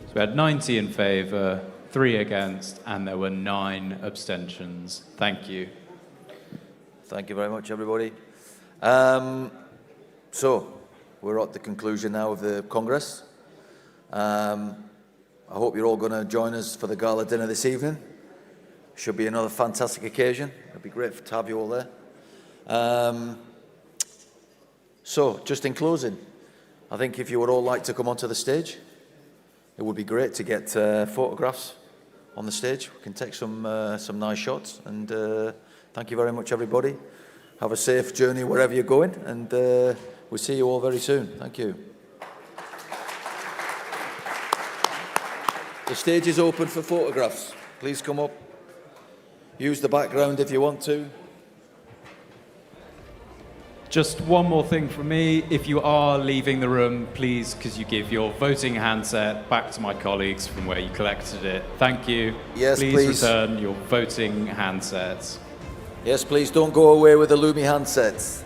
So we had 90 in favour, 3 against, and there were 9 abstentions. Thank you. Thank you very much, everybody. So, we're at the conclusion now of the Congress. I hope you're all going to join us for the gala dinner this evening. Should be another fantastic occasion. It'd be great to have you all there. So, just in closing, I think if you would all like to come onto the stage, it would be great to get photographs on the stage. We can take some nice shots. And thank you very much, everybody. Have a safe journey wherever you're going, and we'll see you all very soon. Thank you. The stage is open for photographs. Please come up. Use the background if you want to. Just one more thing from me. If you are leaving the room, please, could you give your voting handset back to my colleagues from where you collected it? Thank you. Yes, please. Please return your voting handsets. Yes, please don't go away with the Lumi handsets.